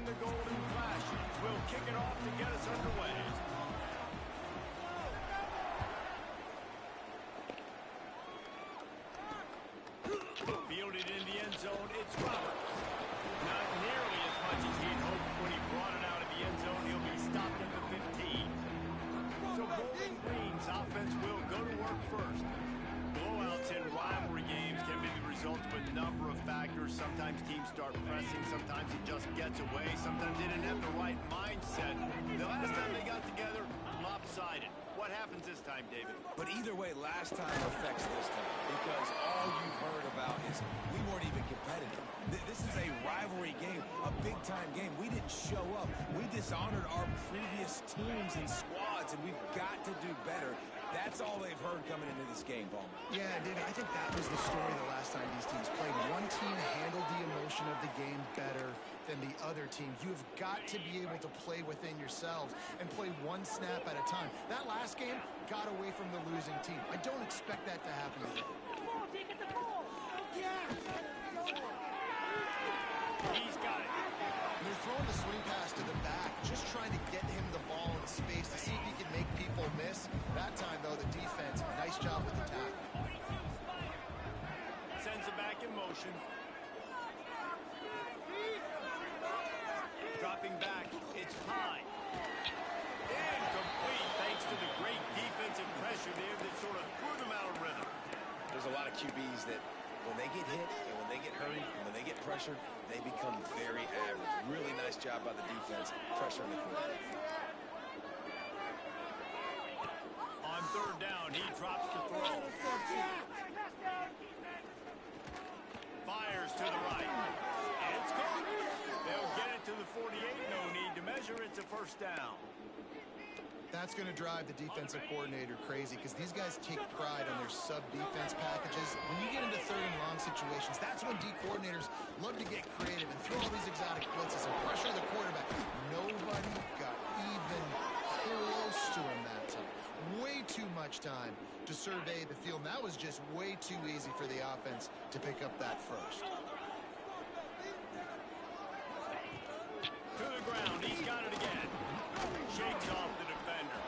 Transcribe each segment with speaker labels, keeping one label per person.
Speaker 1: the Golden Flashes will kick it off to get us underway. Fielded in the end zone, it's Roberts. Not nearly as much as he'd hoped when he brought it out of the end zone. He'll be stopped at the 15. So Bowling Green's offense will go to work first. Blowouts in rivalry games can be the result of a number of factors. Sometimes teams start pressing, sometimes it just gets away, sometimes they didn't have the right mindset. The last time they got together, lopsided. What happens this time, David?
Speaker 2: But either way, last time affects this time, because all you've heard about is we weren't even competitive. This is a rivalry game, a big-time game. We didn't show up. We dishonored our previous teams and squads, and we've got to do better. That's all they've heard coming into this game, Paul.
Speaker 3: Yeah, David, I think that was the story the last time these teams played. One team handled the emotion of the game better than the other team. You've got to be able to play within yourselves and play one snap at a time. That last game got away from the losing team. I don't expect that to happen again.
Speaker 4: Get the ball! Yeah!
Speaker 1: He's got it.
Speaker 3: They're throwing the swing pass to the back, just trying to get him the ball in space to see if he can make people miss. That time, though, the defense, nice job with the tackle.
Speaker 1: Sends it back in motion. Dropping back, it's Pine. Incomplete thanks to the great defensive pressure there that sort of threw them out of rhythm.
Speaker 2: There's a lot of QBs that when they get hit and when they get hurried and when they get pressured, they become very average. Really nice job by the defense pressuring the quarterback.
Speaker 1: On third down, he drops the throw. Fires to the right. And it's gone. They'll get it to the 48. No need to measure. It's a first down.
Speaker 3: That's going to drive the defensive coordinator crazy because these guys take pride on their sub-defense packages. When you get into third and long situations, that's when D coordinators love to get creative and throw all these exotic blitzes and pressure the quarterback. Nobody got even close to him that time. Way too much time to survey the field. And that was just way too easy for the offense to pick up that first.
Speaker 1: To the ground. He's got it again. Shakes off the defender.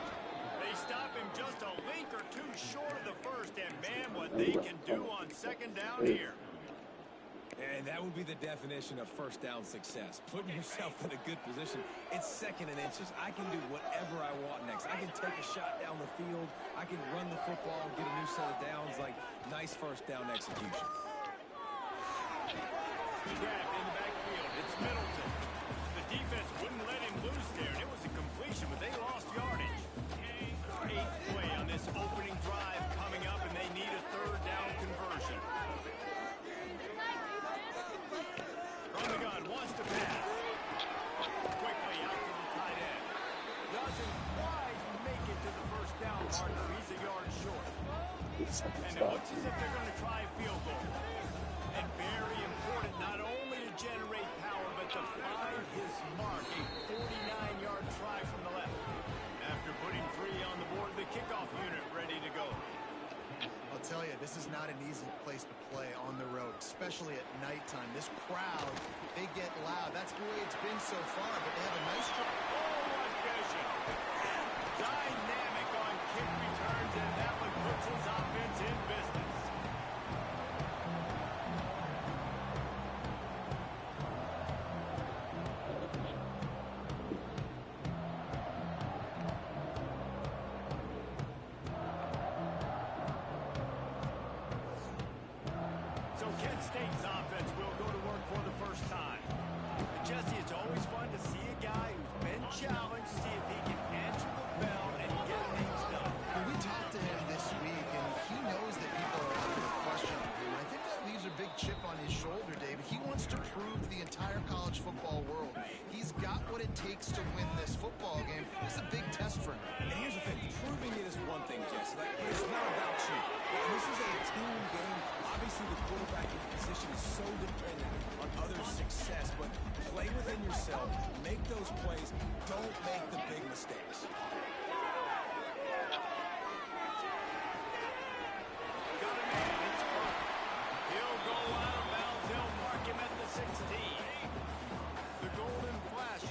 Speaker 1: They stop him just a link or two short of the first, and man, what they can do on second down here.
Speaker 2: And that would be the definition of first down success. Putting yourself in a good position. It's second and inches. I can do whatever I want next. I can take a shot down the field. I can run the football, get a new set of downs. Like, nice first down execution.
Speaker 1: Grab in the backfield. It's Middleton. The defense wouldn't let him loose there, and it was a completion, but they lost yardage. Great play on this opening drive coming up, and they need a third down conversion. From the gun, wants to pass. Quickly out to the tight end. Doesn't quite make it to the first down marker. He's a yard short. And it looks as if they're going to try a field goal. And very important not only to generate power, but to find his mark. A 49-yard try from the left. After putting 3 on the board, the kickoff unit ready to go.
Speaker 3: I'll tell you, this is not an easy place to play on the road, especially at nighttime. This crowd, they get loud. That's the way it's been so far, but they have a nice...
Speaker 1: Oh, what vision. Dynamic on kick returns, and that one puts his offense in business. So Kent State's offense will go to work for the first time. Jesse, it's always fun to see a guy who's been challenged, see if he can answer the bell and get things done.
Speaker 3: Well, we talked to him this week, and he knows that people are out there questioning him. I think that leaves a big chip on his shoulder, David. He wants to prove to the entire college football world he's got what it takes to win this football game. It's a big test for him.
Speaker 2: And here's the thing. Proving it is one thing, Jesse. But it's not about you. This is a team game. Obviously, the quarterback position is so dependent on others' success, but play within yourself, make those plays, don't make the big mistakes.
Speaker 1: Got him in, it's Clark. He'll go out of bounds, they'll mark him at the 16. The Golden Flash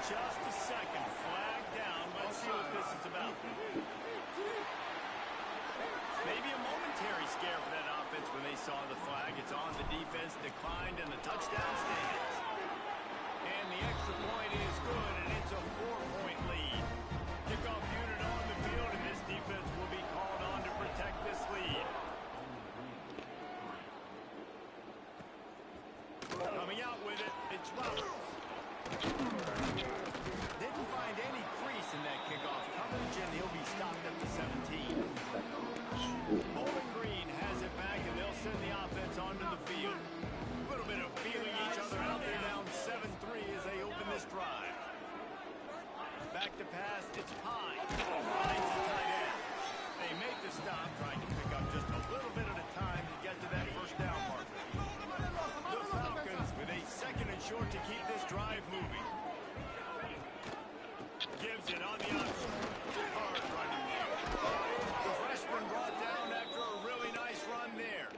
Speaker 1: just a second. Flag down. Let's see what this is about. Maybe a momentary scare for that offense when they saw the flag. It's on the defense, declined, and the touchdown stands. And the extra point is good, and it's a 4-point lead. Kickoff unit on the field, and this defense will be called on to protect this lead. Coming out with it, it's Roberts. Didn't find any crease in that kickoff coverage, and he'll be stopped at the 17. Bowling Green has it back, and they'll send the offense onto the field. A little bit of feeling each other out there, down 7-3 as they open this drive. Back to pass, it's Pine. Pine's the tight end. They make the stop, trying to pick up just a little bit at a time to get to that first down marker. The Falcons with a second and short to keep this drive moving. Gives it on the option. Hard running there. The freshman brought down after a really nice run there.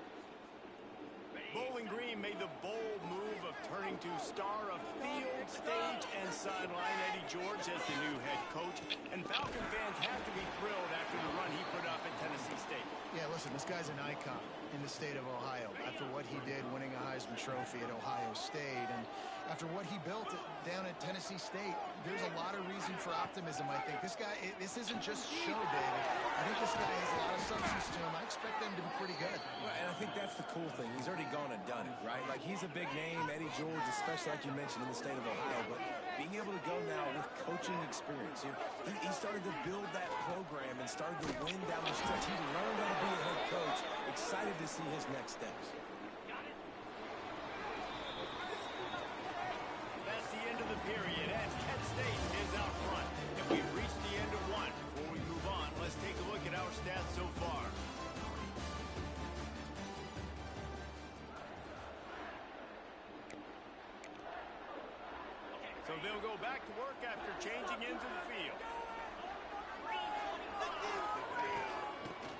Speaker 1: Bowling Green made the bold move of turning to star of field, stage, and sideline Eddie George as the new head coach. And Falcon fans have to be thrilled after the run he put up at Tennessee State.
Speaker 3: Yeah, listen, this guy's an icon in the state of Ohio after what he did winning a Heisman Trophy at Ohio State. And after what he built down at Tennessee State, there's a lot of reason for optimism, I think. This guy, this isn't just show, David. I think this guy has a lot of substance to him. I expect them to be pretty good.
Speaker 2: Well, and I think that's the cool thing. He's already gone and done it, right? Like, he's a big name, Eddie George, especially like you mentioned, in the state of Ohio. But being able to go now with coaching experience, you know, he started to build that program and started to win down the stretch. He learned how to be a head coach. Excited to see his next steps.
Speaker 1: That's the end of the period, and Kent State is out front. And we've reached the end of one. Before we move on, let's take a look at our stats so far. So they'll go back to work after changing into the field.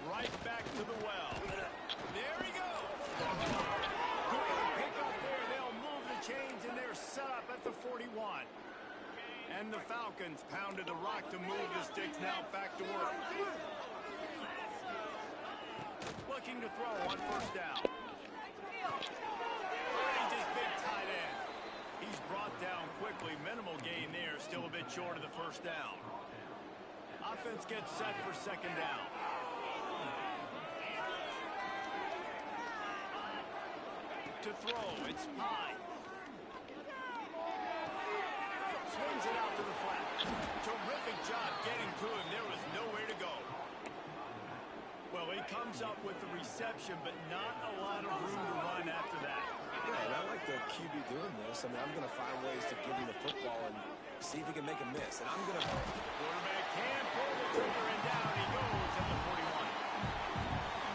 Speaker 1: Right back to the well. There he goes. Good pick up there. They'll move the chains, and they're set up at the 41. And the Falcons pounded the rock to move the sticks. Now back to work. Looking to throw on first down. Finds his big tight end. He's brought down quickly. Minimal gain there. Still a bit short of the first down. Offense gets set for second down. To throw, it's Pine. Swings it out to the flat. Terrific job getting to him. There was nowhere to go. Well, he comes up with the reception, but not a lot of room to run after that.
Speaker 2: Yeah, and I like the QB doing this. I mean, I'm going to find ways to give him the football and see if he can make a miss. And I'm going to...
Speaker 1: Quarterback can pull the trigger, and down he goes at the 41.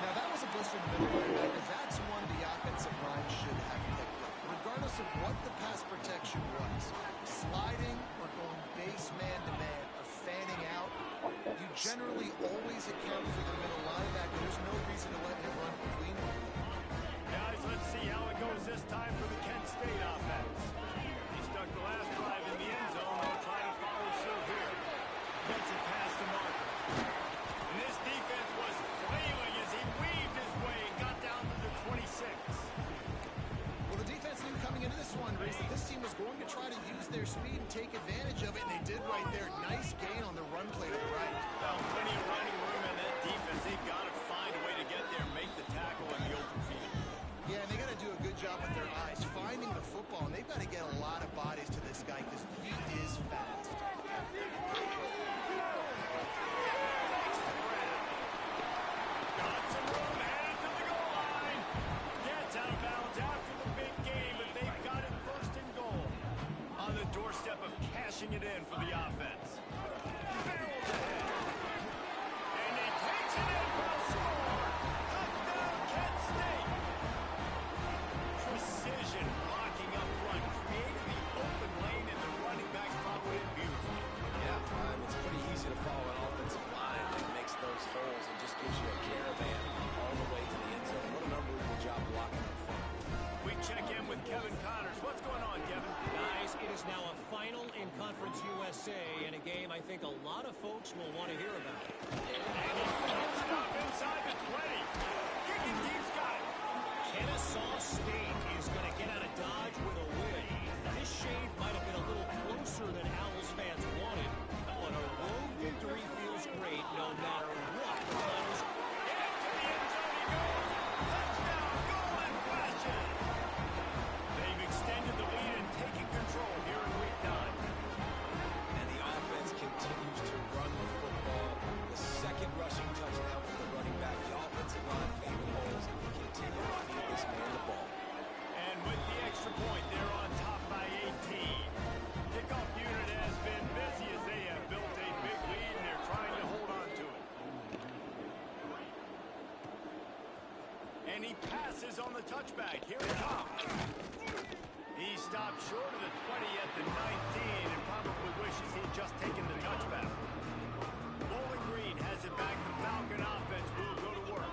Speaker 3: Now, that was a blitz from the middle linebacker. That's one the offensive line should have picked up, regardless of what the pass protection was. Sliding or going base man-to-man or fanning out, you generally always account for the middle linebacker. There's no reason to let him run between them.
Speaker 1: Guys, let's see how it goes this time for the Kent State offense. He stuck the last drive in the end zone. They'll try to follow suit here. Gets it past the marker. And this defense was flailing as he weaved his way and got down to the 26.
Speaker 3: Well, the defense knew coming into this one, Reese, that this team was going to try to use their speed and take advantage of it, and they did right there. Nice gain on the run play to the right.
Speaker 1: Well, plenty of running room in that defense. They've got to find a way to get there and make the tackle in the open field.
Speaker 3: Yeah, and they got to do a good job with their eyes, finding the football, and they've got to get a lot of bodies to this guy because he is fast.
Speaker 1: Got some room, headed to the goal line. Gets out of bounds after the big game, but they've got it first and goal. On the doorstep of cashing it in for the offense. Barrels ahead. And he takes it in for the score. Touchdown, Kent State. Precision blocking up front, creating the open lane, and the running back followed it beautifully.
Speaker 2: Yeah, it's pretty easy to follow an offensive line that makes those holes and just gives you a caravan all the way to the end zone. What an unbelievable job blocking up front.
Speaker 1: We check in with Kevin Connors. What's going on, Kevin?
Speaker 5: Nice Yes, it is now a final in Conference USA in a game I think a lot of folks will want to hear about.
Speaker 1: And he puts it up inside the 20. He's got it.
Speaker 5: Kennesaw State is going to get out of Dodge with a win. This shave might have been a little closer than Owls fans wanted, but a road victory feels great no matter what the finals.
Speaker 1: Into the end zone he goes. Touchdown, Golden Flashes. They've extended the lead and taken control here in week 9.
Speaker 2: And the offense continues to run the football. The second rushing touchdown for the running back. The offensive line paving holes and continue to feed this man the ball.
Speaker 1: And with the extra point, they're on top by 18. Kickoff unit has been busy as they have built a big lead and they're trying to hold on to it. And he passes on the touchback. Here it comes. He stopped short of the 20 at the 19 and probably wishes he'd just taken the touchback. Bowling Green has it back. The Falcon offense will go to work.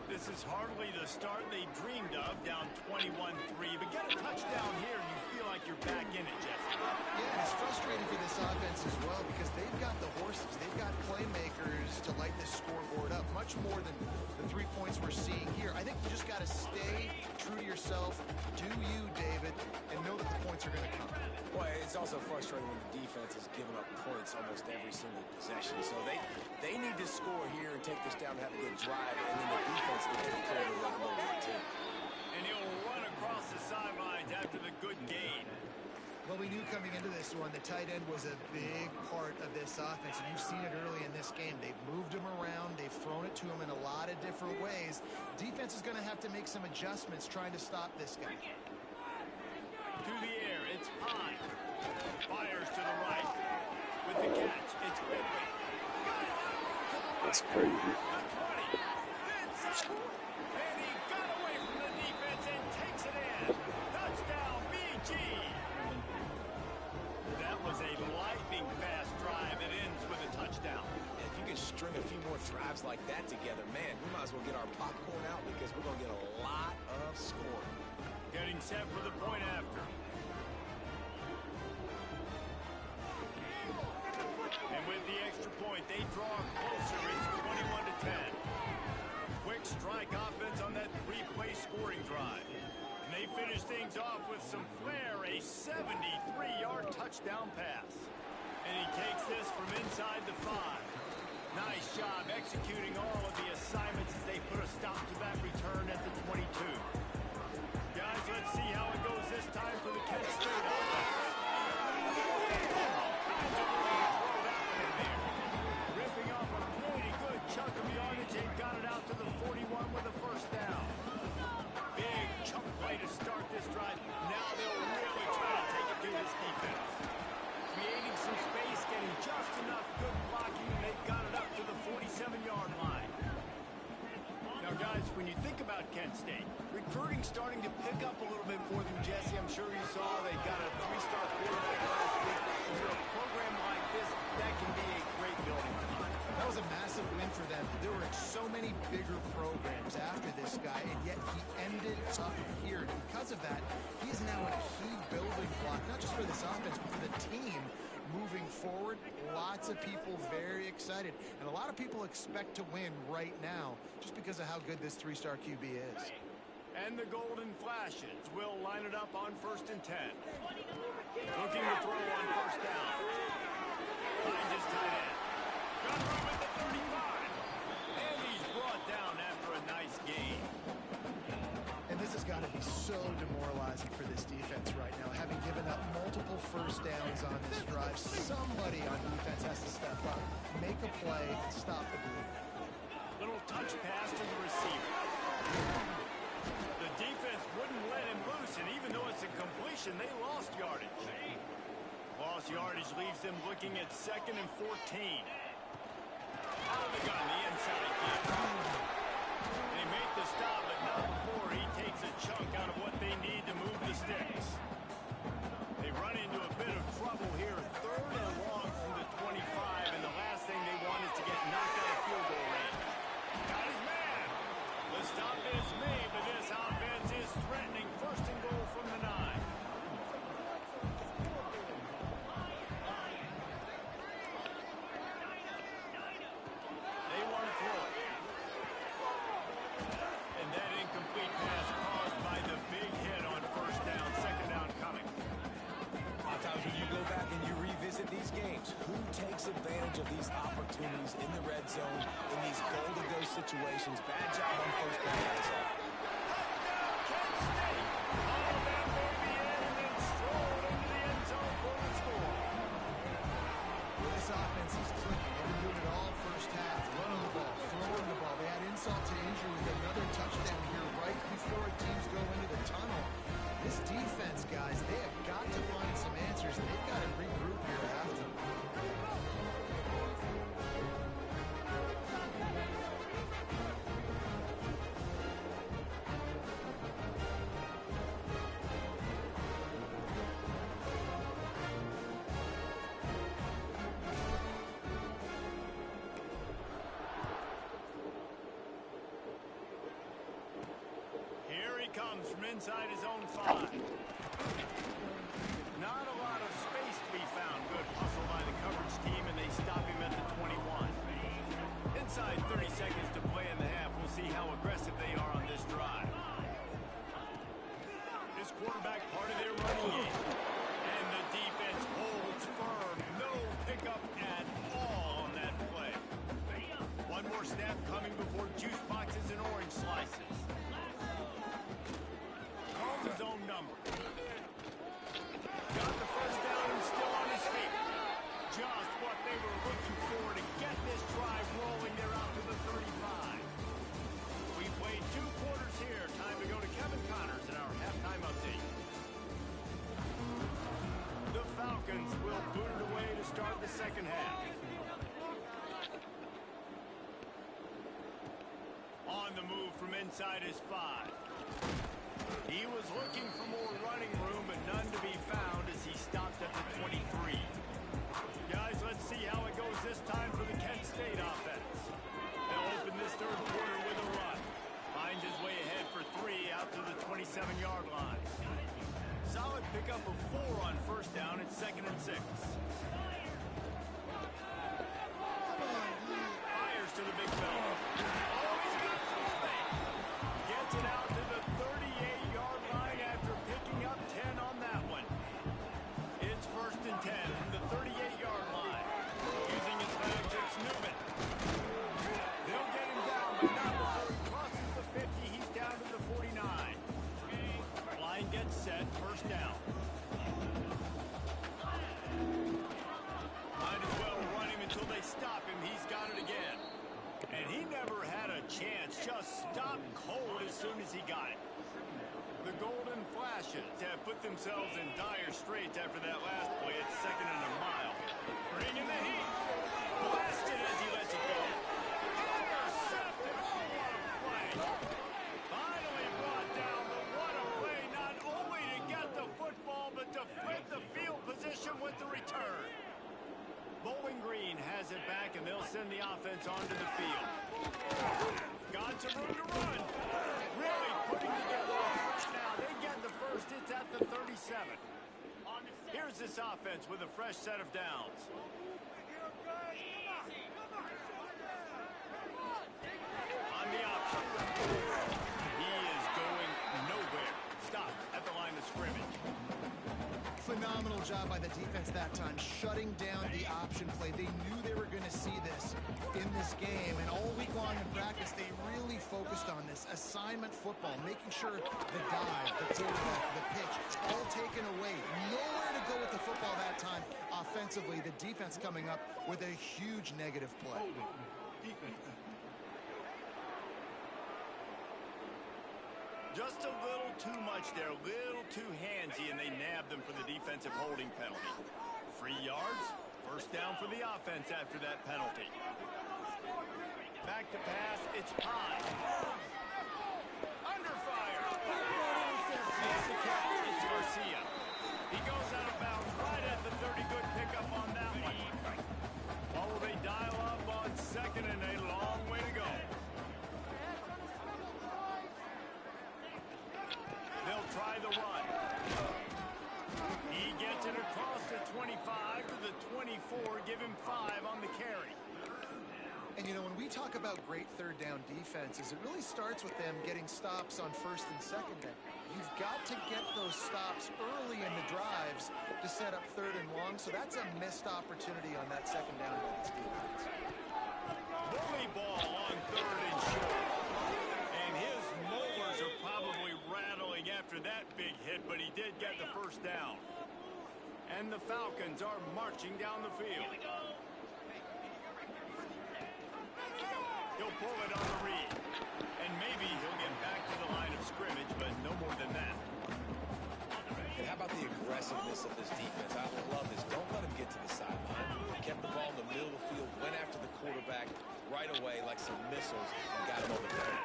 Speaker 1: This is hardly the start they dreamed of, down 21-3. But get a touchdown here and you feel like you're back in it, Jesse.
Speaker 3: Yeah, it's frustrating for this offense as well because they've got the horses. They've got playmakers to light this scoreboard up, much more than the 3 points we're seeing here. I think you just got to stay true to yourself, do you, David, and know that the points are going to come.
Speaker 2: Boy, it's also frustrating when the defense is giving up points almost every single possession. So they need to score here and take this down and have a good drive, and then the defense needs to pull it away a little bit too.
Speaker 1: And he'll run across the sidelines after the good gain.
Speaker 3: Well, we knew coming into this one the tight end was a big part of this offense, and you've seen it early in this game. They've moved him around. They've thrown it to him in a lot of different ways. Defense is going to have to make some adjustments trying to stop this guy.
Speaker 1: To the air, it's Pine. Fires to the right. With the catch, it's Bentley.
Speaker 6: That's crazy.
Speaker 1: And he got away from the defense and takes it in. Touchdown, BG. That was a lightning-fast drive. It ends with a touchdown.
Speaker 2: If you can string a few more drives like that together, man, we might as well get our popcorn out because we're going to get a lot of scoring.
Speaker 1: Getting set for the point after. And with the extra point, they draw closer. It's 21-10. Quick strike offense on that 3-play scoring drive. And they finish things off with some flair, a 73-yard touchdown pass. And he takes this from inside the 5. Nice job executing all of the assignments as they put a stop to that return at the 22. Guys, let's see how it goes this time for the Kent State offense. Ripping off a pretty good chunk of yardage. They got it out to the 41 with a first down. Big chunk play to start this drive. Now they'll really try to take it to this defense. Creating some space, getting just enough good blocking, and they've got it up to the 47-yard line. Now, guys, when you think about Kent State, recruiting starting to pick up a little bit for them, Jesse. I'm sure you saw they got a 3-star quarterback last week. For a program like this, that can be a great building block.
Speaker 3: That was a massive win for them. There were so many bigger programs after this guy, and yet he ended up here. And because of that, he is now a key building block, not just for this offense, but for the team moving forward. Lots of people very excited, and a lot of people expect to win right now just because of how good this 3-star QB is.
Speaker 1: And the Golden Flashes will line it up on 1st and 10. Looking to throw on first down. Finds his tight end. Got through with the 35. And he's brought down after a nice gain.
Speaker 3: And this has got to be so demoralizing for this defense right now. Having given up multiple first downs on this drive, somebody on defense has to step up, make a play, and stop the bleeding.
Speaker 1: Little touch pass to the receiver. The defense wouldn't let him loose, and even though it's a completion, they lost yardage. Lost yardage leaves them looking at 2nd and 14. Out of the gun, the inside kick. They make the stop, but not before he takes a chunk out of what they need to move the sticks. They run into a bit of trouble here. 3rd and long from the 25, and the last thing they want is to get knocked out of field goal range. Got his man. The stop is made, but this offense is threatening 1st and goal from the 9.
Speaker 2: when he's in the red zone, in these goal-to-go situations. Bad job on first down. That's all.
Speaker 1: Kent State. All that baby in and then strolled into the end zone for the score.
Speaker 3: Well, this offense is clicking. They've been doing it all first half. Running the ball, throwing the ball. They had insult to injury with another touchdown here right before teams go into the tunnel. This defense, guys, they have got to find some answers. They've got to regroup here after.
Speaker 1: Comes from inside his own 5. Not a lot of space to be found. Good hustle by the coverage team, and they stop him at the 21. Inside 30 seconds to play in the half. We'll see how aggressive they are on this drive. This quarterback part of their running game. And the defense holds firm. No pickup at all on that play. One more snap coming before juice boxes and orange slices. His own number. Got the first down and still on his feet. Just what they were looking for to get this drive rolling. They're out to the 35. We played 2 quarters here. Time to go to Kevin Connors in our halftime update. The Falcons will boot it away to start the second half. On the move from inside his 5. He was looking for more running room, but none to be found as he stopped at the 23. Guys, let's see how it goes this time for the Kent State offense. They'll open this third quarter with a run. Finds his way ahead for 3 out to the 27-yard line. Solid pickup of 4 on first down. It's 2nd and 6. Fires to the big fella. Oh, he's got some space. Gets it out to the 38-yard line after picking up 10 on that one. It's 1st and 10 from the 38-yard line. Using his legs, it's Newman. They'll get him down, but not before he crosses the 50. He's down to the 49. Line gets set, 1st down. Might as well run him until they stop him. He's got it again. And he never had a chance. Just stopped cold as soon as he got it. The Golden Flashes have put themselves in dire straits after that last play. It's 2nd and a mile. Bringing the heat. Blasted as he lets it go. Intercepted. Oh, what a play. Finally brought down, but what a play. Not only to get the football, but to flip the field position with the return. Bowling Green has it back, and they'll send the offense onto the field. Got some room to run. Really putting together a first now. They get the first. It's at the 37. Here's this offense with a fresh set of downs. On the option. He is going nowhere. Stopped at the line of scrimmage.
Speaker 3: Phenomenal job by the defense that time, shutting down the option play. They knew they were going to see this in this game, and all week long in practice, they really focused on this assignment football, making sure the dive, the quarterback, the pitch, all taken away. Nowhere to go with the football that time. Offensively, the defense coming up with a huge negative play.
Speaker 1: Just a little too much there, a little too handsy, and they nabbed them for the defensive holding penalty. 3 yards, 1st down for the offense after that penalty. Back to pass, it's Pye. Under fire. It's the catch, it's Garcia. He goes out of bounds right at the 30. Good pickup on that one. What will they dial up on 2nd and a long way to go? They'll try the run. He gets it across the 25 to the 24. Give him 5 on the carry.
Speaker 3: And, you know, when we talk about great third down defenses, it really starts with them getting stops on 1st and 2nd down. You've got to get those stops early in the drive drives to set up 3rd and long, so that's a missed opportunity on that 2nd down by this defense.
Speaker 1: Bully ball on 3rd and short. And his molars are probably rattling after that big hit, but he did get the 1st down. And the Falcons are marching down the field. He'll pull it on the read. And maybe he'll get back to the line of scrimmage, but no more than that.
Speaker 2: And how about the aggressiveness of this defense? I love this. Don't let him get to the sideline. Kept the ball in the middle of the field, went after the quarterback right away like some missiles, and got him over there.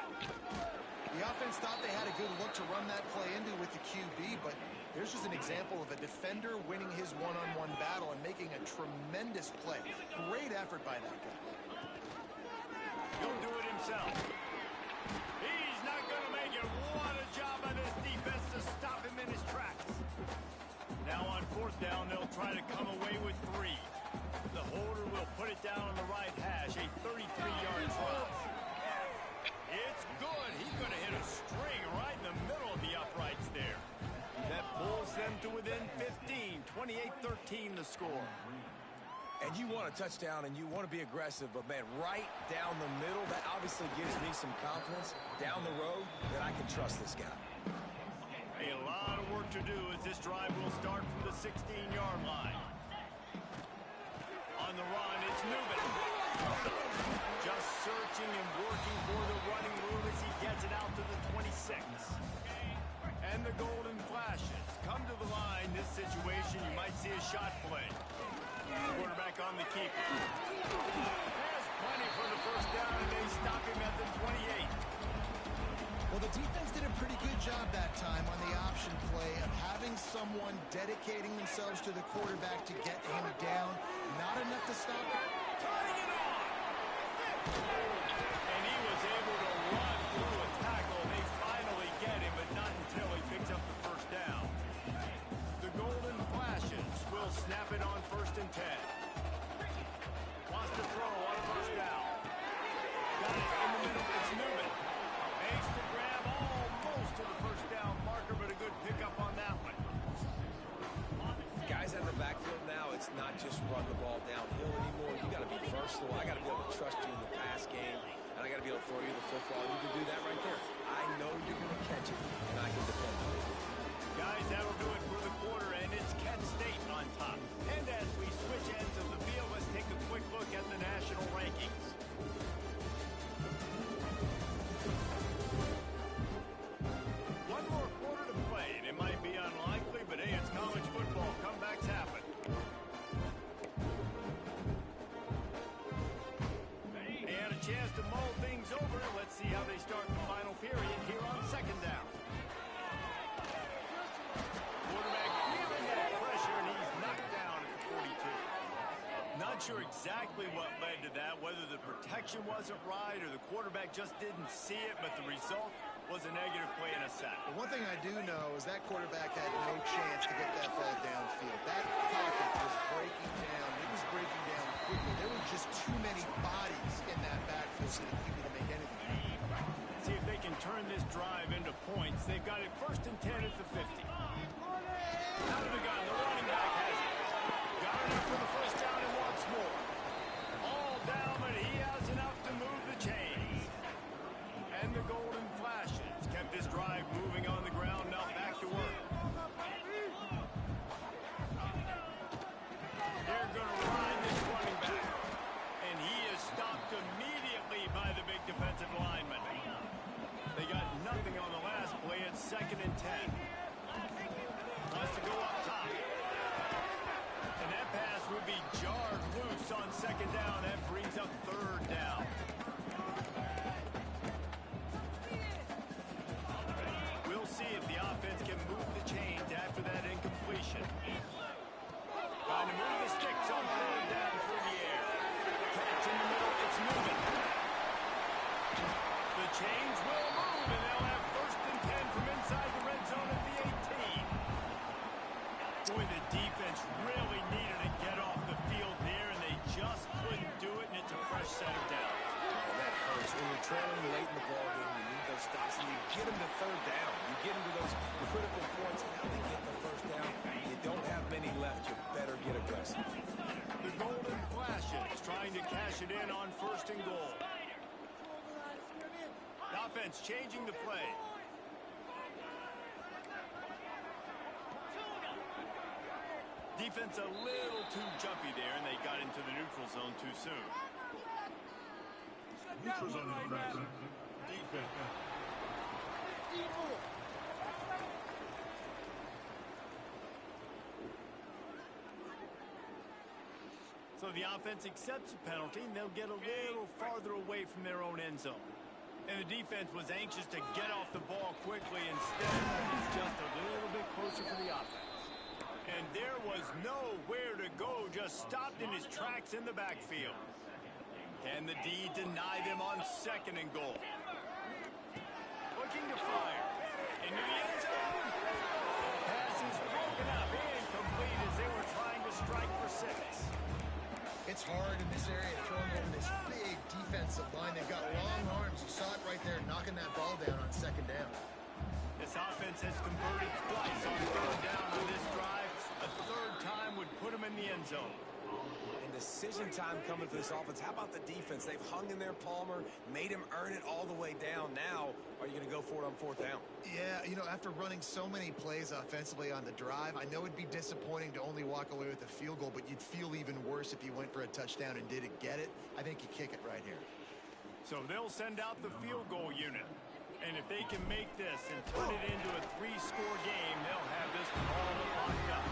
Speaker 3: The offense thought they had a good look to run that play into with the QB, but here's just an example of a defender winning his one-on-one battle and making a tremendous play. Great effort by that guy.
Speaker 1: He'll do it himself. He's not going to make it. What a job by this defense to stop him in his tracks. Now on 4th down, they'll try to come away with 3. The holder will put it down on the right hash, a 33-yard drop. It's good. He's going to hit a string right in the middle of the uprights there. That pulls them to within 15, 28-13 the score.
Speaker 2: And you want a touchdown and you want to be aggressive, but man, right down the middle, that obviously gives me some confidence down the road that I can trust this guy.
Speaker 1: A lot of work to do as this drive will start from the 16-yard line. On the run, it's Newman. Just searching and working for the running room as he gets it out to the 26. And the golden flashes come to the line. This situation, you might see a shot play. Quarterback on the keeper. There's plenty for the 1st down, and they stop him at the 28.
Speaker 3: Well, the defense did a pretty good job that time on the option play of having someone dedicating themselves to the quarterback to get him down. Not enough to stop him.
Speaker 1: Turning it on! And he was able to run through a tackle. They finally get him, but not until he picks up the 1st down. The golden flashes will snap it on 1st and 10. Wants to throw on 1st down. Got it in the middle. It's Newman. Makes the grab almost to the 1st down marker, but a good pickup on that one.
Speaker 2: Guys out of the backfield now, it's not just run the ball downhill anymore. You got to be versatile. I got to be able to trust you in the pass game, and I got to be able to throw you the football. You can do that right there. I know you're going to catch it, and I can depend on it.
Speaker 1: Guys, that'll do it for the quarter, and it's Kent State on top. And as we switch ends of the field, let's take a quick look at the national rankings. One more quarter to play, and it might be unlikely, but hey, it's college football. Comebacks happen. They had a chance to mull things over. Let's see how they start the final period here on 2nd down. Quarterback feeling that pressure, and he's knocked down at the 42. Not sure exactly what led to that, whether the protection wasn't right or the quarterback just didn't see it, but the result was a negative play and a sack.
Speaker 3: But one thing I do know is that quarterback had no chance to get that ball downfield. That pocket was breaking down. It was breaking down quickly. There were just too many bodies in that backfield for the QB to make anything.
Speaker 1: See if they can turn this drive into points. They've got it 1st and 10 at the 50. Out of the gun, the running back has it. Got enough for the 1st down and wants more. All down, but he has enough to move the chains. And the golden flashes kept this drive moving on the ground. Now back to work. They're going to ride this running back. And he is stopped immediately by the big defensive lineman. They got nothing on the last play. It's 2nd and 10. Wants to go up top. And that pass would be jarred loose on 2nd down. That brings up 3rd down. We'll see if the offense can move the chains after that incompletion. Trying to move the sticks on 3rd down through the air. Catch in the middle. It's moving. The chains will move, and they'll have 1st and 10 from inside the red zone at the 18. Boy, the defense really needed to get off the field there, and they just couldn't do it, and it's a fresh set of downs.
Speaker 2: And that hurts. When you're trailing late in the ballgame, you need those stops, and you get them to 3rd down. You get them to those critical points, and now they get the 1st down. You don't have
Speaker 1: and goal. The offense changing the play. Defense a little too jumpy there, and they got into the neutral zone too soon.
Speaker 7: Neutral zone is correct. Defense.
Speaker 1: So the offense accepts the penalty, and they'll get a little farther away from their own end zone. And the defense was anxious to get off the ball quickly. Instead, it's just a little bit closer for the offense. And there was nowhere to go, just stopped in his tracks in the backfield. Can the D deny them on 2nd and goal? Looking to fire. Into the end zone. Pass is broken up. Incomplete as they were trying to strike for 6.
Speaker 3: It's hard in this area throwing over this big defensive line. They've got long arms. You saw it right there, knocking that ball down on 2nd down.
Speaker 1: This offense has converted twice on 3rd down on this drive. A 3rd time would put them in the end zone.
Speaker 2: And decision time coming for this offense. How about the defense? They've hung in there, Palmer, made him earn it all the way down. Now, are you going to go for it on 4th down?
Speaker 3: Yeah, you know, after running so many plays offensively on the drive, I know it'd be disappointing to only walk away with a field goal, but you'd feel even worse if you went for a touchdown and didn't get it. I think you kick it right here.
Speaker 1: So they'll send out the field goal unit. And if they can make this and turn it into a 3-score game, they'll have this all locked up.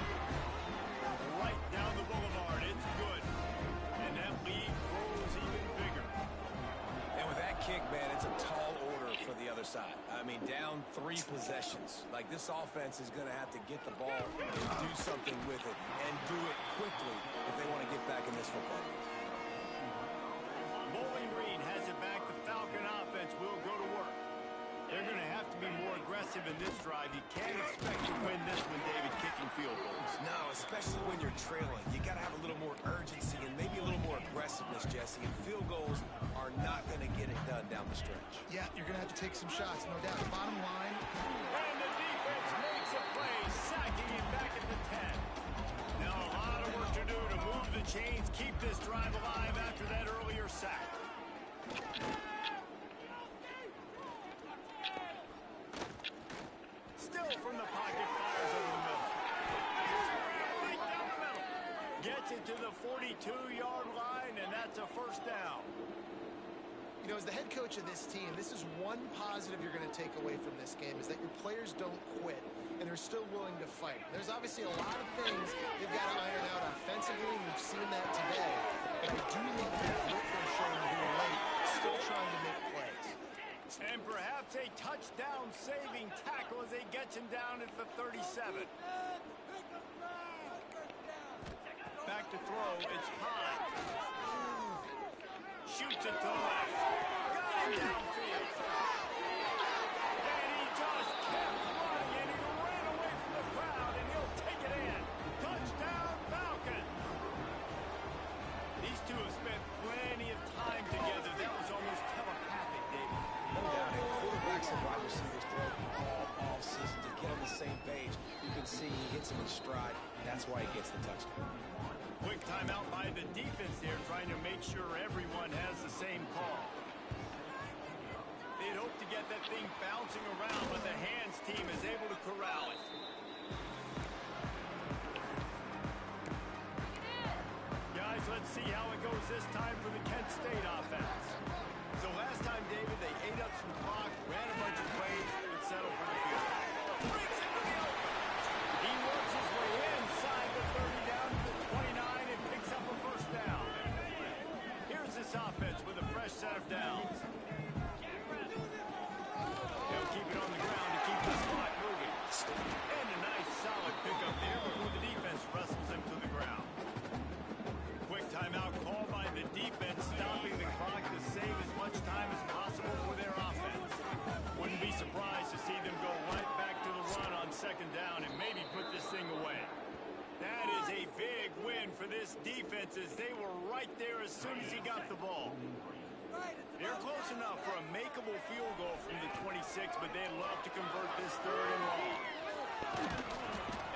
Speaker 1: Right down the boulevard, it's good. And that lead grows even bigger.
Speaker 2: And with that kick, man, it's a tall order for the other side. I mean, down 3 possessions. Like, this offense is going to have to get the ball and do something with it, and do it quickly if they want to get back in this football game.
Speaker 1: Bowling Green has it back. The Falcon offense will go to work. They're going to have to be more aggressive in this drive. You can't expect to win this one, David, kicking field goals.
Speaker 2: No, especially when you're trailing. You got to have a little more urgency and maybe a little more aggressiveness, Jesse. And field goals are not going to get it done down the stretch.
Speaker 3: Yeah, you're going to have to take some shots, no doubt. Bottom line.
Speaker 1: And the defense makes a play, sacking him back at the 10. Now a lot of work to do to move the chains, keep this drive alive after that earlier sack. Still from the pocket, fires over the middle. Right down the middle. Gets it to the 42-yard line, and that's a 1st down.
Speaker 3: You know, as the head coach of this team, this is one positive you're going to take away from this game, is that your players don't quit, and they're still willing to fight. There's obviously a lot of things they've got to iron out offensively, and we've seen that today. But I do think that what they're showing here late, still trying to make plays.
Speaker 1: And perhaps a touchdown-saving tackle as they get him down at the 37. Back to throw, it's Pine. Shoots it to the left. Got him downfield. And he just kept running, and he ran away from the crowd, and he'll take it in. Touchdown, Falcon. These two have spent plenty of time together. That was almost telepathic, David.
Speaker 2: No doubt. And quarterbacks and wide receivers throw all season to get on the same page. You can see he hits him in stride. That's why he gets the touchdown.
Speaker 1: Quick timeout by the defense there, trying to make sure everyone has the same call. They'd hope to get that thing bouncing around, but the hands team is able to corral it. Guys, let's see how it goes this time for the Kent State offense. So last time, David, they ate up some clock, ran a bunch of plays, and settled for the field. Breaks into the open. He works his way inside the 30 down to the 29 and picks up a 1st down. Here's this offense with a fresh set of downs. They'll keep it on the ground to keep this clock moving. And a nice solid pickup there before the defense wrestles him to the ground. Quick timeout called by the defense, stopping the clock to save as much time as possible for their offense. Wouldn't be surprised to see them go right back to the run on 2nd down and maybe put this thing away. That is a big win for this defense, as they were right there as soon as he got the ball. They're close enough for a makeable field goal from the 26, but they'd love to convert this 3rd and long.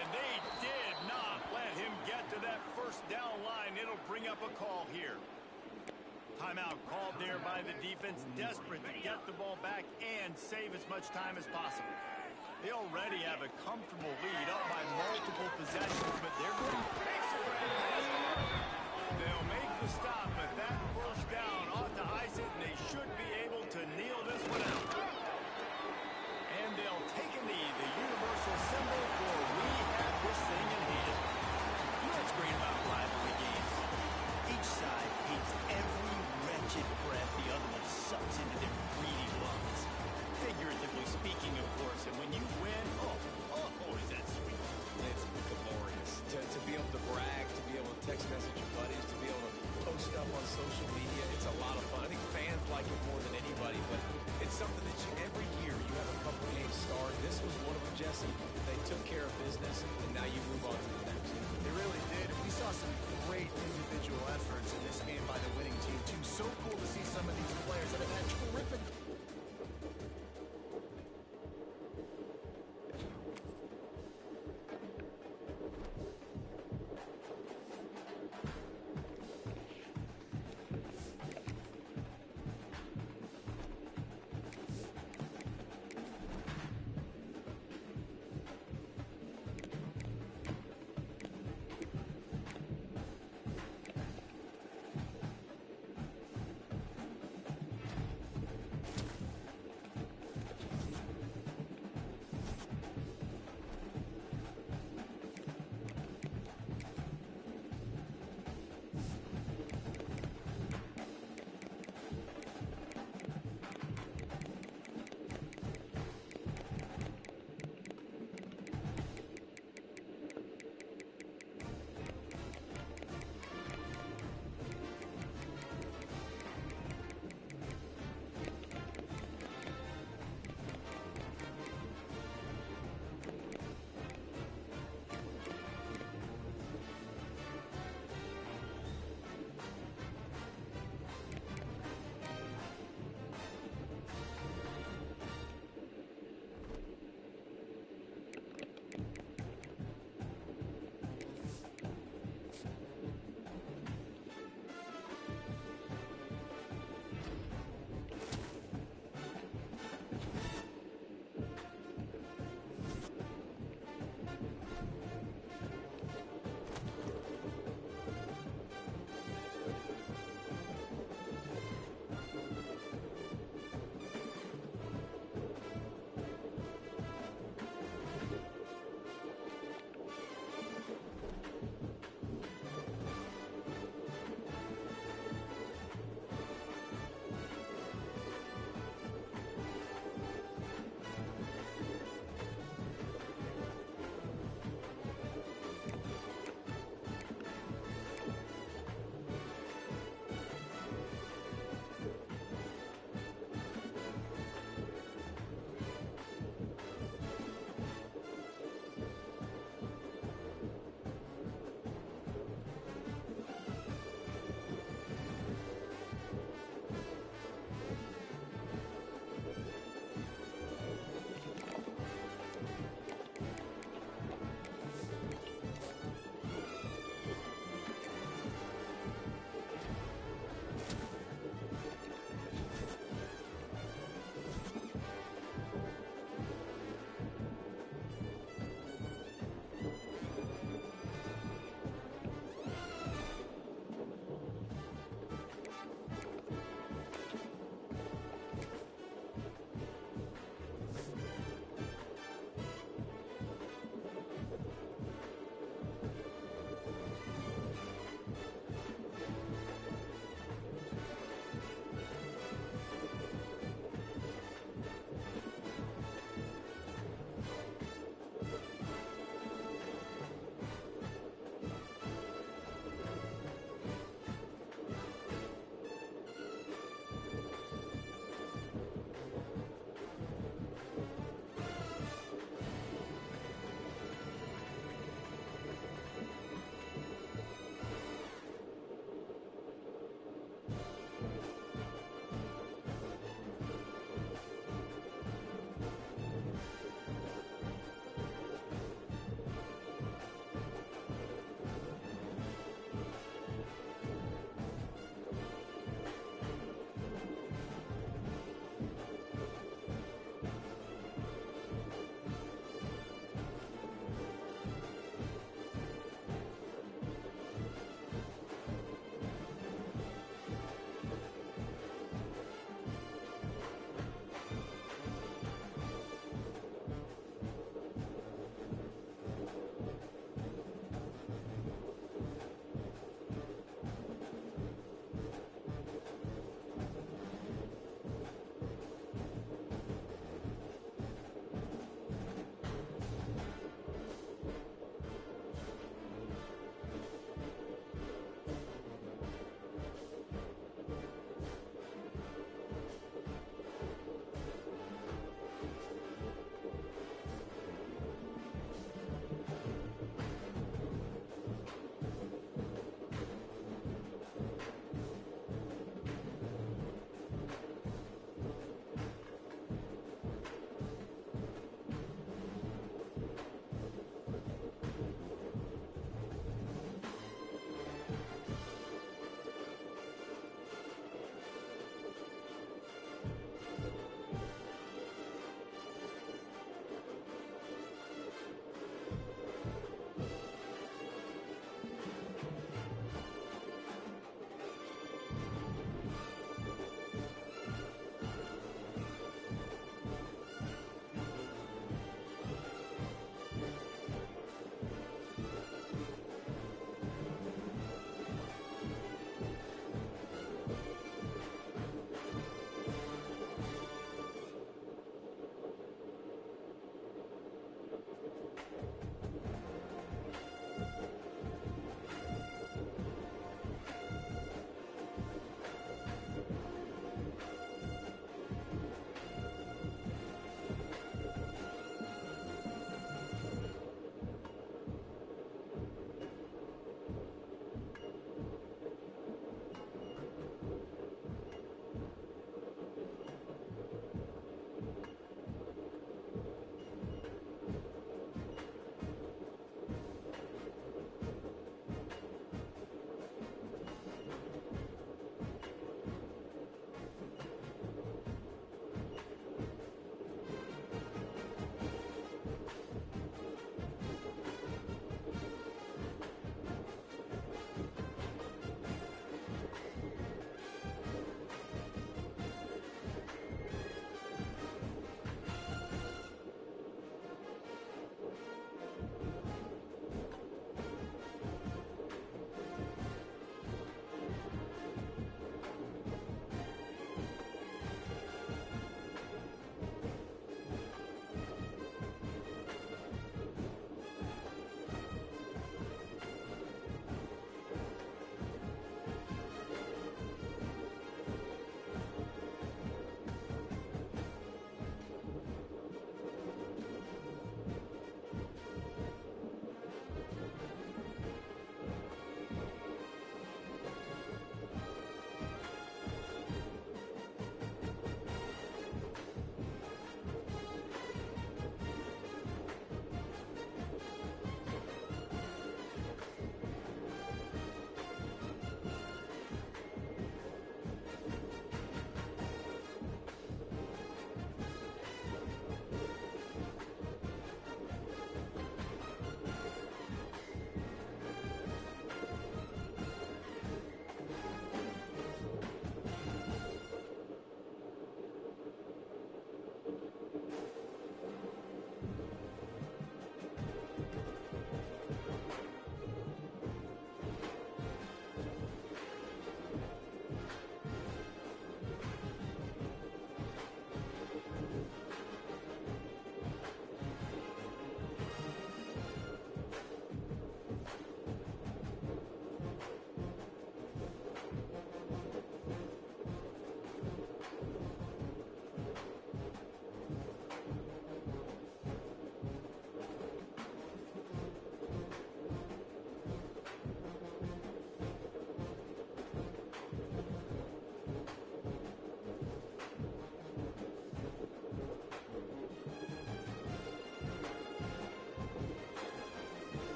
Speaker 1: And they did not let him get to that 1st down line. It'll bring up a call here. Timeout called there by the defense, desperate to get the ball back and save as much time as possible. They already have a comfortable lead up by multiple possessions, but they're going to fix it right past the marker. They'll make the stop, but that first down ought to ice it, and they should be able to kneel this one out. And they'll take a knee, the universal symbol for we have this thing in hand. You know what's great about rivalry games? Each side hates every wretched breath the other one sucks into their greedy lungs. Figuratively speaking, of course, and when you win, oh, is that sweet.
Speaker 2: It's glorious. To be able to brag, to be able to text message your buddies, to be able to post stuff on social media, it's a lot of fun. I think fans like it more than anybody, but it's something that every year you have a couple games start. This was one of them, Jesse. They took care of business, and now you move on to the next.
Speaker 3: They really did. We saw some great individual efforts in this game by the winning team, too. So cool to see some of these players that have had terrific...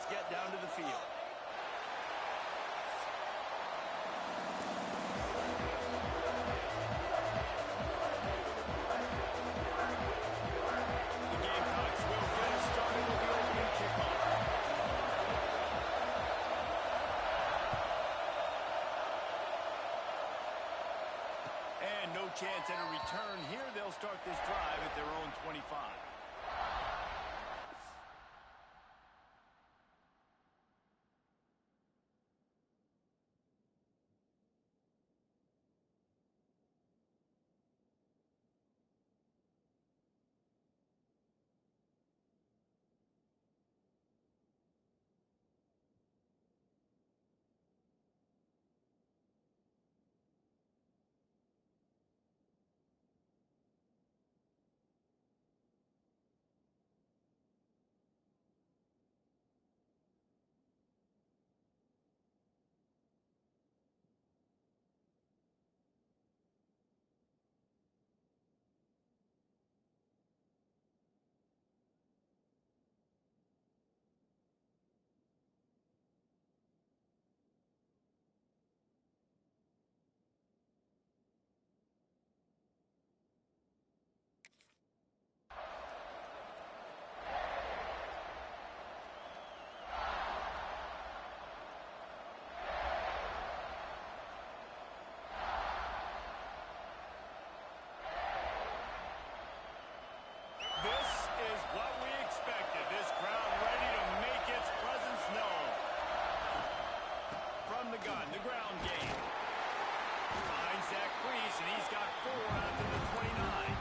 Speaker 1: Let's get down to the field. The Gamecocks will get us started with the opening kickoff. And no chance at a return here. They'll start this drive at their own 25. This is what we expected. This crowd ready to make its presence known. From the gun, the ground game. Finds that crease, and he's got 4 out to the 29.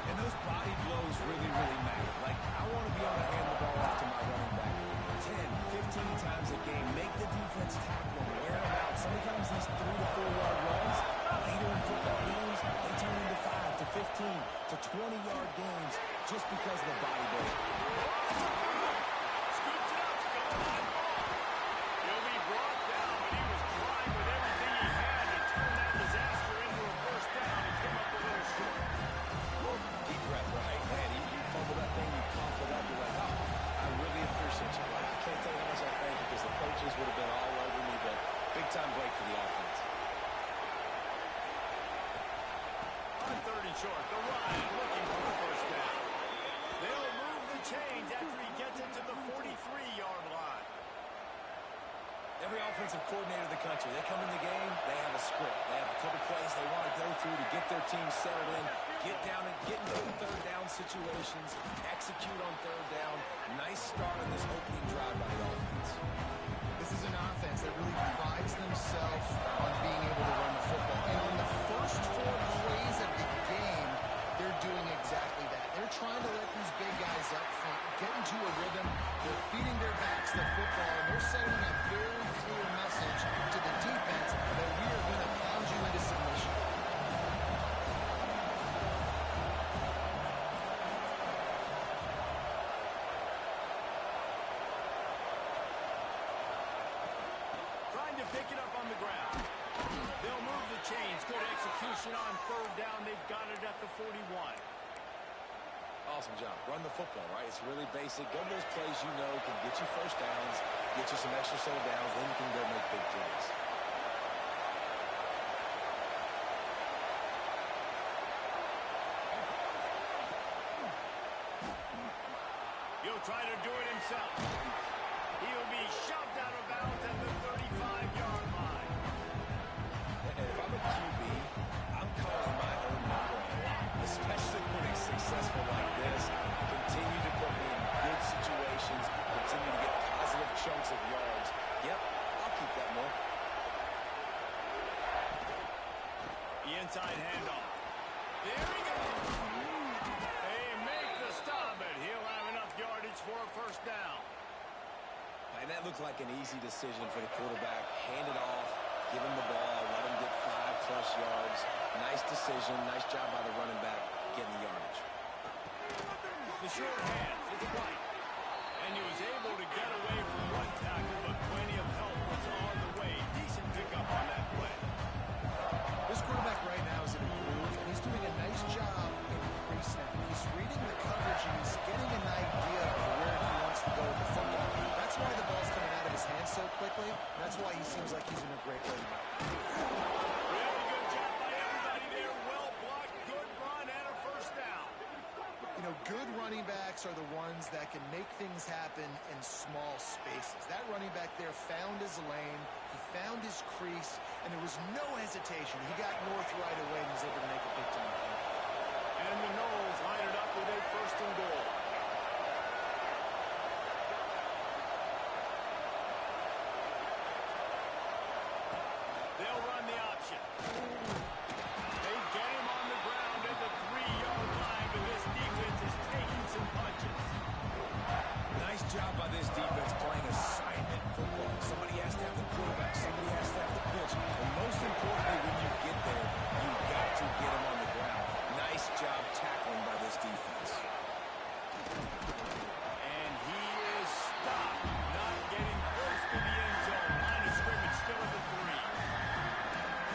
Speaker 2: And those body blows really, really matter. Like, I want to be able to hand the ball off to my running back 10, 15 times a game. Make the defense tackle him, wear him out. Sometimes these 3 to 4 yard runs, later in football games, they turn into 5 to 15 to 20-yard games just because of the body blow.
Speaker 1: Scoops it up, still a high ball. He'll be brought down, but he was trying with everything he had to turn that disaster into a first down and came up a little short.
Speaker 2: Deep breath, right? Man, you fumble that thing, you cough it up, you're like, oh, I really appreciate you. Well, I can't tell you how much I thank you because the coaches would have been all over me, but big-time break for the offense.
Speaker 1: On 3rd and short, the Ryan looking for the first down. They'll move the chains after he gets it to the 43-yard line.
Speaker 2: Every offensive coordinator in the country, they come in the game, they have a script. They have a couple plays they want to go through to get their team settled in, get down and get into third down situations, execute on third down. Nice start on this opening drive by the offense.
Speaker 3: This is an offense that really prides themselves on being able to run the football. And on the first 4 plays of the game, they're doing exactly that. They're trying to let these big guys up front get into a rhythm. They're feeding their backs the football, and they're sending a very clear message to the defense that we are going to pound you into submission.
Speaker 1: Trying to pick it up on the ground. They'll move the chains. Good execution on 3rd down. They've got it at the 41.
Speaker 2: Awesome job. Run the football, right? It's really basic. Go to those plays you know can get you first downs, get you some extra set of downs, then you can go make big plays.
Speaker 1: He'll try to do it himself. He'll be shoved out of bounds at the 35-yard line.
Speaker 2: And if I'm a QB, I'm calling my own number a lot, especially when it's successful like this. Continue to put me in good situations, continue to get positive chunks of yards. Yep, I'll keep that more.
Speaker 1: The inside handoff. There he goes. They make the stop, but he'll have enough yardage for a first down.
Speaker 2: And that looked like an easy decision for the quarterback. Hand it off, give him the ball, let him get 5+ yards. Nice decision, nice job by the running back getting the yardage.
Speaker 1: The short hand to the right. And he was able to get away from one tackle, but plenty of help was on the way. Decent pickup on that play.
Speaker 3: This quarterback right now is in a groove, and he's doing a nice job in pre-snap. He's reading the coverage, and he's getting an idea of where he wants to go with the football. running backs are the ones that can make things happen in small spaces. That running back there found his lane, he found his crease, and there was no hesitation. He got north right away and was able to make a big-time play.
Speaker 1: And the Knowles line it up with a 1st and goal. They'll run the option. They get him on the ground at the 3-yard line, but this defense is taking some punches.
Speaker 2: Nice job by this defense playing assignment football. Somebody has to have the quarterback. Somebody has to have the pitch. And most importantly, when you get there, you've got to get him on the ground. Nice job tackling by this defense.
Speaker 1: And he is stopped, not getting close to the end zone. Line of scrimmage still at the 3.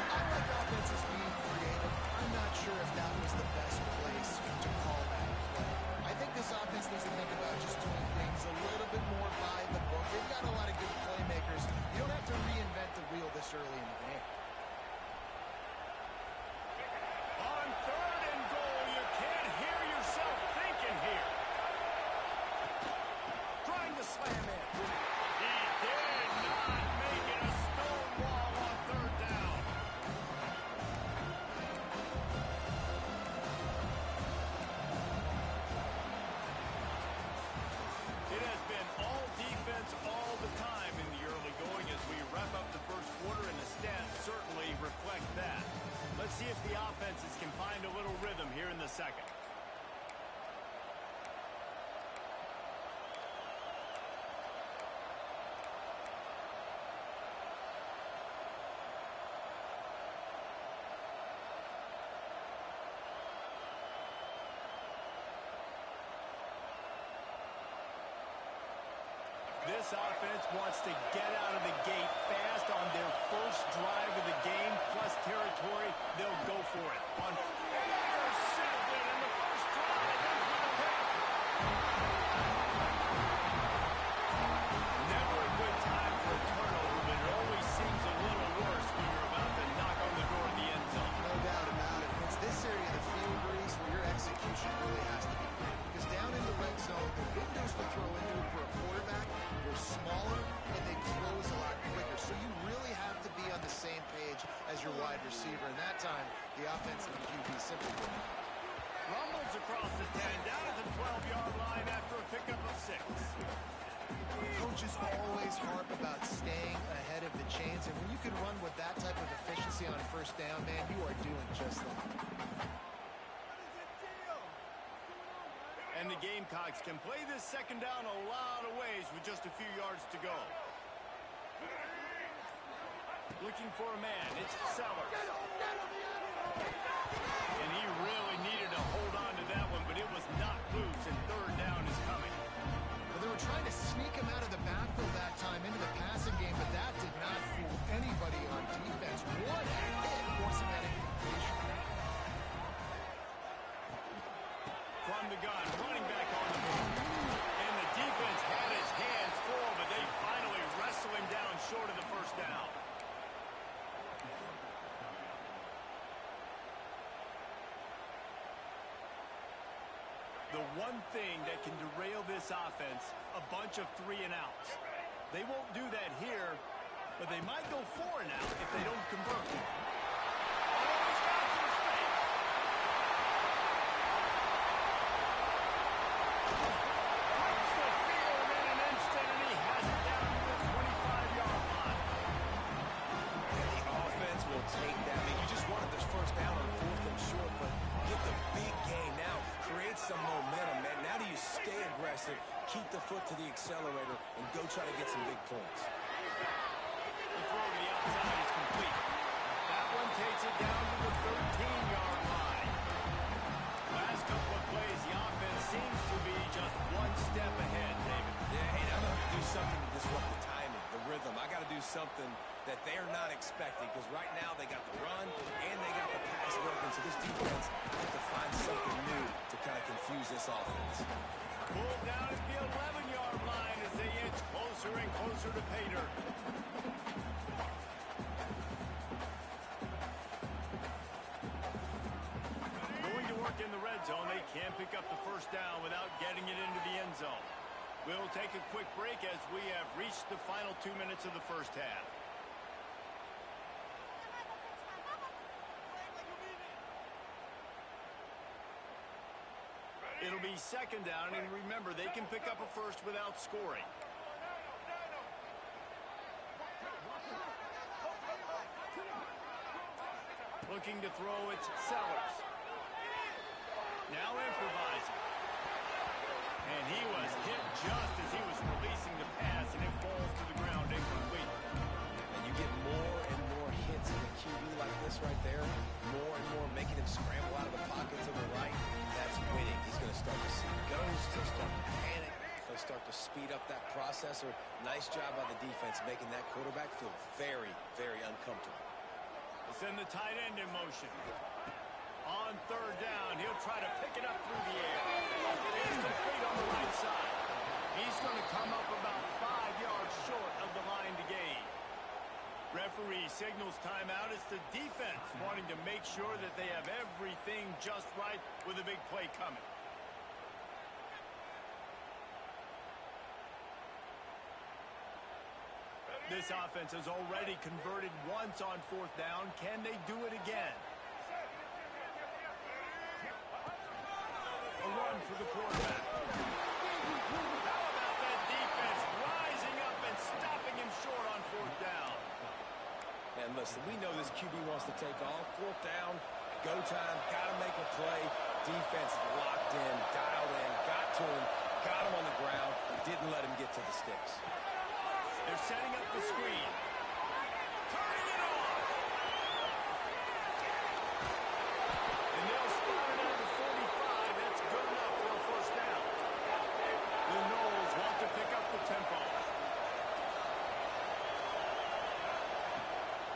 Speaker 3: I like offenses being creative. I'm not sure if that was the best place to call that play. I think this offense needs to think about just doing things a little bit more by the book. They've got a lot of good playmakers. You don't have to reinvent the wheel this early in the game.
Speaker 1: On 3rd and goal, you can't hear yourself thinking here.
Speaker 2: Trying to slam in.
Speaker 1: He did not make it a stone wall on 3rd down. It has been all defense all the time in the early going as we wrap up the 1st quarter, and the stats certainly reflect that. Let's see if the offenses can find a little rhythm here in the 2nd. This offense wants to get out of the gate fast on their 1st drive of the game, plus territory. They'll go for it. On intercepted in the 1st drive. Never a good time for a turnover, but it always seems a little worse when you're about to knock on the door of the end zone.
Speaker 3: No doubt about it. It's this area of the field, Breeze, where your execution really has to be great. Because down in the red zone, the windows to throw into for a quarterback, they're smaller and they close a lot quicker. So you really have to be on the same page as your wide receiver. And that time, the offensive QB simply didn't.
Speaker 1: Rumbles across the 10, down at the 12-yard line after a pickup of 6.
Speaker 3: Coaches always harp about staying ahead of the chains, and when you can run with that type of efficiency on 1st down, man, you are doing just that.
Speaker 1: And the Gamecocks can play this 2nd down a lot of ways with just a few yards to go. Looking for a man, it's Sellers. And he really needed to hold on to that one, but it was not loose, and 3rd down is coming.
Speaker 3: Well, they were trying to sneak him out of the backfield that time into the passing game, but that did not fool anybody on defense. What a hit, forcing that incompletion.
Speaker 1: From the gun, running back on the move. And the defense had his hands full, but they finally wrestle him down short of the 1st down. The one thing that can derail this offense, a bunch of 3-and-outs. They won't do that here, but they might go 4-and-out if they don't convert.
Speaker 2: Take that. I mean, you just wanted this 1st down on 4th and short, but get the big gain now. Create some momentum, man. Now do you stay aggressive, keep the foot to the accelerator, and go try to get some big points.
Speaker 1: The throw to the outside is complete. That one takes it down to the 13-yard line. Last couple of plays, the offense seems to be just one step ahead, David.
Speaker 2: Yeah, hey, I'm going to do something to disrupt the timing, the rhythm. I got to do something that they're not expecting, because right now they got the run and they got the pass working, so this defense has to find something new to kind of confuse this offense.
Speaker 1: Pulled down at the 11-yard line as they inch closer and closer to Pater. Going to work in the red red zone, they can't pick up the first down without getting it into the end zone. We'll take a quick break as we have reached the final 2 minutes of the first half. It'll be second down, and remember, they can pick up a first without scoring. Looking to throw, it's Sellers. Now improvising. And he was hit just as he was releasing the pass, and it falls to the ground incomplete.
Speaker 2: And you get more and more hits in a QB like this right there. More and more making him scramble out of the pocket to the right. That's winning. He's going to start to see ghosts. He'll start to panic. He'll start to speed up that process. Nice job by the defense making that quarterback feel very, very uncomfortable.
Speaker 1: Send the tight end in motion. On third down, he'll try to pick it up through the air. It's complete on the right side. He's going to come up about 5 yards short of the line to gain. Referee signals timeout. It's the defense wanting to make sure that they have everything just right with a big play coming. This offense has already converted once on fourth down. Can they do it again? A run for the quarterback. How about that defense rising up and stopping him short on fourth down?
Speaker 2: And listen, we know this QB wants to take off. Fourth down, go time, got to make a play. Defense locked in, dialed in, got to him, got him on the ground, didn't let him get to the sticks.
Speaker 1: They're setting up the screen. Turning it on. And they'll spot it at the 45. That's good enough for a first down. The Knowles want to pick up the tempo.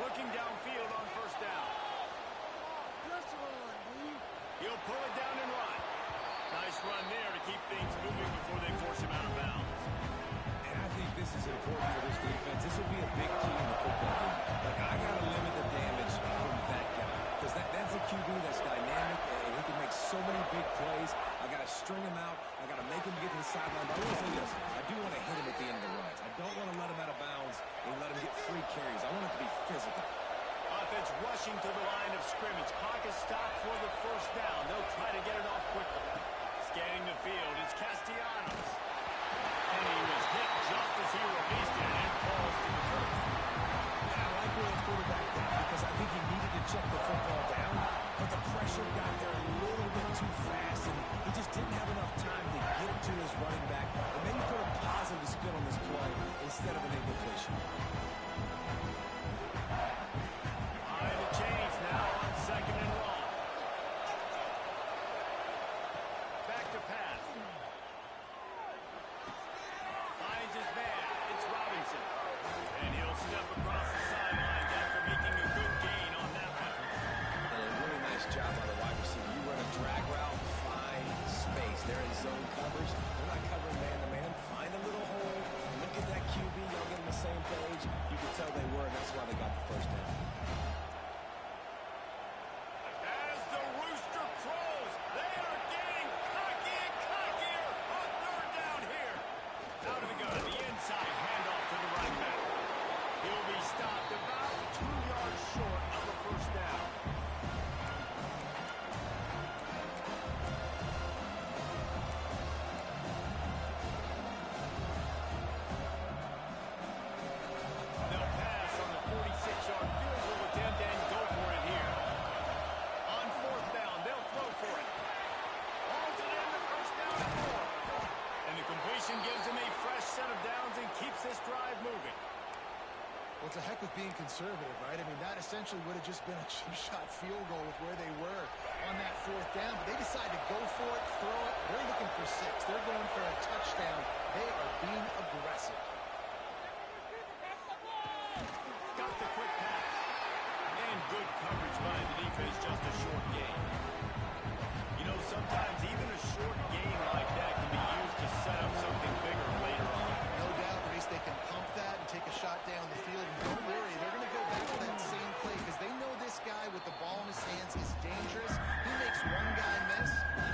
Speaker 1: Looking downfield on first down. He'll pull it down and run. Nice run there to keep things moving before they force him out of bounds.
Speaker 2: I think this is important for this defense. This will be a big key in the football game. Like, I got to limit the damage from that guy. Because that's a QB that's dynamic, and he can make so many big plays. I got to string him out. I got to make him get to the sideline. But I will say this. I do want to hit him at the end of the runs. I don't want to let him out of bounds and let him get free carries. I want it to be physical.
Speaker 1: Offense rushing to the line of scrimmage. Clock is stopped for the first down. They'll try to get it off quickly. Scanning the field, it's Castellanos. And he was hit just as he released it and falls to the turf.
Speaker 2: Yeah, I like where the quarterback got because I think he needed to check the football down, but the pressure got there a little bit too fast, and he just didn't have enough time to get it to his running back and maybe put a positive spin on this play instead of an incompletion.
Speaker 1: Behind the chains now on second and long. Back to pass. Finds his man. It's Robinson. And he'll step across the sideline after making a good gain on that one.
Speaker 2: And a really nice job by the wide receiver. You run a drag route, find space. They're in zone coverage. They're not covering man-to-man. Find a little hole. Look at that QB. Y'all get on the same page. You can tell they were, and that's why they got the first down.
Speaker 1: As the rooster crows, they are getting cocky and cockier on third down here. Out of the gun, the inside handoff to the right back. He'll be stopped about 2 yards short of the first down. They'll pass on the 46-yard field goal attempt and go for it here. On fourth down, they'll throw for it. Hauls it in the first down and more. And the completion gives them a fresh set of downs and keeps this drive moving.
Speaker 3: Well, it's a heck of being conservative, right? I mean, that essentially would have just been a cheap-shot field goal with where they were on that fourth down. But they decided to go for it, throw it. They're looking for 6. They're going for a touchdown. They are being aggressive.
Speaker 1: Got the quick pass. And good coverage by the defense, just a short gain. You know, sometimes even a short gain like that can be used to set up something bigger later on.
Speaker 3: No doubt, Reese, they can pump that and take a shot down the field. And don't worry, they're going to go back to that same play because they know this guy with the ball in his hands is dangerous. He makes one guy miss, he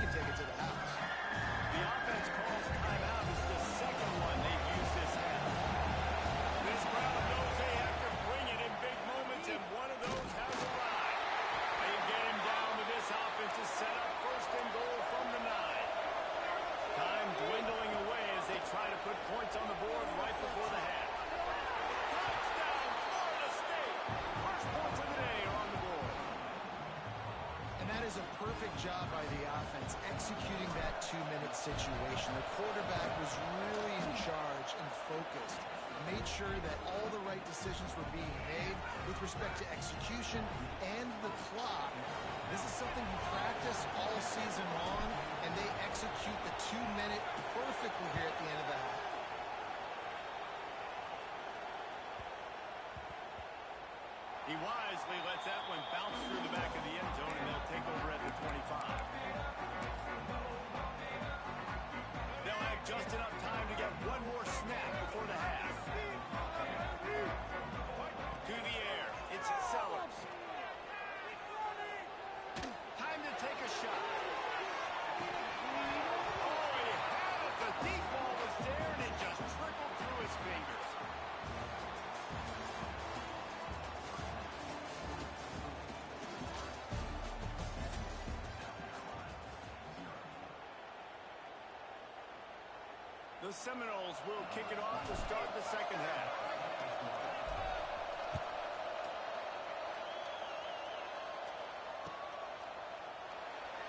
Speaker 3: perfect job by the offense executing that 2-minute situation. The quarterback was really in charge and focused. Made sure that all the right decisions were being made with respect to execution and the clock. This is something we practice all season long, and they execute the 2-minute perfectly here at the end of the half.
Speaker 1: He wisely lets that one bounce through the back of the end zone, and they'll take over at the 25. They'll have just enough time to get one more snap before the half. To the air, it's Sellers. Time to take a shot. Oh, he had it. The deep ball was there, and it just trickled through his fingers. The Seminoles will kick it off to start the second half.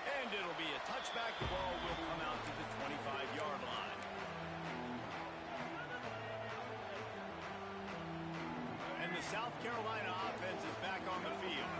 Speaker 1: And it'll be a touchback. The ball will come out to the 25-yard line. And the South Carolina offense is back on the field.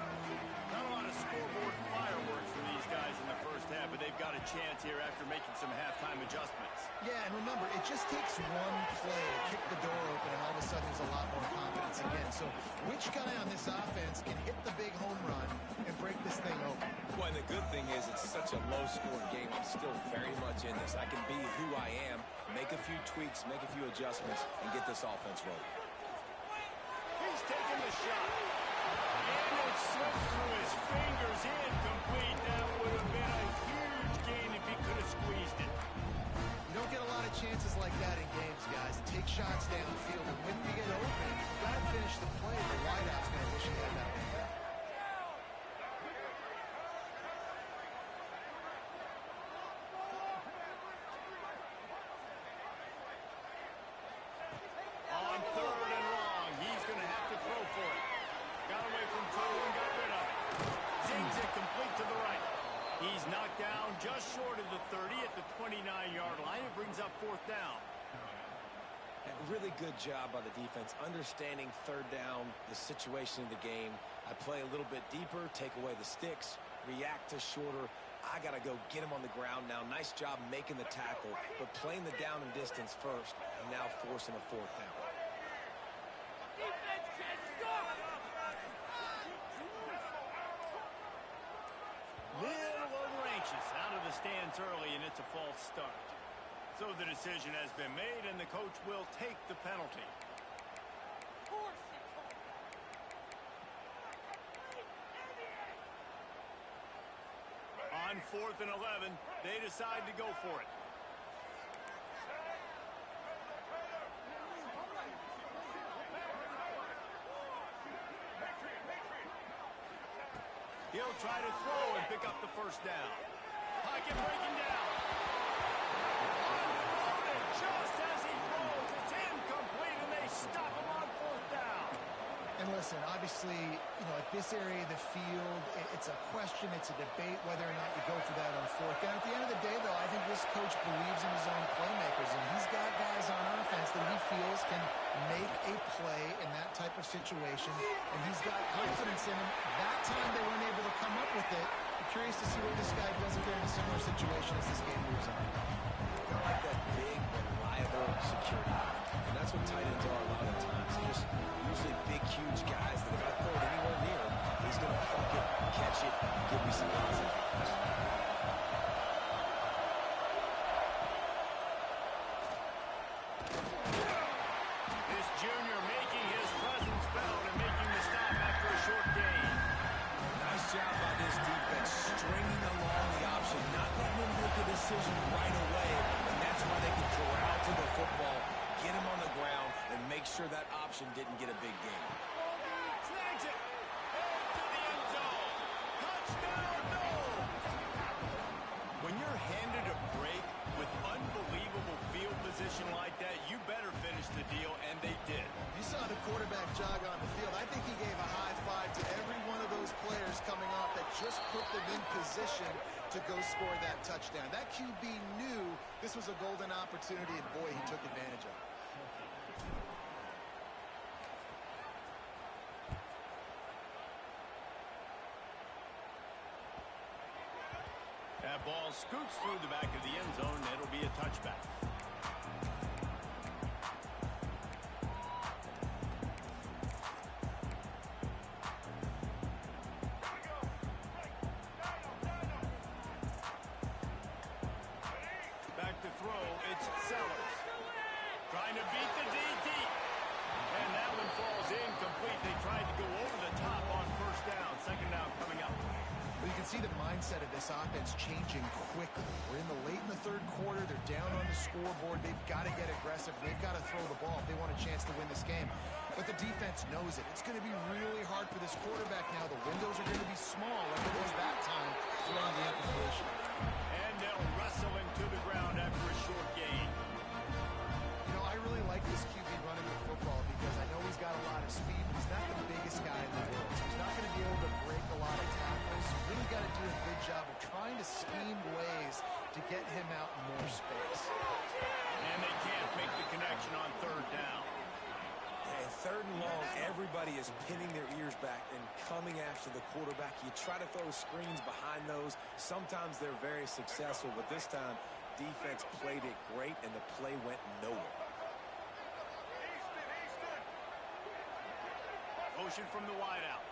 Speaker 1: Not a lot of scoreboard fireworks for these guys in the first half, but they've got a chance here after making some halftime adjustments.
Speaker 3: Yeah, and remember, it just takes one play to kick the door open, and all of a sudden there's a lot more confidence again. So which guy on this offense can hit the big home run and break this thing open?
Speaker 2: Well, and the good thing is it's such a low-scoring game. I'm still very much in this. I can be who I am, make a few tweaks, make a few adjustments, and get this offense rolling.
Speaker 1: He's taking the shot. And it slips through his fingers. Incomplete. That would have been a huge gain if he could have squeezed it.
Speaker 3: You don't get a lot of chances like that in games, guys. Take shots downfield, and when you get open, you've got to finish the play. The wideout's going to wish he had that one back.
Speaker 1: On third and long, he's going to have to throw for it. Got away from two and got rid of it. Zings it complete to the right. He's knocked down just short of the 30 at the 29-yard line. It brings up fourth down.
Speaker 2: And really good job by the defense, understanding third down, the situation of the game. I play a little bit deeper, take away the sticks, react to shorter. I got to go get him on the ground now. Nice job making the tackle, but playing the down and distance first, and now forcing a fourth down.
Speaker 4: Defense can't stop!
Speaker 1: Little over anxious out of the stands early, and it's a false start. So the decision has been made, and the coach will take the penalty. On 4th and 11, they decide to go for it. He'll try to throw and pick up the first down. Pocket breaking down. Unloaded just as he throws. It's incomplete, and they stop him on 4th down.
Speaker 3: And listen, obviously, at this area of the field, it's a question, it's a debate whether or not you go for that on 4th down. At the end of the day, though, I think this coach believes in his own playmakers, and he's got guys on offense that he feels can make a play in that type of situation, and he's got confidence in him. That time they weren't able to come up with it. I'm curious to see what this guy does if they're in a similar situation as this game moves on.
Speaker 2: I like that big, reliable security. And that's what tight ends are a lot of times. They're just usually big, huge guys that if I throw it anywhere near him, he's going to pluck it, catch it, and give me some positive.
Speaker 1: This junior making his presence felt and making the stop after a short gain.
Speaker 2: Nice job by this defense, stringing along the option, not letting them make a decision right away, and that's why they can corral to the football, get him on the ground, and make sure that option didn't get a big gain.
Speaker 1: Snags it. Into the end zone. Touchdown, no! When you're handed a break with unbelievable field position like that, you better finish the deal, and they did.
Speaker 3: You saw the quarterback jog on the field. I think he gave a high five to every one of those those players coming off that just put them in position to go score that touchdown. That QB knew this was a golden opportunity, and boy, he took advantage of it.
Speaker 1: That ball scoots through the back of the end zone, and it'll be a touchback. Back to throw, it's Sellers. Trying to beat the DT. And that one falls incomplete. They tried to go over the top on first down. Second down coming up.
Speaker 3: Well, you can see the mindset of this offense changing quickly. We're late in the third quarter. They're down on the scoreboard. They've got to get aggressive. They've got to throw the ball if they want a chance to win this game. But the defense knows it. It's going to be really hard for this quarterback now. The windows are going to be small like it was that time throwing the incompletion.
Speaker 1: And they'll wrestle him to the ground after a short gain.
Speaker 3: You know, I really like this QB running the football because I know he's got a lot of speed, but he's not the biggest guy in the world. So he's not going to be able to break a lot of tackles. You really got to do a good job of trying to scheme ways to get him out in more space.
Speaker 1: And they can't make the connection on third down.
Speaker 2: And third and long, everybody is pinning their ears back and coming after the quarterback. You try to throw screens behind those. Sometimes they're very successful, but this time, defense played it great, and the play went nowhere.
Speaker 1: Motion from the wideout.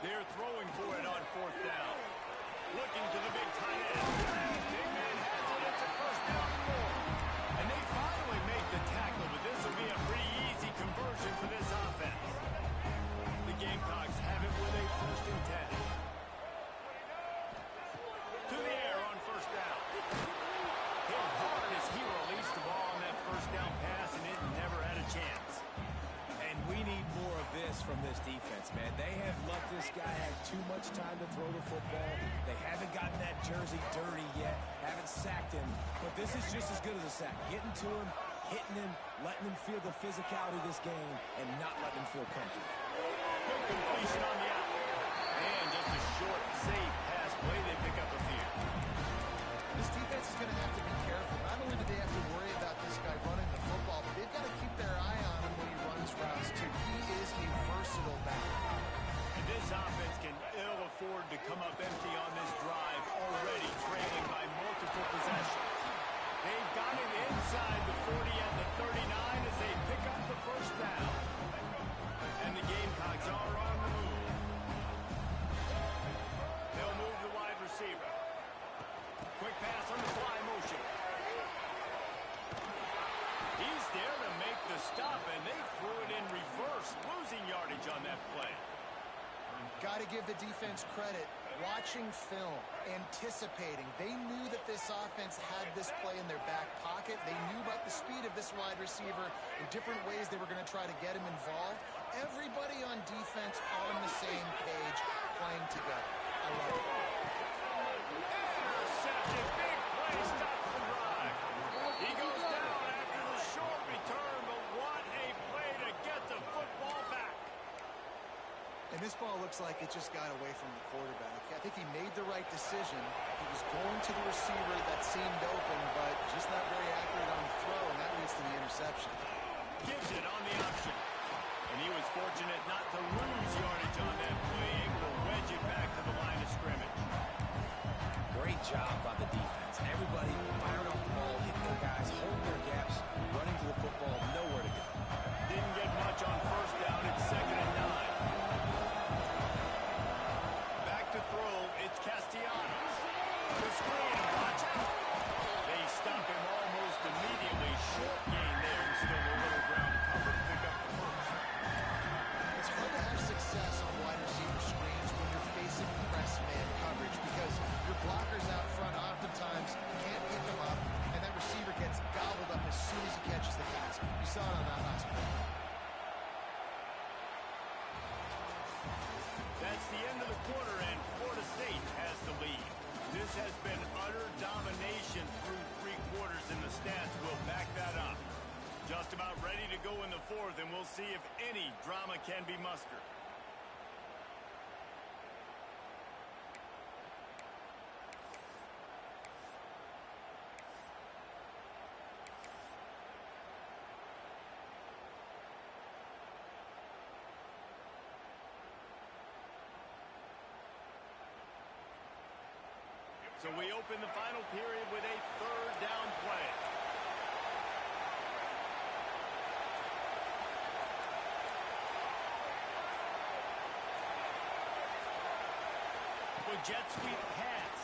Speaker 1: They're throwing for it on fourth down. Looking to the big tight end. Big man has it. It's a first down and more. And they finally make the tackle, but this will be a pretty easy conversion for this offense. The Gamecocks have it with a first and 10. To the air on first down. Hit hard as he released the ball on that first down pass, and it never had a chance.
Speaker 2: And we need more of this from this defense, man. They have let this guy have too much time to throw the football. They haven't gotten that jersey dirty yet, haven't sacked him. But this is just as good as a sack. Getting to him, hitting him, letting him feel the physicality of this game, and not letting him feel comfortable.
Speaker 1: Good completion on the out. And just a short, safe pass play. They pick up a few.
Speaker 3: This defense is going to have to be careful. Not only do they have to worry about this guy running the football, but they've got to keep their eye on him when he runs routes, too. He is a versatile back.
Speaker 1: And this offense can ill afford to come up empty on this drive, already trailing by multiple possessions. They've got it inside the 40 and the 39 as they pick up the first down. And the Gamecocks are on the move. They'll move the wide receiver. Quick pass on the fly motion. He's there to make the stop, and they threw it in reverse, losing yardage on that play.
Speaker 3: Got to give the defense credit. Watching film, anticipating. They knew that this offense had this play in their back pocket. They knew about the speed of this wide receiver and different ways they were going to try to get him involved. Everybody on defense on the same page, playing together. I love it.
Speaker 1: Intercepted, big play, stops the drive. He goes down after the short return, but what a play to get the football back.
Speaker 3: And this ball looks like it just got away from the quarterback. I think he made the right decision. He was going to the receiver that seemed open, but just not very accurate on the throw, and that leads to the interception.
Speaker 1: Gives it on the option. And he was fortunate not to lose yardage on that play, able to wedge it back to the line of scrimmage.
Speaker 2: Great job by the defense. Everybody firing off the ball, hitting their guys, holding their gaps, running to the football, nowhere to go.
Speaker 1: Didn't get much on first down. It's 2nd and 9. Back to throw. It's Castellanos. The screen. Watch out. They stop him almost immediately. Short gain there and still a little ground cover to pick up the first.
Speaker 3: It's hard to have success on wide receiver screens when you're facing press man coverage because your blockers out front oftentimes can't pick them up, and that receiver
Speaker 1: just about ready to go in the fourth, and we'll see if any drama can be mustered. So we open the final period with a third down play. With jet sweep pass.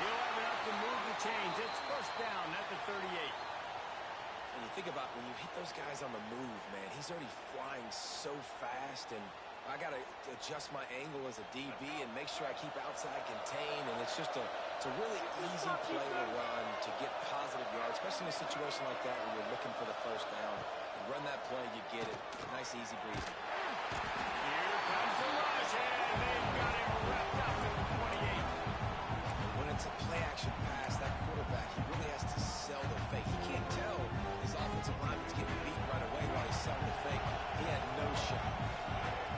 Speaker 1: He'll have enough to move the chains. It's first down at the 38.
Speaker 2: When you think about when you hit those guys on the move, man, he's already flying so fast, and I got to adjust my angle as a DB and make sure I keep outside contained, and it's a really easy play to run to get positive yards, especially in a situation like that where you're looking for the first down. You run that play, you get it. Nice, easy breezy.
Speaker 1: Here comes the rush, and they've got him wrapped up at the 28.
Speaker 2: When it's a play-action pass, that quarterback, he really has to sell the fake. He can't tell his offensive lineman's getting beat right away while he's selling the fake. He had no shot.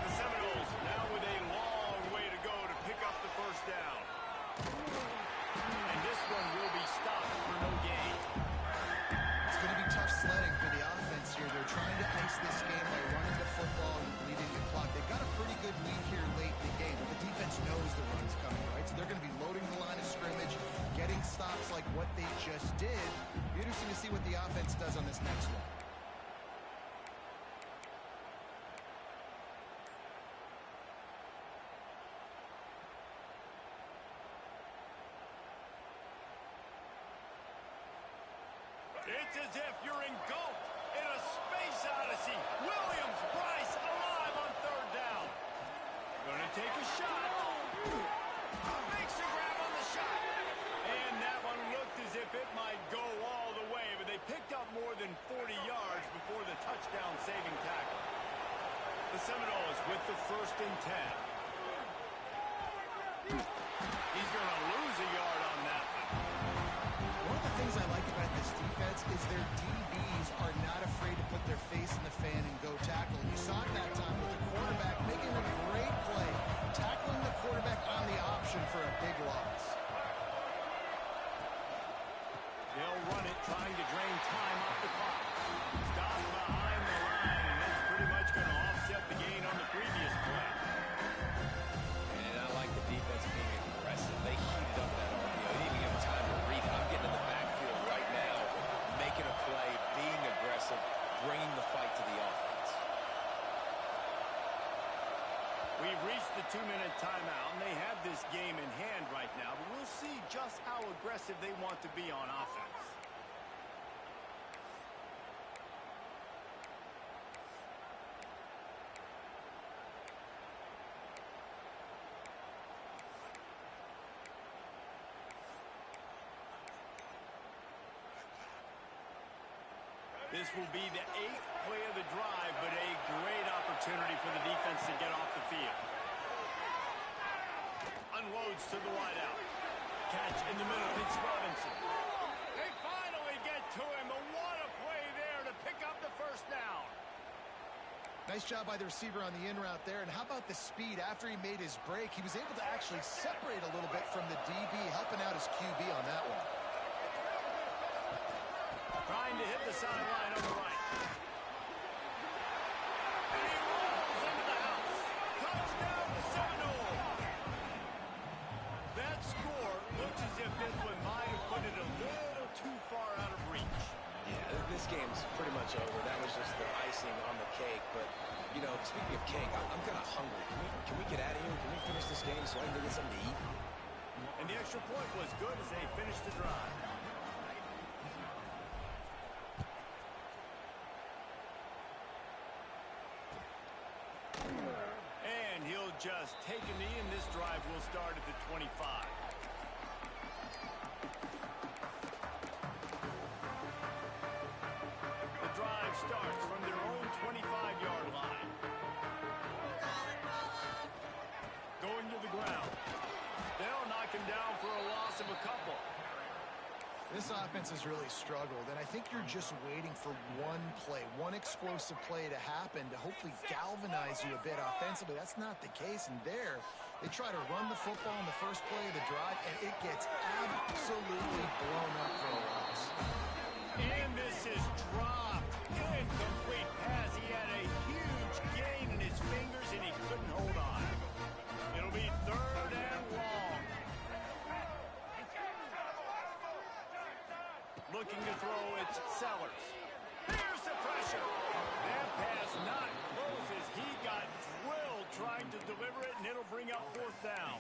Speaker 1: The Seminoles now with a long way to go to pick up the first down. And this one will be stopped for no gain.
Speaker 3: It's going to be tough sledding for the offense here. They're trying to ice this game by running the football and bleeding the clock. They've got a pretty good lead here late in the game, but the defense knows the run's coming, right? So they're going to be loading the line of scrimmage, getting stops like what they just did. Be interesting to see what the offense does on this next one.
Speaker 1: It's as if you're engulfed in a space odyssey. Williams, Bryce, alive on third down. Gonna take a shot. Makes a grab on the shot. And that one looked as if it might go all the way, but they picked up more than 40 yards before the touchdown-saving tackle. The Seminoles with the 1st and 10. He's gonna lose a yard on that one.
Speaker 3: One of the things I like about this defense is their DBs are not afraid to put their face in the fan and go tackle. You saw it that time with the quarterback making a great play, tackling the quarterback on the option for a big loss.
Speaker 1: They'll run it, trying to drain time off the clock. Stop behind the line, and that's pretty much going to offset the gain on the previous play.
Speaker 2: And I like the defense being aggressive. They heated up that RPO. They didn't even give him time to read it. I'm getting in the backfield right now, making a play, being aggressive, bringing the fight to the offense.
Speaker 1: We've reached the 2-minute timeout, and they have this game in hand right now, but we'll see just how aggressive they want to be on offense. This will be the 8th play of the drive, but a great opportunity for the defense to get off the field. Unloads to the wideout. Catch in the middle. It's Robinson. They finally get to him. But what a play there to pick up the first down.
Speaker 3: Nice job by the receiver on the in route there. And how about the speed after he made his break? He was able to actually separate a little bit from the DB, helping out his QB on that one.
Speaker 1: Trying to hit the sideline on the right. And he rolls into the house. Touchdown to Seminoles. That score looks as if this one might have put it a little too far out of reach.
Speaker 2: Yeah, this game's pretty much over. That was just the icing on the cake. But, you know, speaking of cake, I'm kind of hungry. Can we get out of here? Can we finish this game so I can go get something to eat?
Speaker 1: And the extra point was good as they finished the drive. And he'll just take a knee, and this drive will start at the 25. The drive starts from their own 25-yard line. Going to the ground. They'll knock him down for a loss of a couple.
Speaker 3: This offense has really struggled, and I think you're just waiting for one play, one explosive play to happen to hopefully galvanize you a bit offensively. That's not the case, and there, they try to run the football in the first play of the drive, and it gets absolutely blown up for a loss.
Speaker 1: And this is dropped. Incomplete pass. He had a huge gain in his fingers, and he couldn't hold on. It'll be 3rd and long. Looking to throw, it's Sellers. Here's the pressure. That pass not close as he got drilled trying to deliver it, and it'll bring up 4th down.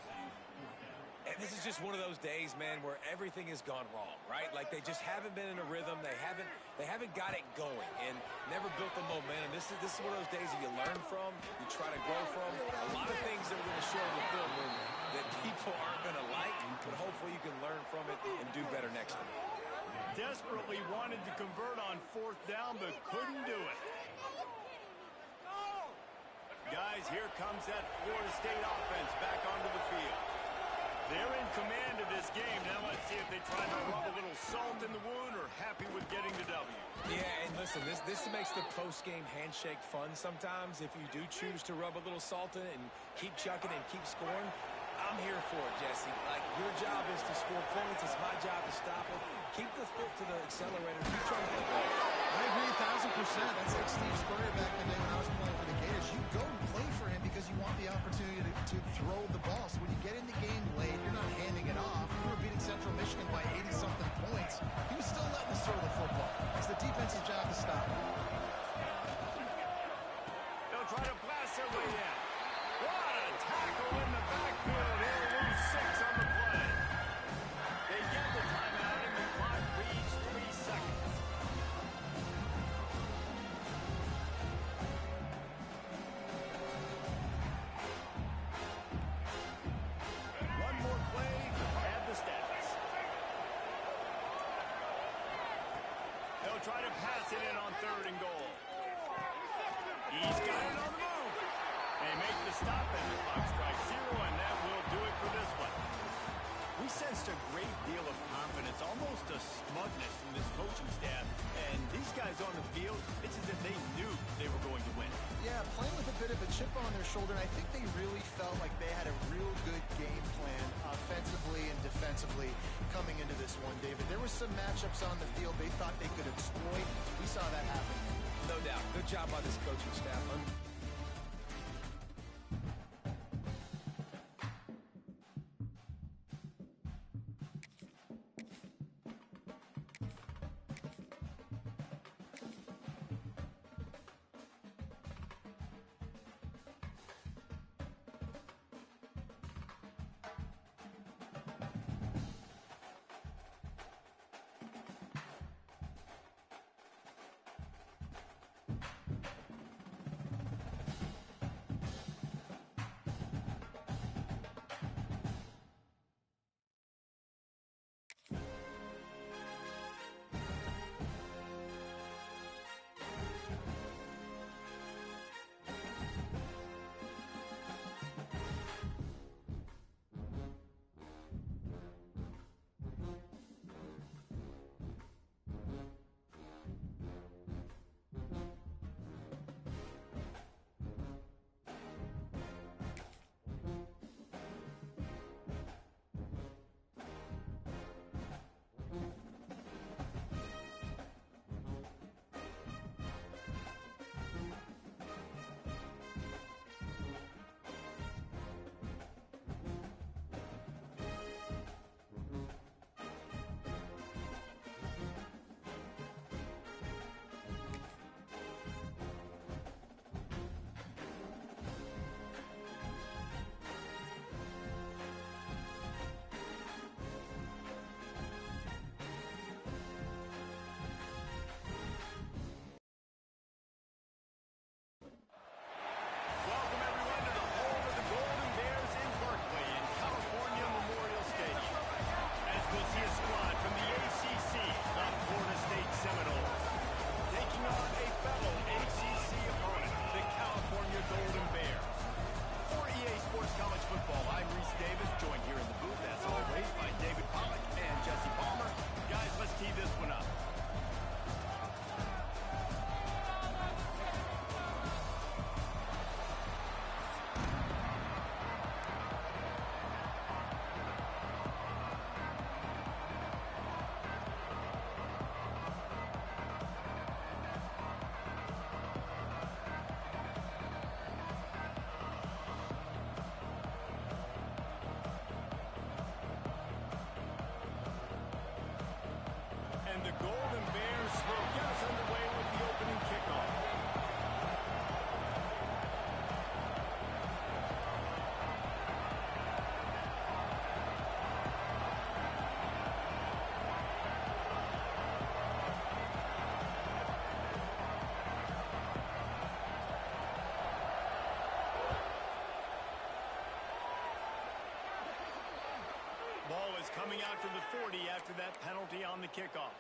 Speaker 2: And this is just one of those days, man, where everything has gone wrong, right? Like they just haven't been in a rhythm. They haven't got it going and never built the momentum. This is one of those days that you learn from, you try to grow from. A lot of things that we're going to show in the film that people aren't going to like, but hopefully you can learn from it and do better next time.
Speaker 1: Desperately wanted to convert on 4th down, but couldn't do it. Guys, here comes that Florida State offense back onto the field. They're in command of this game. Now let's see if they try to rub a little salt in the wound or happy with getting the W.
Speaker 2: Yeah, and listen, this makes the post-game handshake fun sometimes. If you do choose to rub a little salt in it and keep chucking and keep scoring, I'm here for it, Jesse. Like, your job is to score points. It's my job to stop it. Keep the foot to the accelerator. Keep trying to play ball.
Speaker 3: I agree 1,000%. That's like Steve Spurrier back in the day when I was playing for the Gators. You go and play for him because you want the opportunity to throw the ball. So when you get in the game late, you're not handing it off. We were beating Central Michigan by 80-something points. He was still letting us throw the football. It's the defense's job to stop it.
Speaker 1: They'll try to blast their way in. What a tackle in the backfield. He'll lose 6 on the play. They get the timeout, and the clock reads 3 seconds. One more play to add the stats. They'll try to pass it in on 3rd and goal. He's got it on the move. They make the stop, and the clock strikes 0, and that will do it for this one. We sensed a great deal of confidence, almost a smugness from this coaching staff. And these guys on the field, it's as if they knew they were going to win.
Speaker 3: Yeah, playing with a bit of a chip on their shoulder, and I think they really felt like they had a real good game plan offensively and defensively coming into this one, David. There were some matchups on the field they thought they could exploit. We saw that happen.
Speaker 2: No doubt. Good job by this coaching staff.
Speaker 1: coming out to the 40 after that penalty on the kickoff.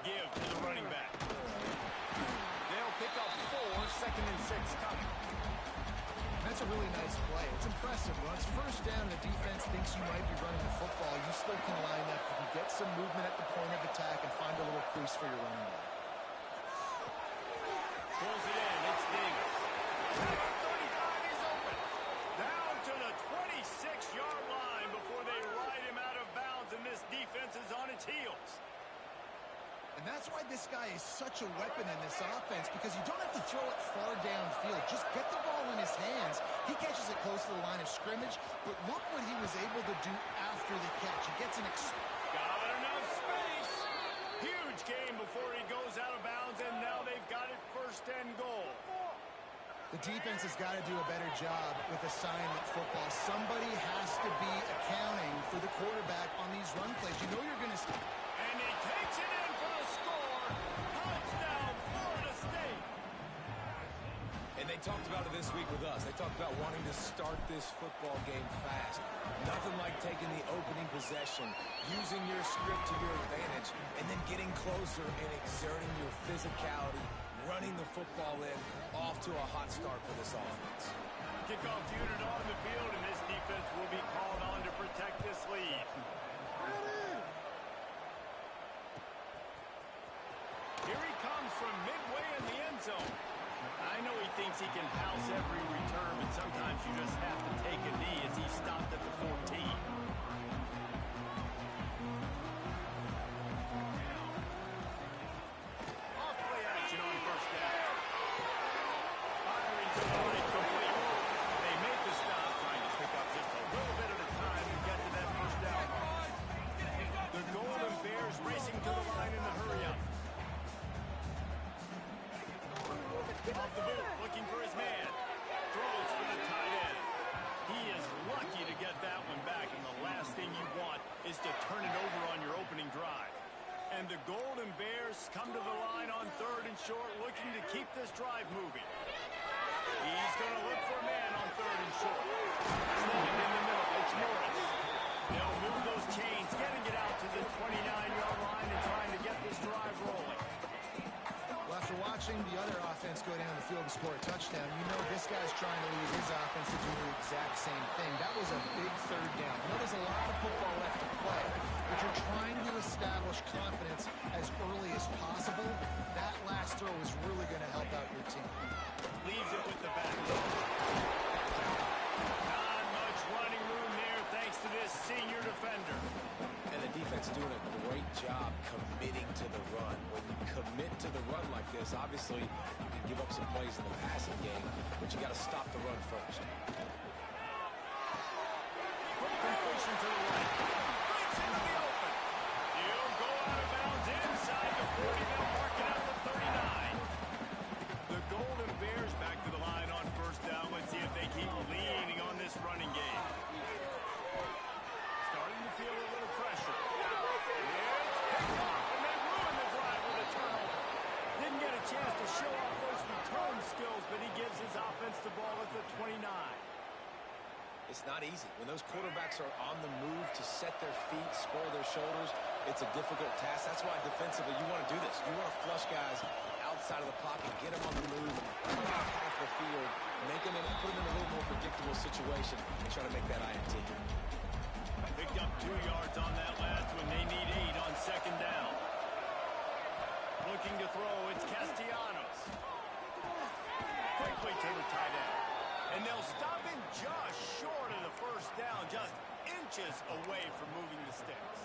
Speaker 1: Give to the running back. They'll pick up 4, 2nd and 6 coming.
Speaker 3: That's a really nice play. It's impressive. When it's first down and the defense thinks you might be running the football, you still can line up. You can get some movement at the point of attack and find a little crease for your running back.
Speaker 1: Pulls it in. It's Davis. Number 35 is open. Down to the 26-yard line before they ride him out of bounds, and this defense is on its heels.
Speaker 3: And that's why this guy is such a weapon in this offense, because you don't have to throw it far downfield. Just get the ball in his hands. He catches it close to the line of scrimmage, but look what he was able to do after the catch. He gets an
Speaker 1: got enough space. Huge game before he goes out of bounds, and now they've got it 1st and goal.
Speaker 3: The defense has got to do a better job with assignment football. Somebody has to be accounting for the quarterback on these run plays. You know you're going to...
Speaker 1: And he takes it in for the score. Touchdown, Florida State.
Speaker 2: And they talked about it this week with us. They talked about wanting to start this football game fast. Nothing like taking the opening possession, using your script to your advantage, and then getting closer and exerting your physicality, running the football in, off to a hot start for this offense.
Speaker 1: Kickoff unit on the field, and this defense will be called on to protect this lead. Here he comes from midway in the end zone. I know he thinks he can house every return, but sometimes you just have to take a knee as he stopped at the 14. Off play action on 1st down. Firing to the right, complete. They make the stop, trying to pick up just a little bit at a time to get to that 1st down. The Golden Bears racing to the line in the hurry-up. Off the boot, looking for his man. Throws for the tight end. He is lucky to get that one back, and the last thing you want is to turn it over on your opening drive. And the Golden Bears come to the line on 3rd and short, looking to keep this drive moving. He's going to look for a man on 3rd and short. Standing in the middle, it's Morris. They'll move those chains, getting it out to the 29-yard line and trying to get this drive rolling.
Speaker 3: After watching the other offense go down the field and score a touchdown, you know this guy's trying to lead his offense to do the exact same thing. That was a big 3rd down. I know there's a lot of football left to play, but you're trying to establish confidence as early as possible. That last throw is really going to help out your team.
Speaker 1: Leaves it with the back. Not much running room there thanks to this senior defender.
Speaker 2: And the defense doing a great job committing to the run. When you commit to the run like this, obviously you can give up some plays in the passing game, but you got to stop the run first.
Speaker 1: Completion to the right. Breaks into the open. He'll go out of bounds inside the 40. They'll mark it out to 39. The Golden Bears back to the line on 1st down. Let's see if they keep leaning on this running game. Starting to feel a little pressure. It's picked off, and they ruin the drive with a turnover. Didn't get a chance to show off those return skills, but he gives his offense the ball at the 29.
Speaker 2: It's not easy. When those quarterbacks are on the move to set their feet, square their shoulders, it's a difficult task. That's why defensively you want to do this. You want to flush guys outside of the pocket, get them on the move, come out half the field, put them in a little more predictable situation, and try to make that INT.
Speaker 1: Picked up 2 yards on that last one. They need 8 on 2nd down. Looking to throw, it's Castellanos. Quickly to the tight end. And they'll stop him just short of the 1st down, just inches away from moving the sticks.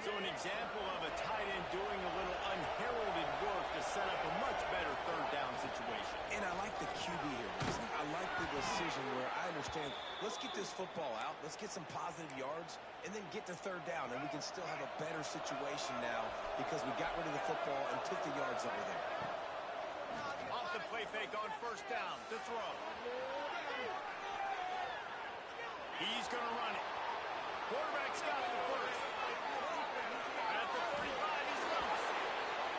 Speaker 1: So an example of a tight end doing a little unheralded work to set up a much better 3rd down situation.
Speaker 2: And I like the QB here. I like the decision where I understand, let's get this football out, let's get some positive yards, and then get to 3rd down, and we can still have a better situation now because we got rid of the football and took the yards over there.
Speaker 1: Off the play fake on 1st down to throw. He's going to run it. Quarterback's got the 1st. At the 35, he's loose.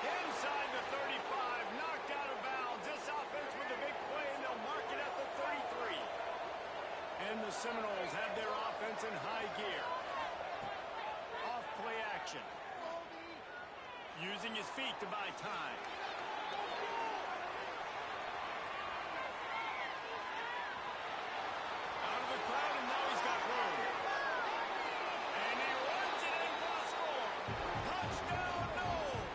Speaker 1: Inside the 35, knocked out of bounds, the Seminoles have their offense in high gear. Off play action. Using his feet to buy time. Out of the crowd, and now he's got room. And he runs it in for a score. Touchdown, Noles.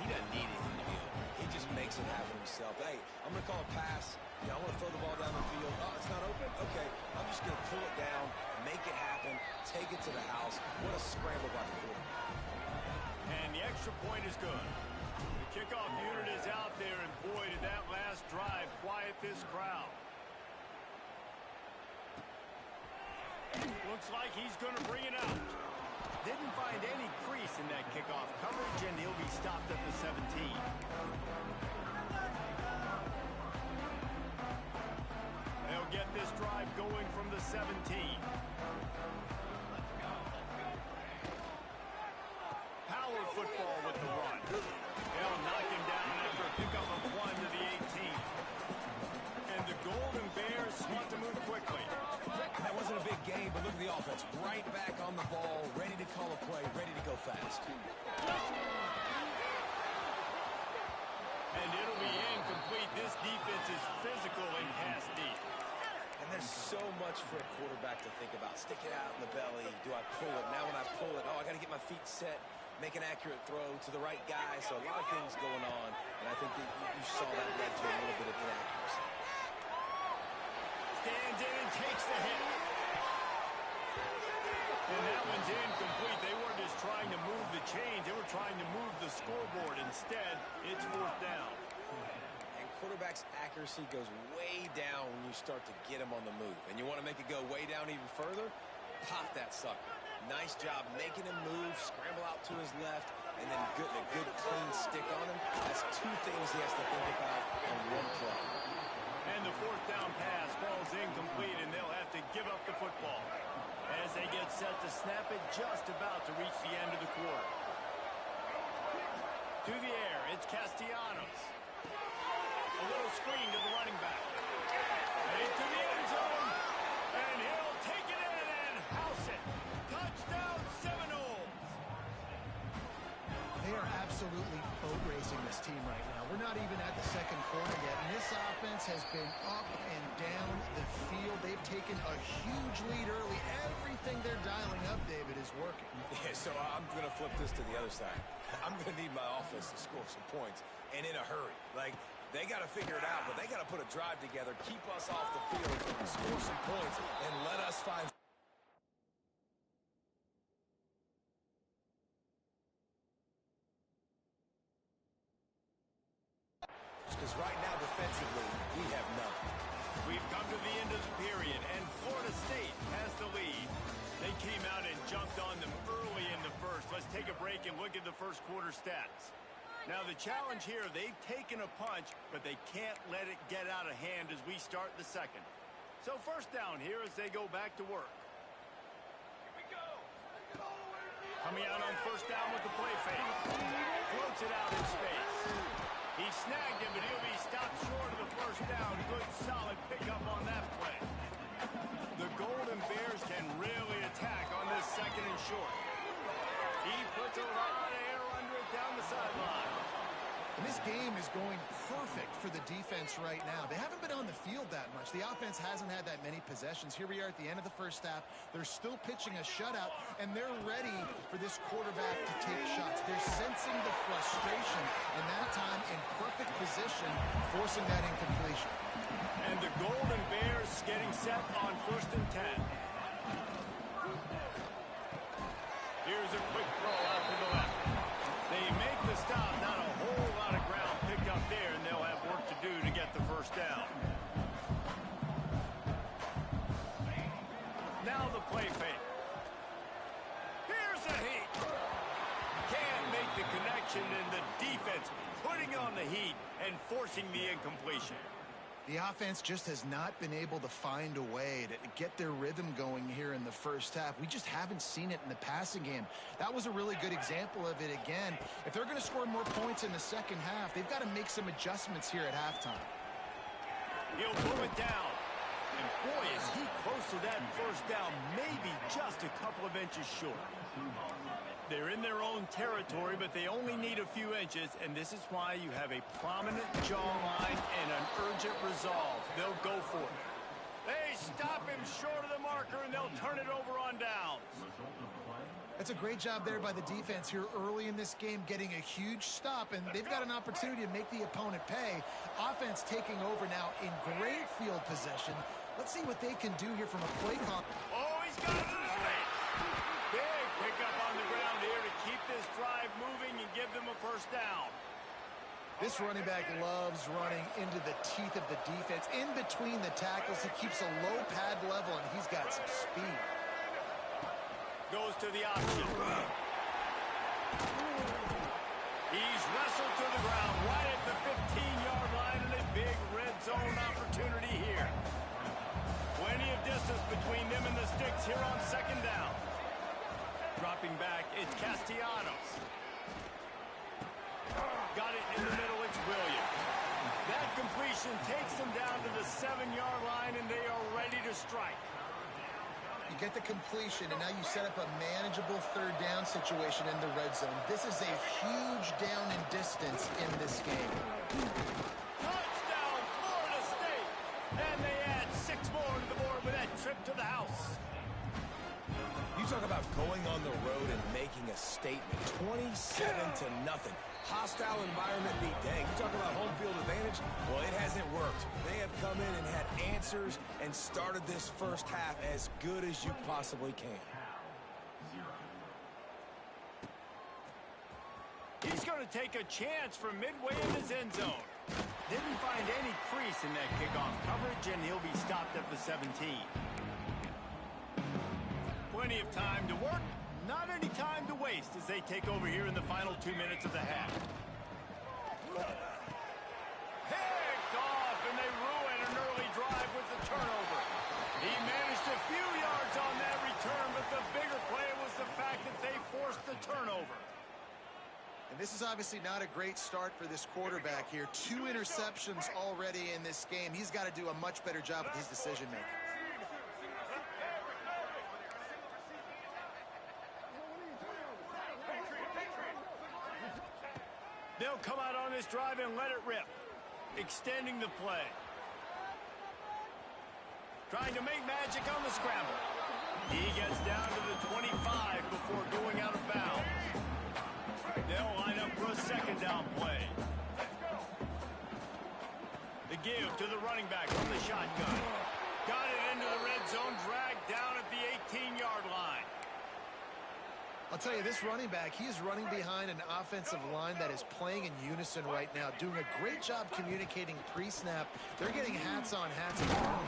Speaker 2: He doesn't need anything to be open. He just makes it happen himself. Hey, I'm going to call a pass. I want to throw the ball down the field. Oh, it's not open? Okay. I'm just going to pull it down, make it happen, take it to the house. What a scramble by the quarterback.
Speaker 1: And the extra point is good. The kickoff unit is out there, and boy, did that last drive quiet this crowd. Looks like he's going to bring it out. Didn't find any crease in that kickoff coverage, and he'll be stopped at the 17. They'll get this drive going from the 17. Power football with the run. They'll knock him down after a pickup of 1 to the 18. And the Golden Bears want to move quickly.
Speaker 2: That wasn't a big game, but look at the offense. Right back on the ball, ready to call a play, ready to go fast.
Speaker 1: And it'll be incomplete. This defense is physical and pass deep.
Speaker 2: And there's so much for a quarterback to think about. Stick it out in the belly. Do I pull it? Now when I pull it, I got to get my feet set, make an accurate throw to the right guy. So a lot of things going on, and I think that you saw that led to a little bit of inaccuracy.
Speaker 1: Stands in and takes the hit. And that one's incomplete. They weren't just trying to move the chains. They were trying to move the scoreboard. Instead, it's 4th down.
Speaker 2: And quarterback's accuracy goes way down when you start to get him on the move. And you want to make it go way down even further? Pop that sucker. Nice job making him move, scramble out to his left, and then a good clean stick on him. That's 2 things he has to think about on one play.
Speaker 1: And the 4th down pass falls incomplete, and they'll have to give up the football as they get set to snap it just about to reach the end of the quarter. To the air, it's Castellanos. A little screen to the running back. Into the end zone, and he'll take it in and house it. Touchdown, Seminoles.
Speaker 3: They are absolutely boat racing this team right now. We're not even at the 2nd quarter yet, and this offense has been up and down the field. They've taken a huge lead early. Everything they're dialing up, David, is working.
Speaker 2: Yeah, so I'm going to flip this to the other side. I'm going to need my offense to score some points, and in a hurry. Like, they got to figure it out, but they got to put a drive together, keep us off the field, score some points, and let us find. Because right now, defensively, we have nothing.
Speaker 1: We've come to the end of the period, and Florida State has the lead. They came out and jumped on them early in the first. Let's take a break and look at the first quarter stats. Now, the challenge here, they've taken a punch, but they can't let it get out of hand as we start the second. So first down here as they go back to work. Coming out on first down with the play fake. Floats it out in space. He snagged him, but he'll be stopped short of the first down. Good, solid pickup on that play. The Golden Bears can really attack on this 2nd and short. He puts a lot of air under it down the sideline.
Speaker 3: And this game is going perfect for the defense right now. They haven't been on the field that much. The offense hasn't had that many possessions. Here we are at the end of the first half. They're still pitching a shutout, and they're ready for this quarterback to take shots. They're sensing the frustration, and that time in perfect position, forcing that incompletion.
Speaker 1: And the Golden Bears getting set on 1st and 10. Here's a quick throw out to the left. They make the stop, not a whole lot of ground picked up there, and they'll have work to do to get the first down. Now the play fake. Here's a heat. Can't make the connection, and the defense putting on the heat and forcing the incompletion.
Speaker 3: The offense just has not been able to find a way to get their rhythm going here in the first half. We just haven't seen it in the passing game. That was a really good example of it again. If they're going to score more points in the second half, they've got to make some adjustments here at halftime.
Speaker 1: He'll pull it down. And boy, is he close to that first down, maybe just a couple of inches short. They're in their own territory, but they only need a few inches, and this is why you have a prominent jawline and an urgent resolve. They'll go for it. They stop him short of the marker, and they'll turn it over on downs.
Speaker 3: That's a great job there by the defense here early in this game, getting a huge stop, and they've got an opportunity to make the opponent pay. Offense taking over now in great field possession. Let's see what they can do here from a play call.
Speaker 1: Oh, he's got some space. Big pickup on the ground here to keep this drive moving and give them a first down.
Speaker 3: This running back loves running into the teeth of the defense. In between the tackles, he keeps a low pad level, and he's got some speed.
Speaker 1: Goes to the option. He's wrestled to the ground right at the 15-yard line, and a big red zone opportunity here. Plenty of distance between them and the sticks here on second down. Dropping back, it's Castellanos. Got it in the middle, it's Williams. That completion takes them down to the 7-yard line, and they are ready to strike.
Speaker 3: You get the completion, and now you set up a manageable third down situation in the red zone. This is a huge down in distance in this game.
Speaker 1: Touchdown, Florida State! And they add 6 more to the board with that trip to the house.
Speaker 2: You talk about going on the road and making a statement. 27-0. Hostile environment beat dang. You talk about home field advantage? Well, it hasn't worked. They have come in and had answers and started this first half as good as you possibly can.
Speaker 1: He's going to take a chance from midway in his end zone. Didn't find any crease in that kickoff coverage, and he'll be stopped at the 17. Plenty of time to work. Not any time to waste as they take over here in the final 2 minutes of the half. Picked off, and they ruin an early drive with the turnover. He managed a few yards on that return, but the bigger play was the fact that they forced the turnover.
Speaker 3: And this is obviously not a great start for this quarterback here. 2 interceptions already in this game. He's got to do a much better job with his decision-making.
Speaker 1: They'll come out on this drive and let it rip. Extending the play. Trying to make magic on the scramble. He gets down to the 25 before going out of bounds. They'll line up for a second down play. The give to the running back from the shotgun. Got it into the red zone, dragged down at the 18-yard line.
Speaker 3: I'll tell you, this running back, he is running behind an offensive line that is playing in unison right now, doing a great job communicating pre-snap. They're getting hats on, hats off.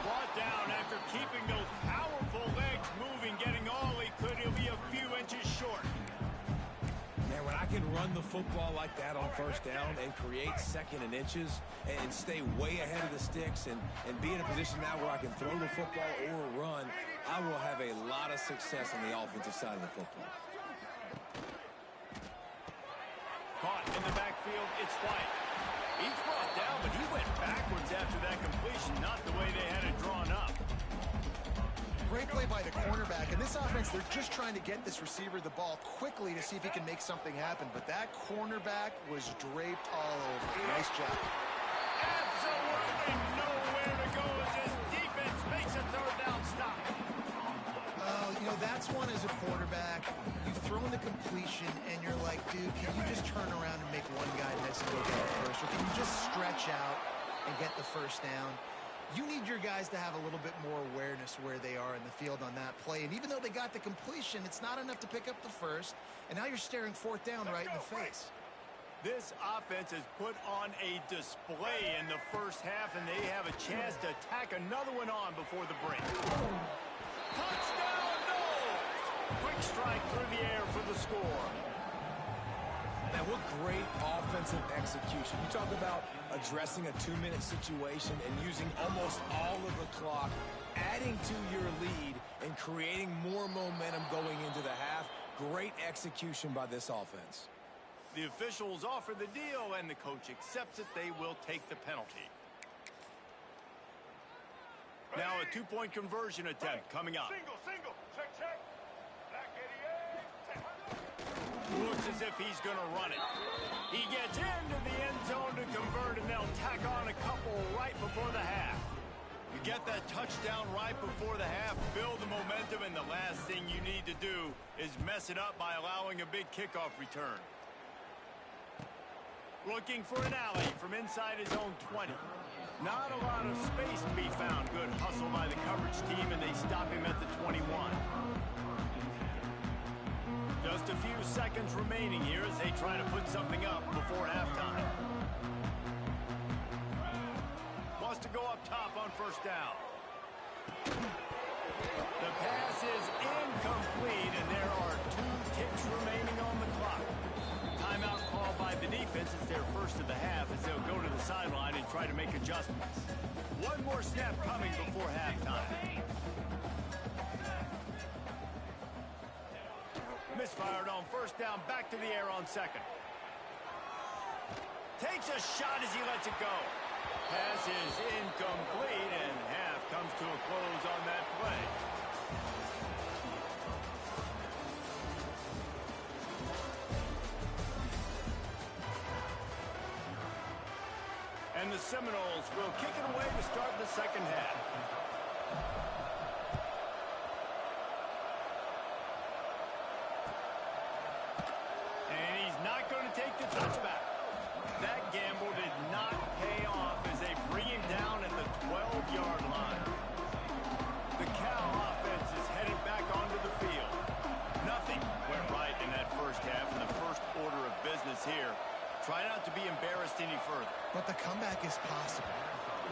Speaker 1: Brought down after keeping those powerful legs moving, getting all he could. He'll be a few inches short.
Speaker 2: Man, when I can run the football like that on first down and create second and inches and stay way ahead of the sticks and be in a position now where I can throw the football or run, I will have a lot of success on the offensive side of the football.
Speaker 1: Caught in the backfield, it's White. He's brought down, but he went backwards after that completion, not the way they had it drawn up.
Speaker 3: Great play by the cornerback. In this offense, they're just trying to get this receiver the ball quickly to see if he can make something happen. But that cornerback was draped all over. Nice job.
Speaker 1: Absolutely nowhere to go as his defense makes a third down stop.
Speaker 3: Oh, you know, that's one as a quarterback. You've thrown the completion, and you're like, dude, can you just turn around and make one guy miss and go get it first? Or can you just stretch out and get the first down? You need your guys to have a little bit more awareness where they are in the field on that play. And even though they got the completion, it's not enough to pick up the first. And now you're staring fourth down right in the face.
Speaker 1: This offense has put on a display in the first half, and they have a chance to tack another one on before the break. Touchdown, no! Quick strike through the air for the score.
Speaker 2: Now, what great offensive execution. You talk about addressing a 2-minute situation and using almost all of the clock, adding to your lead and creating more momentum going into the half. Great execution by this offense.
Speaker 1: The officials offer the deal, and the coach accepts it. They will take the penalty. Now a two-point conversion attempt coming up.
Speaker 7: Single. Check. Black 88.
Speaker 1: Looks as if he's going to run it. He gets into the end zone to convert, and they'll tack on a couple right before the half. You get that touchdown right before the half, build the momentum, and the last thing you need to do is mess it up by allowing a big kickoff return. Looking for an alley from inside his own 20. Not a lot of space to be found. Good hustle by the coverage team, and they stop him at the 21. Just a few seconds remaining here as they try to put something up before halftime. Wants to go up top on first down. The pass is incomplete, and there are 2 ticks remaining on the clock. Timeout called by the defense. It's their first of the half as they'll go to the sideline and try to make adjustments. One more snap coming before halftime. Misfired on first down, back to the air on second. Takes a shot as he lets it go. Pass is incomplete, and half comes to a close on that play. And the Seminoles will kick it away to start the second half. And he's not going to take the touchback. That gamble did not pay off as they bring him down at the 12-yard line. The Cal offense is headed back onto the field. Nothing went right in that first half, and the first order of business here. Try not to be embarrassed any further.
Speaker 3: But the comeback is possible.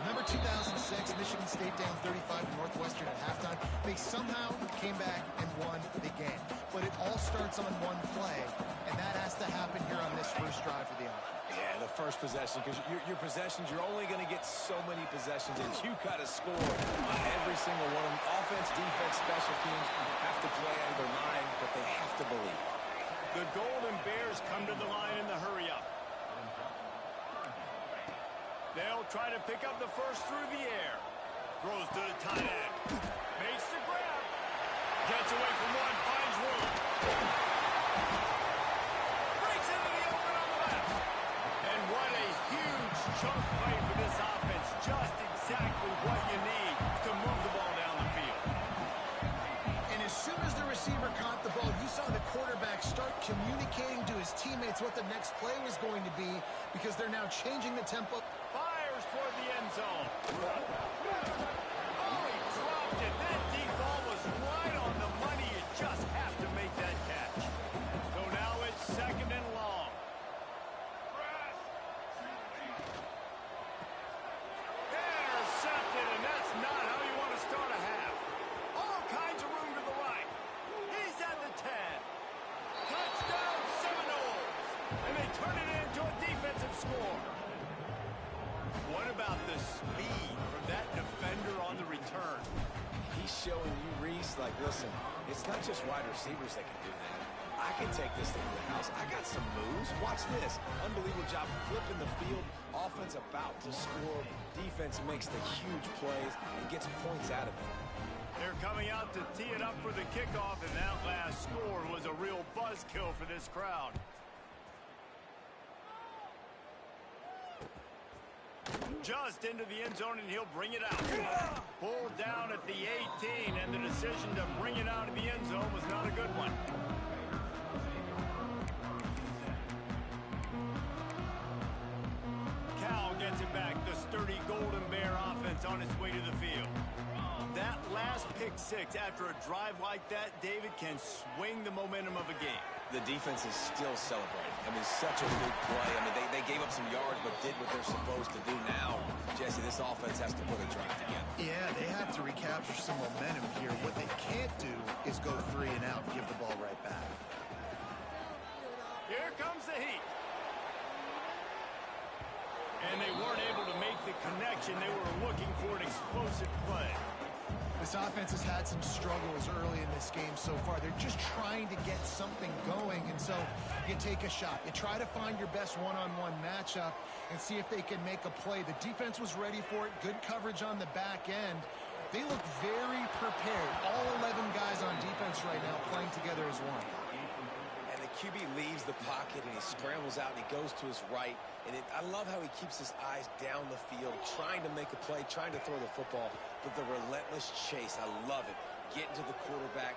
Speaker 3: Remember 2006, Michigan State down 35 to Northwestern at halftime? They somehow came back and won the game. But it all starts on one play, and that has to happen here on this first drive for the offense.
Speaker 2: Yeah, the first possession, because your possessions, you're only going to get so many possessions, and you got to score on every single one of them. Offense, defense, special teams have to play out of their mind, but they have to believe.
Speaker 1: The Golden Bears come to the line in the hurry-up. They'll try to pick up the first through the air. Throws to the tight end. Makes the grab. Gets away from one, finds room. Breaks into the open on the left. And what a huge chunk play for this offense. Just exactly what you need to move the ball down the field.
Speaker 3: And as soon as the receiver caught the ball, you saw the quarterback start communicating to his teammates what the next play was going to be because they're now changing the tempo.
Speaker 1: Fires toward the end zone. Oh, he dropped it. That deep ball was right on the money. You just have to make that catch. So now it's second and long. Intercepted, and that's not how you want to start a half. All kinds of room to the right. He's at the 10. Touchdown Seminoles. And they turn it into a defensive score. What about the speed from that defender on the return?
Speaker 2: He's showing you, Reese, like, listen, it's not just wide receivers that can do that. I can take this thing to the house. I got some moves. Watch this. Unbelievable job flipping the field. Offense about to score. Defense makes the huge plays and gets points out of it.
Speaker 1: They're coming out to tee it up for the kickoff, and that last score was a real buzzkill for this crowd. Just into the end zone, and he'll bring it out. Pulled down at the 18, and the decision to bring it out of the end zone was not a good one. Cal gets it back. The sturdy Golden Bear offense on its way to the field. That last pick six after a drive like that, David, can swing the momentum of a game.
Speaker 2: The defense is still celebrating. I mean, such a big play. I mean, they gave up some yards but did what they're supposed to do now. Jesse, this offense has to put a drive together.
Speaker 3: Yeah, they have to recapture some momentum here. What they can't do is go 3 and out and give the ball right back.
Speaker 1: Here comes the heat. And they weren't able to make the connection. They were looking for an explosive play.
Speaker 3: This offense has had some struggles early in this game so far. They're just trying to get something going, and so you take a shot. You try to find your best one-on-one matchup and see if they can make a play. The defense was ready for it. Good coverage on the back end. They look very prepared. All 11 guys on defense right now playing together as one.
Speaker 2: And the QB leaves the pocket and he scrambles out and he goes to his right. And I love how he keeps his eyes down the field, trying to make a play, trying to throw the football. But the relentless chase, I love it. Getting to the quarterback.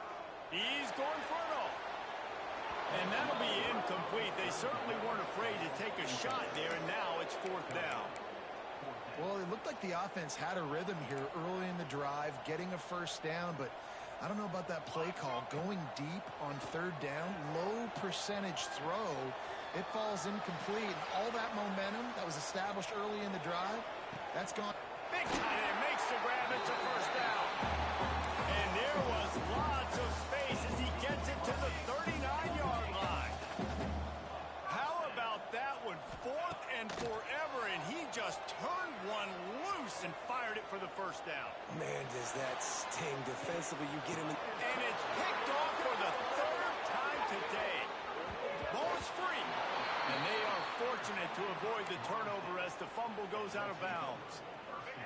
Speaker 1: He's going for it all. And that'll be incomplete. They certainly weren't afraid to take a shot there, and now it's 4th down.
Speaker 3: Well, it looked like the offense had a rhythm here early in the drive, getting a first down, but I don't know about that play call. Going deep on 3rd down, low percentage throw, it falls incomplete. And all that momentum that was established early in the drive, that's gone.
Speaker 1: Big tight end makes the grab. It's a first down. And there was lots of space as he gets it to the 39-yard line. How about that one? 4th and forever, and he just turned one loose and fired it for the first down.
Speaker 2: Man, does that sting defensively. You get him in.
Speaker 1: And it's picked off for the 3rd time today. Ball is free. And they are fortunate to avoid the turnover as the fumble goes out of bounds.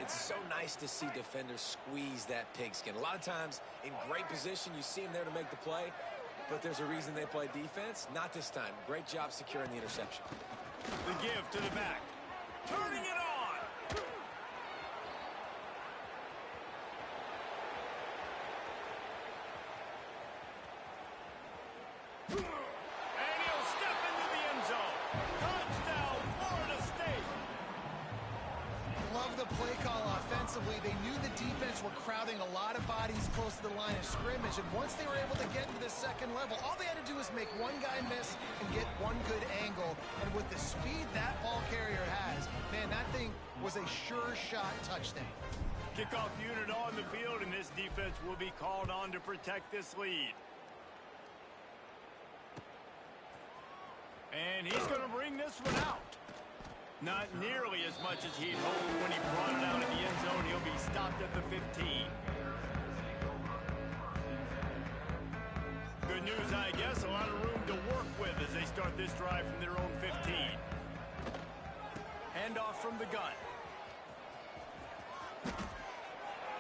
Speaker 2: It's so nice to see defenders squeeze that pigskin. A lot of times in great position, you see them there to make the play, but there's a reason they play defense. Not this time. Great job securing the interception.
Speaker 1: The give to the back. Turning it on. And he'll step into the end zone. Touchdown, Florida State.
Speaker 3: Love the play call offensively. They knew the defense were crowding a lot of bodies close to the line of scrimmage, and once they were able to get into the second level, all they had to do was make one guy miss and get one good angle. And with the speed that ball carrier has, man, that thing was a sure shot touchdown.
Speaker 1: Kickoff unit on the field, and this defense will be called on to protect this lead. And he's going to bring this one out. Not nearly as much as he'd hoped when he brought it out of the end zone. He'll be stopped at the 15. Good news, I guess. A lot of room to work with as they start this drive from their own 15. Handoff from the gun.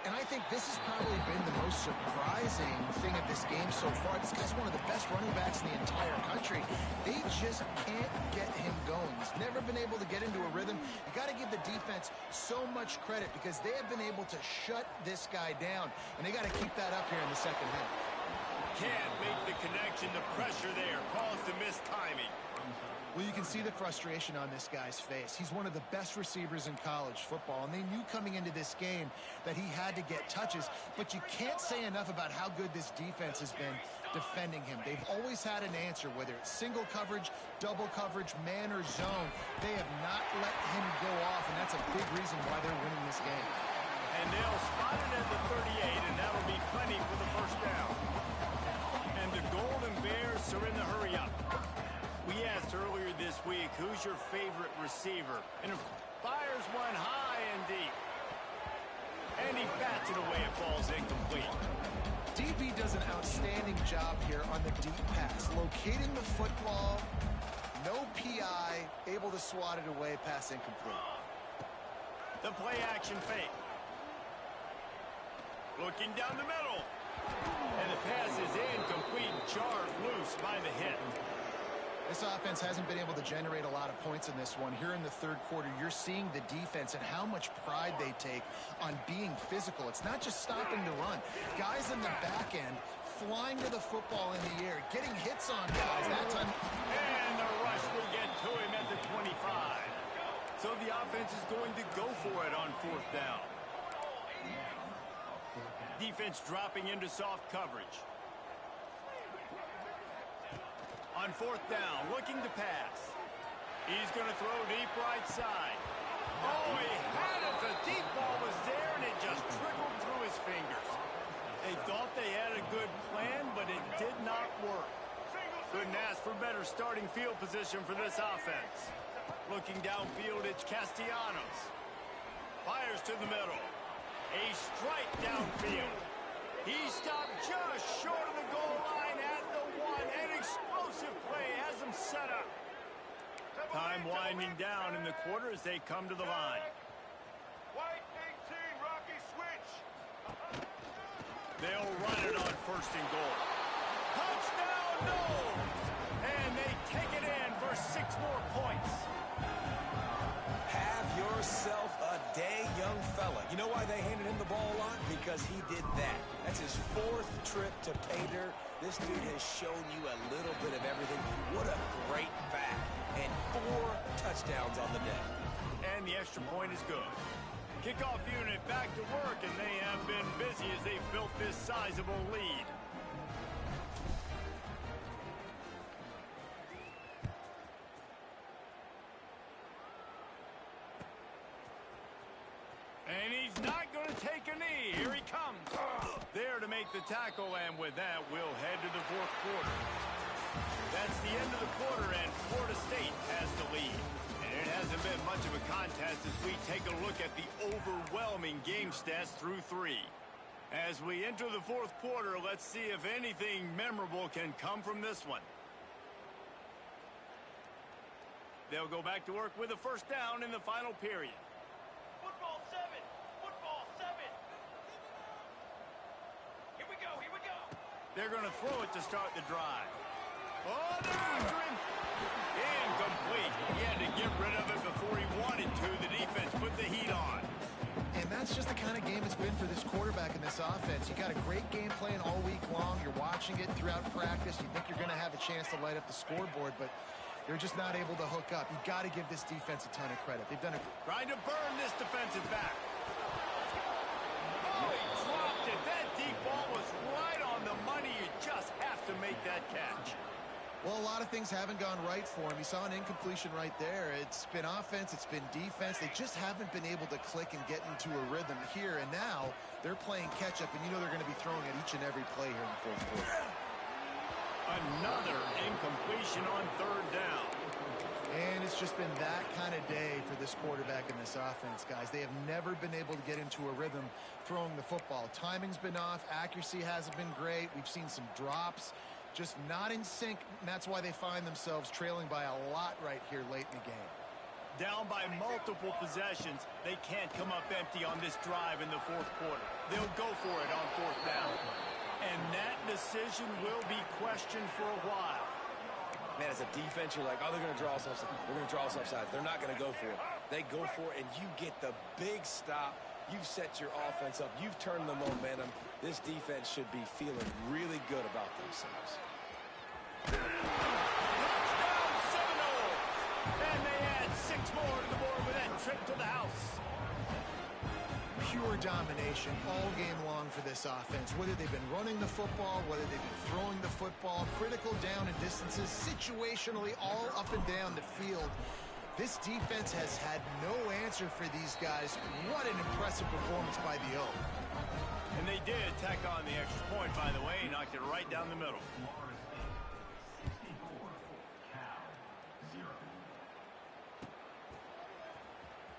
Speaker 3: And I think this has probably been the most surprising thing of this game so far. This guy's one of the best running backs in the entire country. They just can't get him going. He's never been able to get into a rhythm. You got to give the defense so much credit because they have been able to shut this guy down. And they got to keep that up here in the second half.
Speaker 1: Can't make the connection. The pressure there caused the missed timing.
Speaker 3: Well, you can see the frustration on this guy's face. He's one of the best receivers in college football, and they knew coming into this game that he had to get touches, but you can't say enough about how good this defense has been defending him. They've always had an answer, whether it's single coverage, double coverage, man or zone. They have not let him go off, and that's a big reason why they're winning this game.
Speaker 1: And they'll spot it at the 38, and that'll be plenty for the first down. And the Golden Bears are in the hurry up. We asked earlier this week, who's your favorite receiver? And it fires one high and deep. And he bats it away. It falls incomplete.
Speaker 3: DB does an outstanding job here on the deep pass. Locating the football, no PI, able to swat it away, pass incomplete.
Speaker 1: The play action fake. Looking down the middle. And the pass is incomplete, jarred loose by the hit.
Speaker 3: This offense hasn't been able to generate a lot of points in this one. Here in the third quarter, you're seeing the defense and how much pride they take on being physical. It's not just stopping the run. Guys in the back end flying to the football in the air, getting hits on guys. That time.
Speaker 1: And the rush will get to him at the 25. So the offense is going to go for it on 4th down. Defense dropping into soft coverage. On 4th down, looking to pass. He's going to throw deep right side. Oh, he had it. The deep ball was there, and it just trickled through his fingers. They thought they had a good plan, but it did not work. Couldn't ask for better starting field position for this offense. Looking downfield, it's Castellanos. Fires to the middle. A strike downfield. He stopped just short of the goal line at the 1. An explosive play has him set up. Time winding down in the quarter as they come to the line.
Speaker 7: White 18, Rocky switch.
Speaker 1: first and goal. Touchdown, Knowles! And they take it in for 6 more points.
Speaker 2: Have yourself a day, young fella. You know why they handed him the ball a lot? Because he did that. That's his 4th trip to pay dirt. This dude has shown you a little bit of everything. What a great back. And 4 touchdowns on the day.
Speaker 1: And the extra point is good. Kickoff unit back to work, and they have been busy as they built this sizable lead. And he's not going to take a knee. Here he comes. There to make the tackle, and with that, we'll head to the 4th quarter. That's the end of the quarter, and Florida State has the lead. And it hasn't been much of a contest as we take a look at the overwhelming game stats through 3. As we enter the 4th quarter, let's see if anything memorable can come from this one. They'll go back to work with a first down in the final period.
Speaker 7: Football 7. Football 7. Here we go. Here we go.
Speaker 1: They're going to throw it to start the drive. Oh, they're after him. Incomplete. He had to get rid of it before he wanted to. The defense put the heat on.
Speaker 3: And that's just the kind of game it's been for this quarterback in this offense. You got a great game plan all week long. You're watching it throughout practice. You think you're going to have a chance to light up the scoreboard, but they're just not able to hook up. You got to give this defense a ton of credit. They've done a...
Speaker 1: Trying to burn this defensive back. Oh, he dropped it. That deep ball was right on the money. You just have to make that catch.
Speaker 3: Well, a lot of things haven't gone right for him. You saw an incompletion right there. It's been offense, it's been defense. They just haven't been able to click and get into a rhythm here. And now they're playing catch-up, and you know they're going to be throwing at each and every play here in the 4th quarter.
Speaker 1: Another incompletion on 3rd down.
Speaker 3: And it's just been that kind of day for this quarterback and this offense, guys. They have never been able to get into a rhythm throwing the football. Timing's been off. Accuracy hasn't been great. We've seen some drops. Just not in sync, and that's why they find themselves trailing by a lot right here late in the game.
Speaker 1: Down by multiple possessions, they can't come up empty on this drive in the 4th quarter. They'll go for it on 4th down. And that decision will be questioned for a while.
Speaker 2: Man, as a defense, you're like, oh, they're going to draw us offside. They're going to draw us offside. They're not going to go for it. They go for it, and you get the big stop. You've set your offense up. You've turned the momentum. This defense should be feeling really good about themselves.
Speaker 1: Touchdown Seminoles! And they add 6 more to the board with that trip to the house.
Speaker 3: Pure domination all game long for this offense. Whether they've been running the football, whether they've been throwing the football, critical down and distances, situationally all up and down the field. This defense has had no answer for these guys. What an impressive performance by the O.
Speaker 1: And they did tack on the extra point, by the way. Knocked it right down the middle.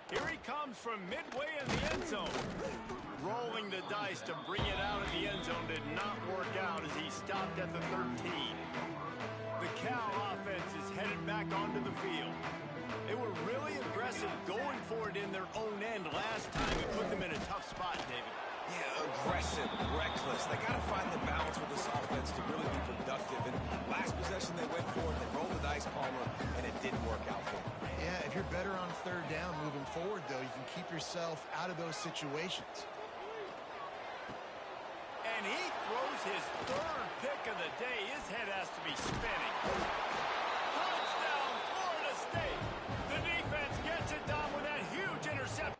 Speaker 1: Here he comes from midway in the end zone. Rolling the dice to bring it out of the end zone did not work out as he stopped at the 13. The Cal offense is headed back onto the field. They were really aggressive going for it in their own end last time. It put them in a tough spot, David.
Speaker 2: Yeah, aggressive, reckless. They got to find the balance with this offense to really be productive. And last possession they went for it, they rolled the dice, Palmer, and it didn't work out for them.
Speaker 3: Yeah, if you're better on 3rd down moving forward, though, you can keep yourself out of those situations.
Speaker 1: And he throws his 3rd pick of the day. His head has to be spinning. Touchdown, Florida State. The defense gets it done with that huge interception.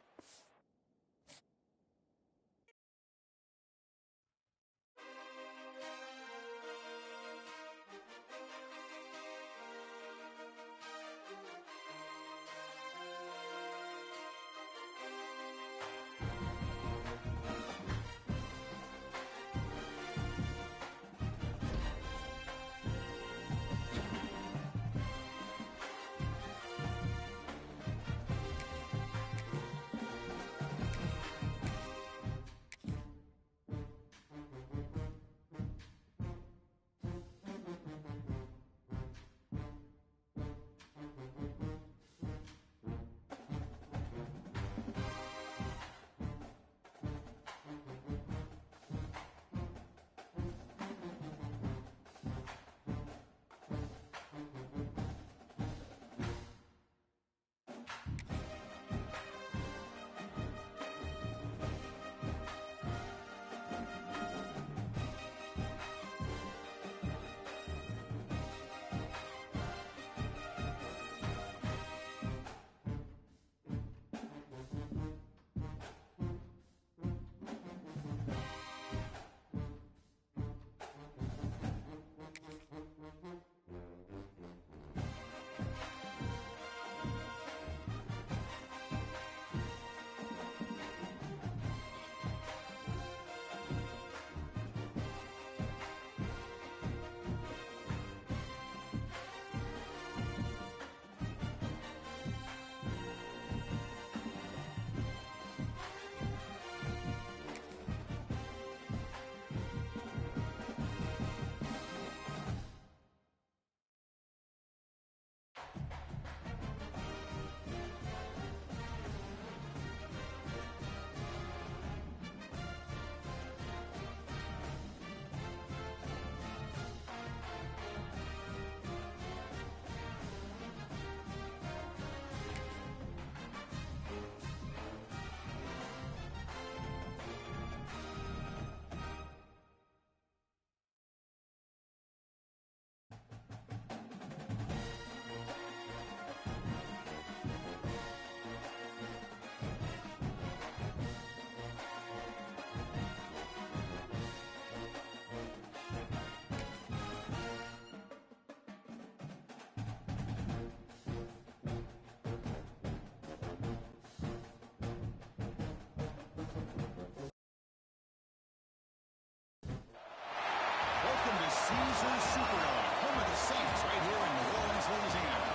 Speaker 2: Caesars Superdome, home of the Saints, right here in New Orleans, Louisiana.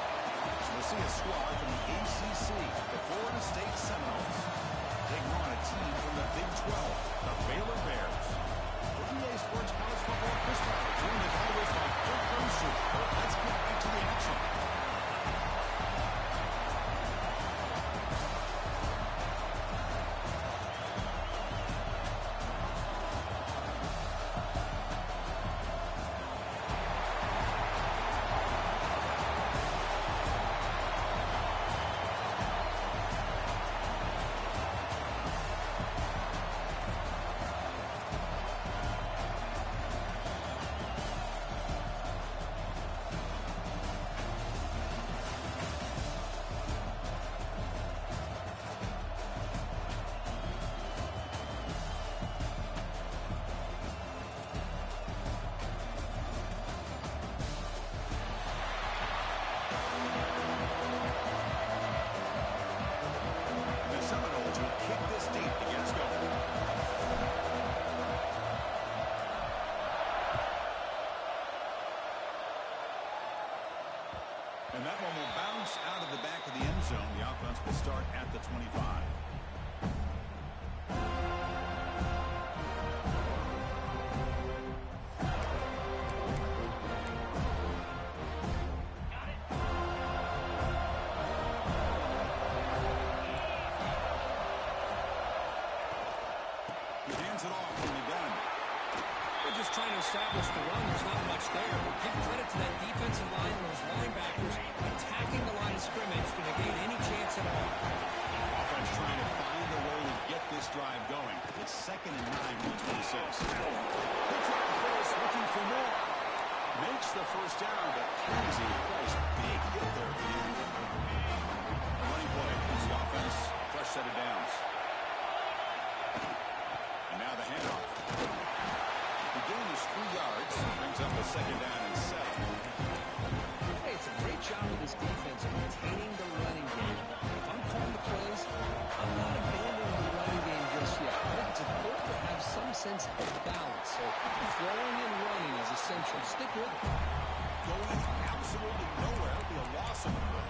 Speaker 2: So we'll see a squad from the ACC, the Florida State Seminoles, taking on a team from the Big 12, the Baylor Bears. For EA Sports College Football Christopher, joined as always by Kirk Grocer. Let's get back to the action. And that one will bounce out of the back of the end zone. The offense will start at the 25. He hands it off when he's done.
Speaker 5: They're just trying to establish the run. There's not much there. Give credit to that defensive line and those linebackers attacking the line of scrimmage to negate any chance at all.
Speaker 2: Offense trying to find a way to get this drive going. It's 2nd and 9 from 26. Picks up the first, looking for more. Makes the first down, but crazy. Nice big hit there at the end. Running play gives the offense fresh set of downs. And now the handoff. The gain is 3 yards. Brings up a 2nd down and 7.
Speaker 5: Hey, it's a great job of this defense maintaining the running game. If I'm calling the plays, I'm not abandoning the running game just yet. I think it's important to have some sense of balance. So throwing and running is essential. Stick with it.
Speaker 2: Going absolutely nowhere. It'll be a loss of a play.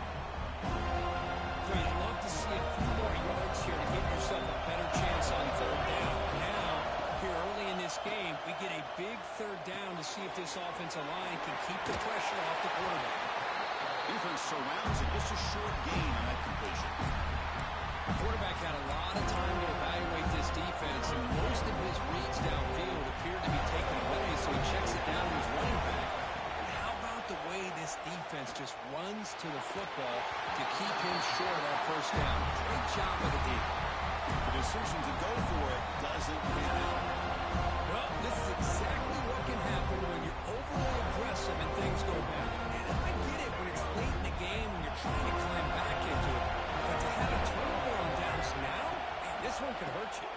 Speaker 5: Great. I'd love to see a few more yards here to give yourself a better chance on 3rd down. Now, here early in this game, we get a big 3rd down to see if this offensive line can keep the pressure off the quarterback.
Speaker 2: Defense surrounds it. Just a short gain on that completion.
Speaker 5: The quarterback had a lot of time to evaluate this defense, and most of his reads downfield appeared to be taken away, so he checks it down to his running back. And how about the way this defense just runs to the football to keep him short of that 1st down? Great job by the D.
Speaker 2: The decision to go for it doesn't pan out.
Speaker 5: Well, this is exactly what can happen when you're overly aggressive and things go bad. And I get it when it's late in the game and you're trying to climb back into it. But to have a turnover on downs now, man, this one could hurt you.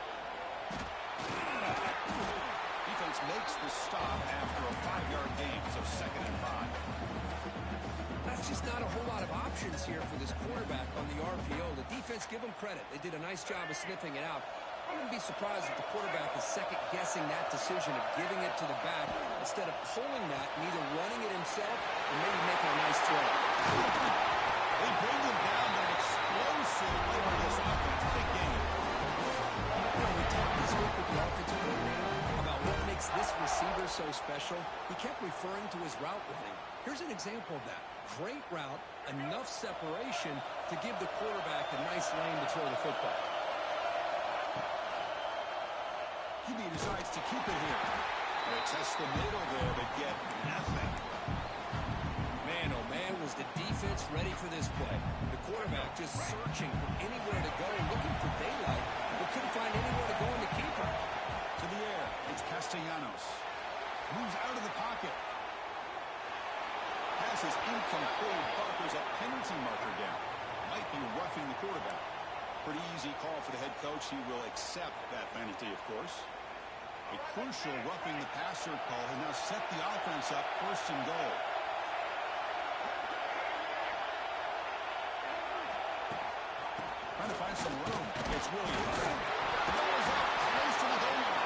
Speaker 2: Defense makes the stop after a 5-yard gain, so 2nd and 5.
Speaker 5: That's just not a whole lot of options here for this quarterback on the RPO. The defense, give them credit. They did a nice job of sniffing it out. I wouldn't be surprised if the quarterback is second-guessing that decision of giving it to the back instead of pulling that and either running it himself or maybe making a nice throw.
Speaker 2: They bring him down, but explosive over this offense. Big game.
Speaker 5: We talked this week with the offensive coordinator about what makes this receiver so special. He kept referring to his route running. Here's an example of that. Great route, enough separation to give the quarterback a nice lane to throw the football.
Speaker 2: He decides to keep it here. They test the middle there, but get nothing.
Speaker 5: Man, oh man, was the defense ready for this play. The quarterback just searching for anywhere to go, looking for daylight, but couldn't find anywhere to go in the keeper.
Speaker 2: To the air, it's Castellanos. Moves out of the pocket. Pass is incomplete, but there's a penalty marker down. Might be roughing the quarterback. Pretty easy call for the head coach. He will accept that penalty, of course. A crucial roughing the passer call has now set the offense up 1st and goal. Trying to find some room. It's really hard. The ball is up, close to the goal line.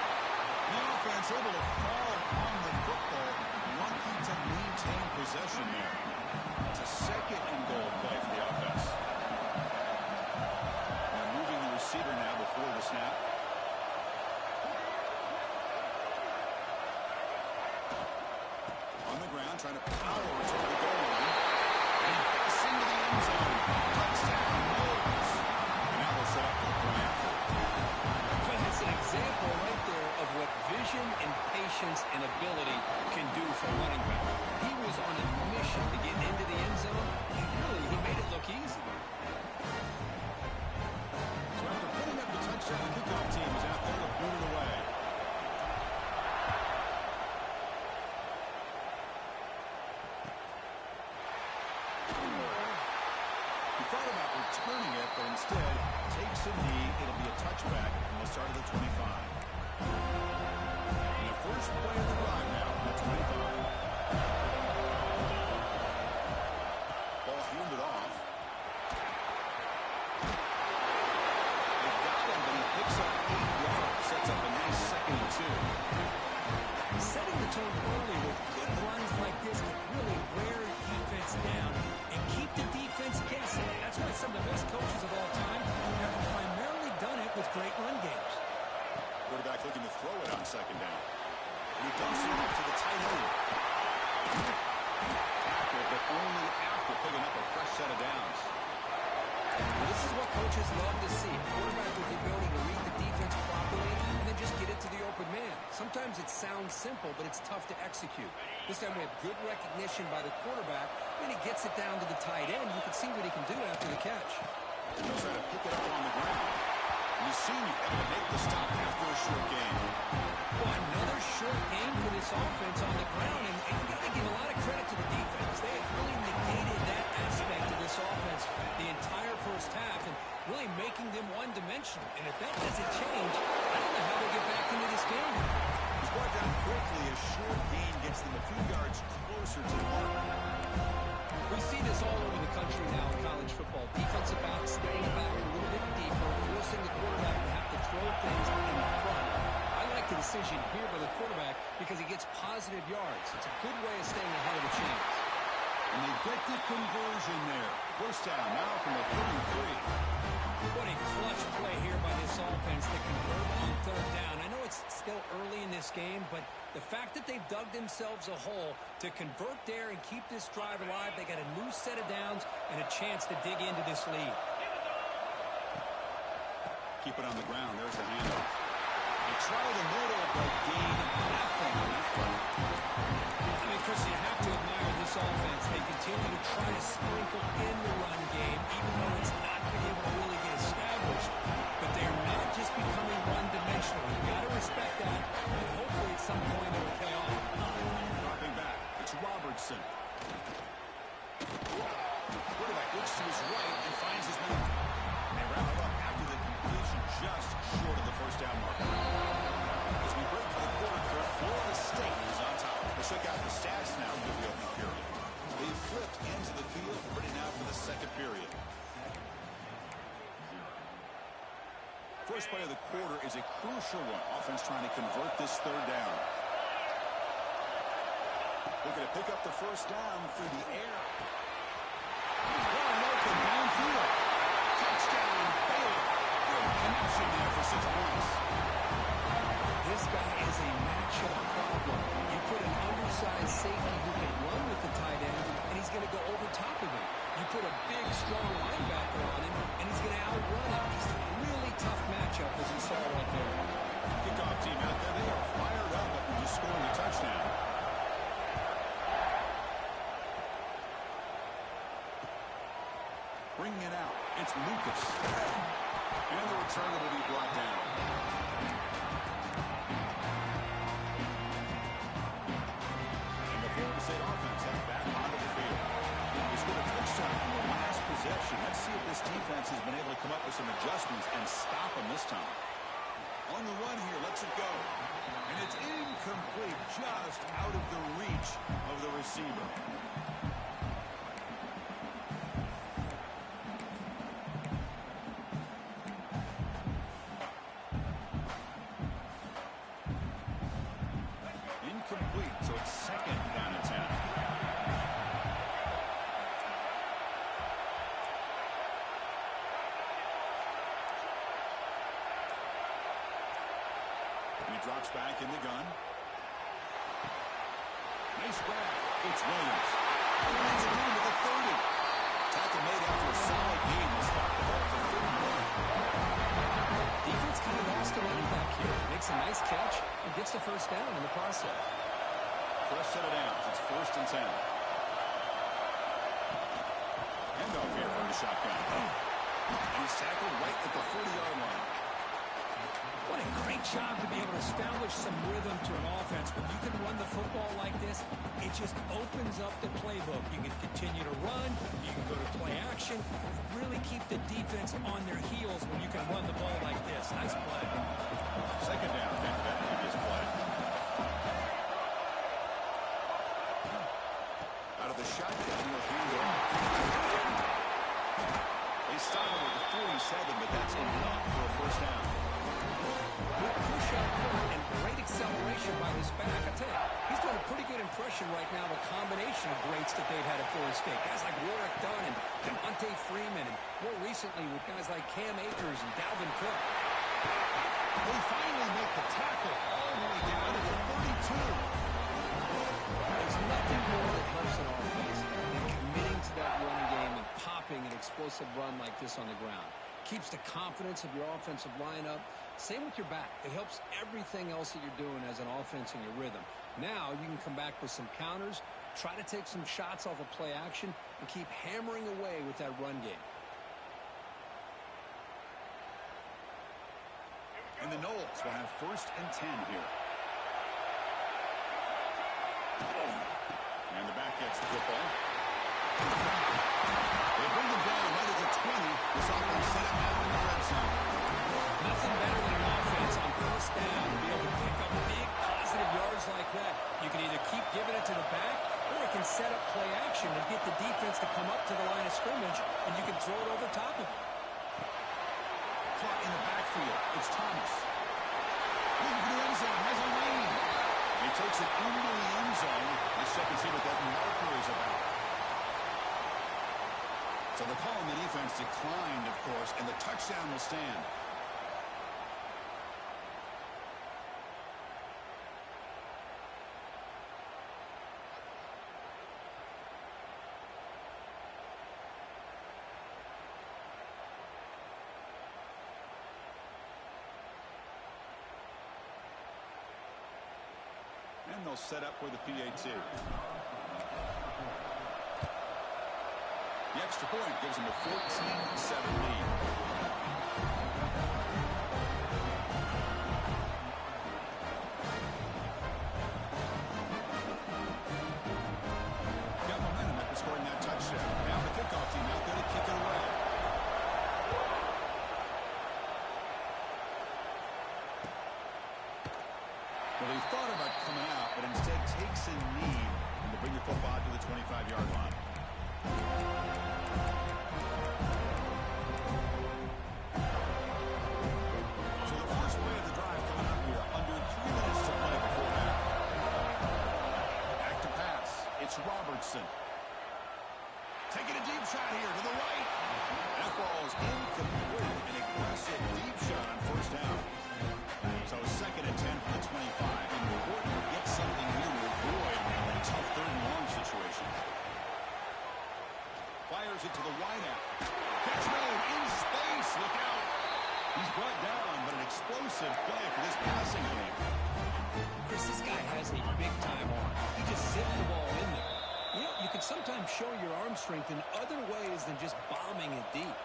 Speaker 2: The offense able to fall on the football trying to power toward the goal line. And he busts into the end zone. Touchdown, Wolves. And now they'll set up for a point after.
Speaker 5: Well, it's an example right there of what vision and patience and ability can do for a running back. He was on a mission to get into the end zone, and really, he made it look easy.
Speaker 2: So after putting up the touchdown, the kickoff team is out there to boot it away. He thought about returning it, but instead takes a knee. It'll be a touchback, and they'll start at the 25. And the first play of the drive now at 25. Ball handed off. They've got him, but he picks up 8 yards. Sets up a nice 2nd and 2.
Speaker 5: Setting the tone early with good runs like this can really wear defense down and keep the defense guessing. That's why some of the best coaches of all time have primarily done it with great run games.
Speaker 2: Quarterback looking to throw it on 2nd down. And he dumps it off to the tight end. Tackle, but only after picking up a fresh set of downs.
Speaker 5: Well, this is what coaches love to see. A quarterback with the ability to read the defense properly and then just get it to the open man. Sometimes it sounds simple, but it's tough to execute. This time we have good recognition by the quarterback, and he gets it down to the tight end. You can see what he can do after the catch.
Speaker 2: He'll try to pick it up on the ground. And you see him able to make the stop after a short gain.
Speaker 5: Well, another short game for this offense on the ground, and you got to give a lot of credit to the defense. They have really negated that aspect of this offense the entire first half and really making them one-dimensional. And if that doesn't change, I don't know how they get back into this game.
Speaker 2: He's brought down quickly. A short gain gets them a few yards closer to the mark.
Speaker 5: We see this all over the country now in college football. Defensive backs staying back a little bit deeper, forcing the quarterback to have to throw things in front. I like the decision here by the quarterback because he gets positive yards. It's a good way of staying ahead of the chains.
Speaker 2: And they get the conversion there. First down now from the 33.
Speaker 5: What a clutch play here by this offense to convert on 3rd down. I know it's still early in this game, but the fact that they've dug themselves a hole to convert there and keep this drive alive, they got a new set of downs and a chance to dig into this lead.
Speaker 2: Keep it on the ground. There's the handoff. They try the middle, but gain nothing.
Speaker 5: I mean, Chris, you have to admire this offense. They continue to try to sprinkle in the run game, even though it's not been able to really get established. But they're not just becoming one-dimensional. You've got to respect that, and hopefully at some point it will pay off.
Speaker 2: Dropping back. It's Robertson. Quarterback looks to his right and finds his man. They wrap it up after the completion just short of the first down marker. As we break for the quarter, Florida State is on top. Let's check out the stats now for the opening period. They flipped into the field, ready now for the 2nd period. First play of the quarter is a crucial one. Offense trying to convert this 3rd down. Looking to pick up the first down through the air. Wide open downfield. Touchdown, Baylor. Good connection there for 6 points.
Speaker 5: This guy is a matchup problem. You put an undersized safety who can run with the tight end, and he's going to go over top of him. You put a big, strong linebacker on him, and he's going to outrun him. Just a really tough matchup, as you saw right there.
Speaker 2: Kickoff team out there. They are fired up after just scoring a touchdown. Bringing it out. It's Lucas. And the return will be brought down. And the Florida State offense heading back onto the field. They scored a touchdown on the last possession. Let's see if this defense has been able to come up with some adjustments and stop them this time. On the run here, lets it go. And it's incomplete, just out of the reach of the receiver. Incomplete, so it's 2nd down and 10. And he drops back in the gun. Nice grab. It's Williams. He's room to the 30. Tackle made after a solid gain will stop the ball for 31.
Speaker 8: Defense kind of lost a running back here. Makes a nice catch and gets the first down in the process.
Speaker 2: First set of downs. It's 1st and 10. Handoff here from the shotgun. And he's tackled right at the 40-yard line.
Speaker 8: What a great job to be able to establish some rhythm to an offense. When you can run the football like this, it just opens up the playbook. You can continue to run, you can go to play action, really keep the defense on their heels when you can run the ball like this. Nice play.
Speaker 2: Second down after that previous play. Out of the shotgun, he'll hand it off. They stop him at the 47, but that's enough for a first down.
Speaker 8: Good push up front and great acceleration by this back. I tell you, he's doing a pretty good impression right now of a combination of greats that they've had at Florida State. Guys like Warwick Dunn and Devontae Freeman, and more recently with guys like Cam Akers and Dalvin Cook.
Speaker 2: They finally make the tackle all the way down to the 32.
Speaker 8: There's nothing more that helps an offense than committing to that running game and popping an explosive run like this on the ground. Keeps the confidence of your offensive lineup. Same with your back. It helps everything else that you're doing as an offense in your rhythm. Now you can come back with some counters, try to take some shots off of play action, and keep hammering away with that run game.
Speaker 2: And the Knowles will have 1st and 10 here. And the back gets the football. They bring them down right at the 20. This offense set up now in the red zone.
Speaker 8: Nothing better than an offense on 1st down to be able to pick up big positive yards like that. You can either keep giving it to the back, or it can set up play action and get the defense to come up to the line of scrimmage, and you can throw it over top of it.
Speaker 2: Caught in the backfield. It's Thomas. Looking for the end zone. Has a lane. He takes it into the end zone. Let's check and see what that marker is about. So the call on the defense declined, of course, and the touchdown will stand. And they'll set up for the PAT. The extra point gives them a 14-7 lead. Got momentum after scoring that touchdown. Now the kickoff team out there to kick it away. Well, he thought about coming out, but instead takes a knee and to bring the football to the 25-yard line. So the first play of the drive coming up here, under 3 minutes to play before half. Back to pass. It's Robertson. Taking a deep shot here to the right. That ball is incomplete. An aggressive deep shot on 1st down. So 2nd and 10 for the 25. And important to get something here to avoid a tough 3rd and long situation. Fires it to the wideout. Catch made in space. Look out. He's brought down, but an explosive play for this passing game.
Speaker 8: Chris, this guy has a big-time arm. He just zipped the ball in there. You know, you can sometimes show your arm strength in other ways than just bombing it deep.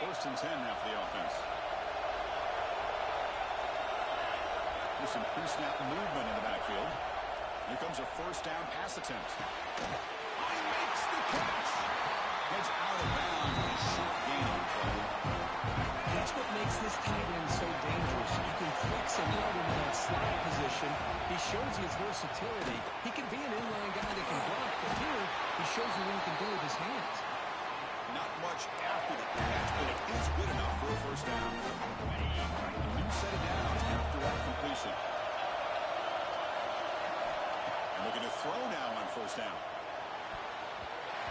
Speaker 2: 1st and 10 now for the offense. There's some pre-snap movement in the backfield. Here comes a 1st down pass attempt. He makes the catch. Gets out of bounds with a short gain on play.
Speaker 8: That's what makes this tight end so dangerous. You can flex him out into that slot position. He shows his versatility. He can be an inline guy that can block, but here he shows you what he can do with his hands.
Speaker 2: Not much after the catch, but it is good enough for a 1st down. A new set of downs after that completion. And looking to throw now on 1st down.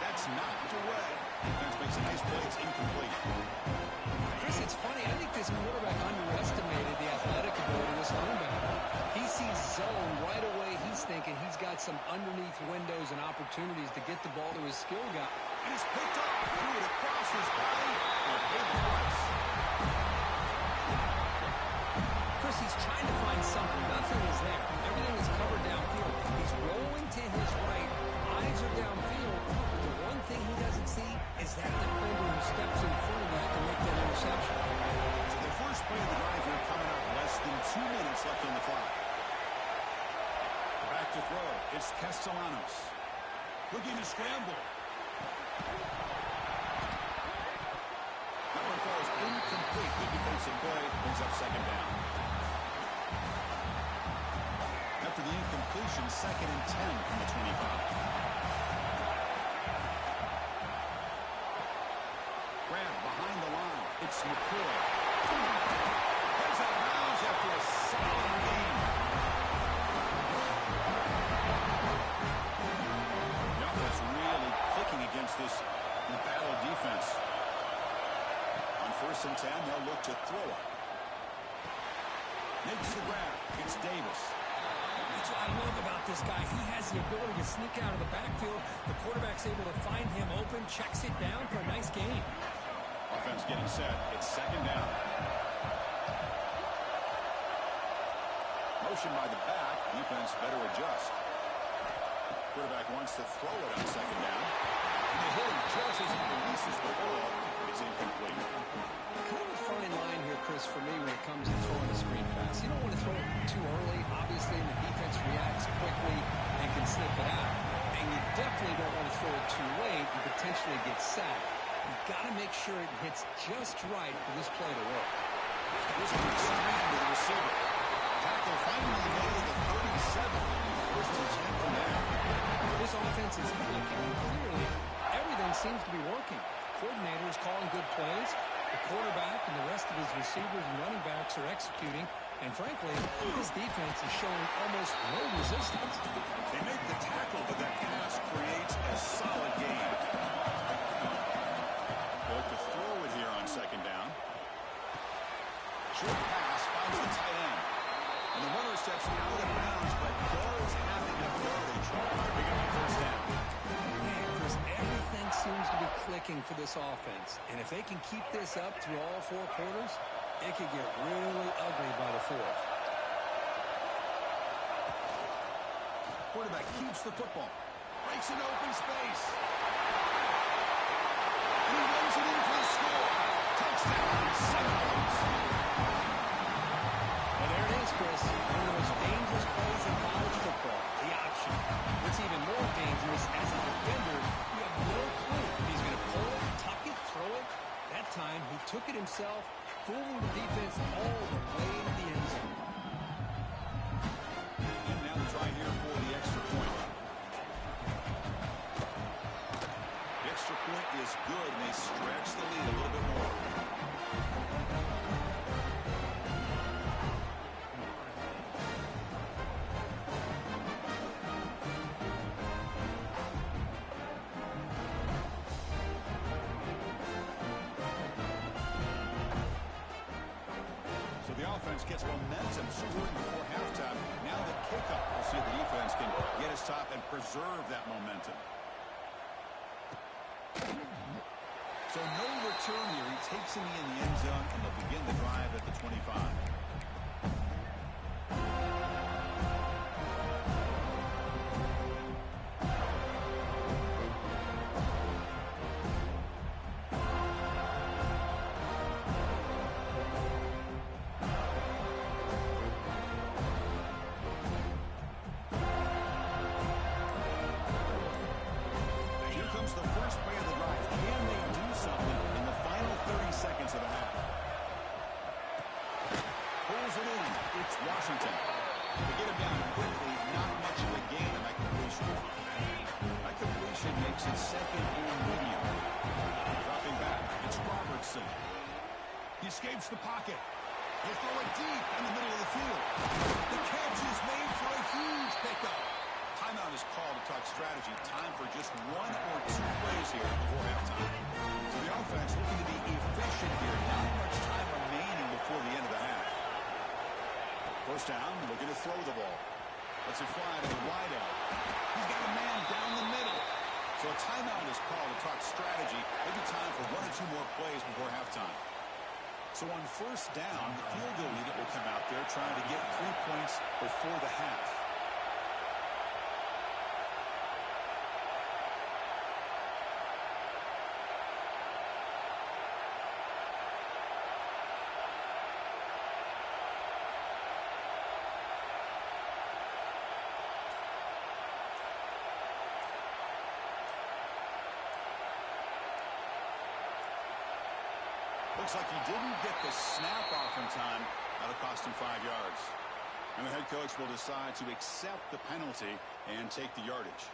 Speaker 2: That's knocked away. Defense makes a nice play. It's incomplete.
Speaker 8: Chris, it's funny. I think this quarterback underestimated the athletic ability of this linebacker. He some underneath windows and opportunities to get the ball to his skill guy.
Speaker 2: And it's picked up, threw it across his body, and paid the price.
Speaker 8: Chris, he's trying to find something. Nothing is there. Everything is covered downfield. He's rolling to his right. Eyes are downfield. But the one thing he doesn't see is that defender who steps in front of that and make that interception.
Speaker 2: So the first play of the drive here coming up, less than 2 minutes left on the clock. Back to throw. It's Castellanos. Looking to scramble. That one falls incomplete. Good defensive play. Brings up second down. After the incompletion, 2nd and 10 from the 25. Grab behind the line. It's McCoy. Plays out of bounds after a solid game. The offense really clicking against this battle defense. On 1st and 10, they'll look to throw it. Makes the grab. It's Davis.
Speaker 8: That's what I love about this guy. He has the ability to sneak out of the backfield. The quarterback's able to find him open, checks it down for a nice gain.
Speaker 2: Offense getting set. It's 2nd down. Motion by the back. Defense better adjust. Quarterback wants to throw it on 2nd down. And the hitter just as he releases the ball, it's incomplete.
Speaker 8: Kind of a fine line here, Chris, for me when it comes to throwing a screen pass. You don't want to throw it too early, obviously, and the defense reacts quickly and can sniff it out. And you definitely don't want to throw it too late and potentially get sacked. You've got to make sure it hits just right for this play to work.
Speaker 2: This quick screen to the receiver. Tackle finally made at the 37. 1st and 10 from there.
Speaker 8: This offense is clicking. Clearly, everything seems to be working. The coordinator is calling good plays. The quarterback and the rest of his receivers and running backs are executing. And frankly, this defense is showing almost no resistance.
Speaker 2: They make the tackle, but that pass creates a solid gain. Look to throw it here on 2nd down. Short pass finds the tight end. And the runner steps out of bounds, but does have enough yardage to pick up the 1st down.
Speaker 8: Man, Chris, everything seems to be clicking for this offense. And if they can keep this up through all 4 quarters, it could get really ugly by the 4th.
Speaker 2: Quarterback keeps the football. Breaks into open space. And he runs it in for the score. Touchdown, 7 points.
Speaker 8: Well, there it is, Chris. One of the most dangerous plays in college football. The option. What's even more dangerous, as a defender, you have no clue if he's going to pull it, tuck it, throw it. That time, he took it himself, fooling the defense all the way to the end zone.
Speaker 2: And now the try here for the extra point. The extra point is good, and they stretch the lead a little bit more. Offense gets momentum, scoring before halftime. Now the kickoff. We'll see if the defense can get a stop and preserve that momentum. So no return here. He takes him in the end zone, and they'll begin the drive at the 25. Washington. They get him down quickly, not much of a gain on that completion. That completion makes it 2nd and medium. Dropping back, it's Robertson. He escapes the pocket. He'll throw it deep in the middle of the field. The catch is made for a huge pickup. Timeout is called to talk strategy. Time for just 1 or 2 plays here before halftime. So the offense looking to be efficient here. Not much time remaining before the end of the half. 1st down, looking to throw the ball. Lets it fly to the wideout. He's got a man down the middle. So a timeout is called to talk strategy. Maybe time for 1 or 2 more plays before halftime. So on first down, the field goal unit will come out there trying to get 3 points before the half. Looks like he didn't get the snap off in time. That'll cost him 5 yards. And the head coach will decide to accept the penalty and take the yardage.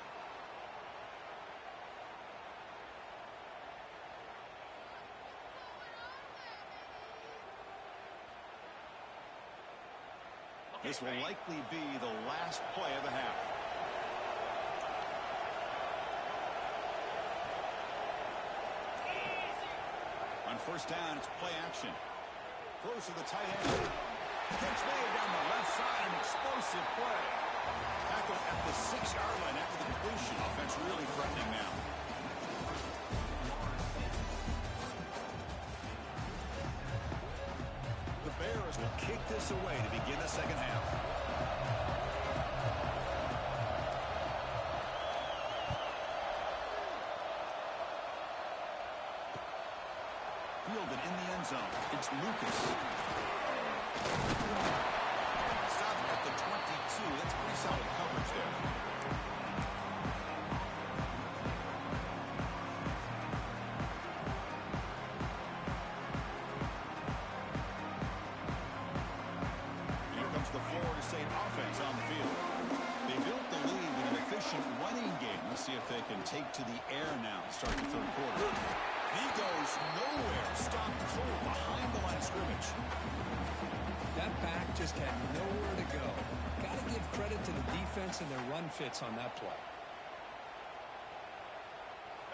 Speaker 2: This will likely be the last play of the half. On first down, it's play action. Throws to the tight end. Catch made down the left side, an explosive play. Tackle at the 6-yard line after the completion. Offense really threatening now. The Bears will kick this away to begin the second half. Fielded in the end zone. It's Lucas. Stopped at the 22. That's pretty solid coverage there. Here comes the Florida State offense on the field. They built the lead with an efficient running game. Let's see if they can take to the air now to start the third quarter. He goes nowhere. Stopped cold behind the line of scrimmage.
Speaker 8: That back just had nowhere to go. Got to give credit to the defense and their run fits on that play.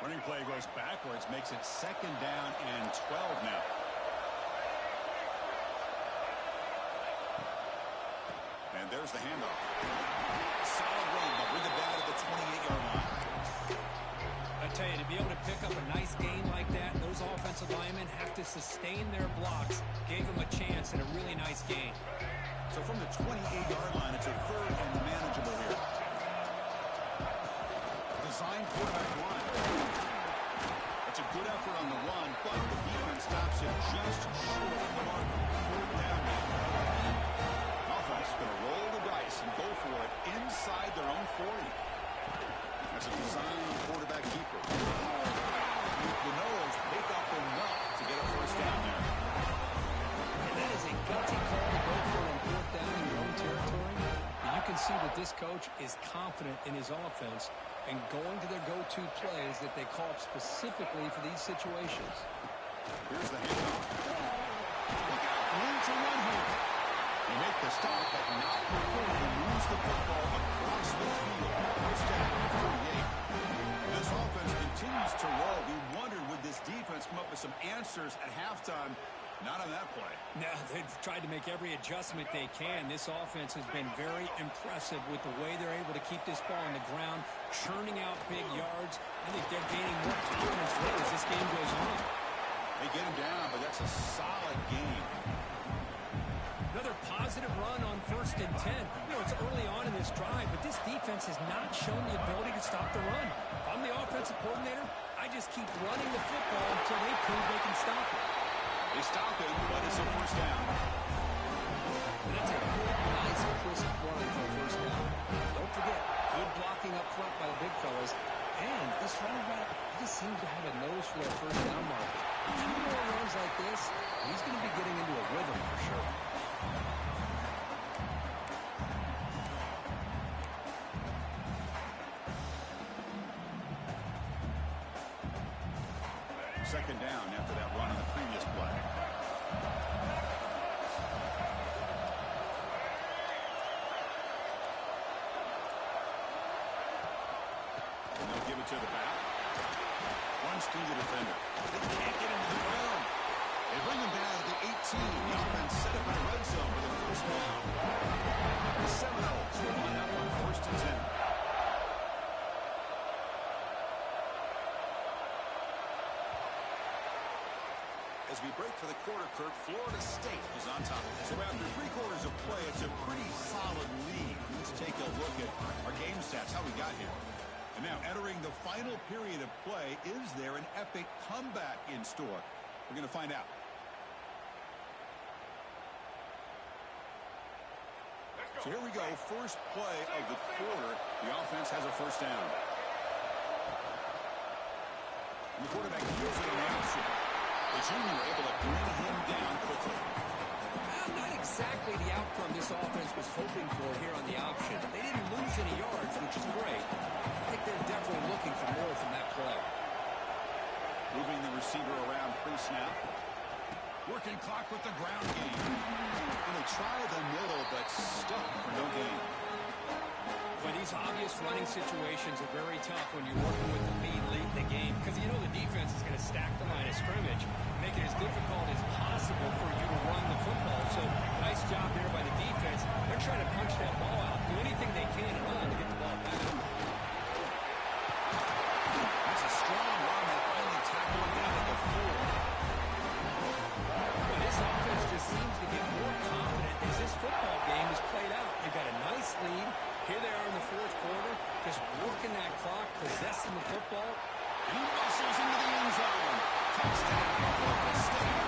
Speaker 2: Running play goes backwards, makes it 2nd down and 12 now. And there's the handoff. Solid run, but with the bat at the 28-yard line.
Speaker 8: I tell you, to be able to pick up a nice game like that, those offensive linemen have to sustain their blocks. Gave them a chance in a really nice game.
Speaker 2: So from the 28-yard line, it's a 3rd and manageable here. Design quarterback line. That's a good effort on the run, but the defense stops it just short of the mark. 4th down now. Offense going to roll the dice and go for it inside their own 40. That's a design quarterback keeper. The Noahs pick up enough to get a first down there.
Speaker 8: And that is a gutsy call to go for it on 4th down in your own territory. But you can see that this coach is confident in his offense and going to their go-to plays that they call specifically for these situations.
Speaker 2: Here's the handoff. Look out, room to run here. They make the stop, but not before he moves the football across the field. First down, 48. This offense continues to roll. We wondered, would this defense come up with some answers at halftime? Not on that play.
Speaker 8: No, they've tried to make every adjustment they can. This offense has been very impressive with the way they're able to keep this ball on the ground, churning out big yards. I think they're gaining more confidence as this game goes on.
Speaker 2: They get him down, but that's a solid game.
Speaker 8: Another positive run on 1st and 10. You know, it's early on in this drive, but this defense has not shown the ability to stop the run. If I'm the offensive coordinator, I just keep running the football until they prove they can stop it.
Speaker 2: They stop him, but it's a first down.
Speaker 8: And that's a good, nice, crisp run for a first down. Don't forget, good blocking up front by the big fellas. And this running back, he just seems to have a nose for that first down marker. A few more runs like this, he's going to be getting into a rhythm for sure.
Speaker 2: Second down after that run on the previous play. And they'll give it to the back. Runs through the defender. They can't get into the ground. They bring him down at the The offense set up in the red zone for the first down. The Seminoles will line up on 1st and 10. As we break for the quarter, Kirk, Florida State is on top. So after 3 quarters of play, it's a pretty solid lead. Let's take a look at our game stats, how we got here. And now entering the final period of play, is there an epic comeback in store? We're going to find out. So here we go, first play of the quarter. The offense has a first down. And the quarterback using an option. The junior able to bring him down quickly.
Speaker 8: Not exactly the outcome this offense was hoping for here on the option. They didn't lose any yards, which is great. I think they're definitely looking for more from that play.
Speaker 2: Moving the receiver around pre-snap. Working clock with the ground game. And they try the middle, but stuck for no gain.
Speaker 8: But these obvious running situations are very tough when you're working with the lead late in the game, because you know the defense is going to stack the line of scrimmage, make it as difficult as possible for you to run the football. So nice job there by the defense. They're trying to punch that ball out, do anything they can and run to get the ball back.
Speaker 2: That's a strong run. They finally tackle him down at the 4.
Speaker 8: But this offense just seems to get more confident as this football game is played out. They've got a nice lead. Here they are in the 4th quarter, just working that clock, possessing the football.
Speaker 2: And he muscles into the end zone. Touchdown, Florida State.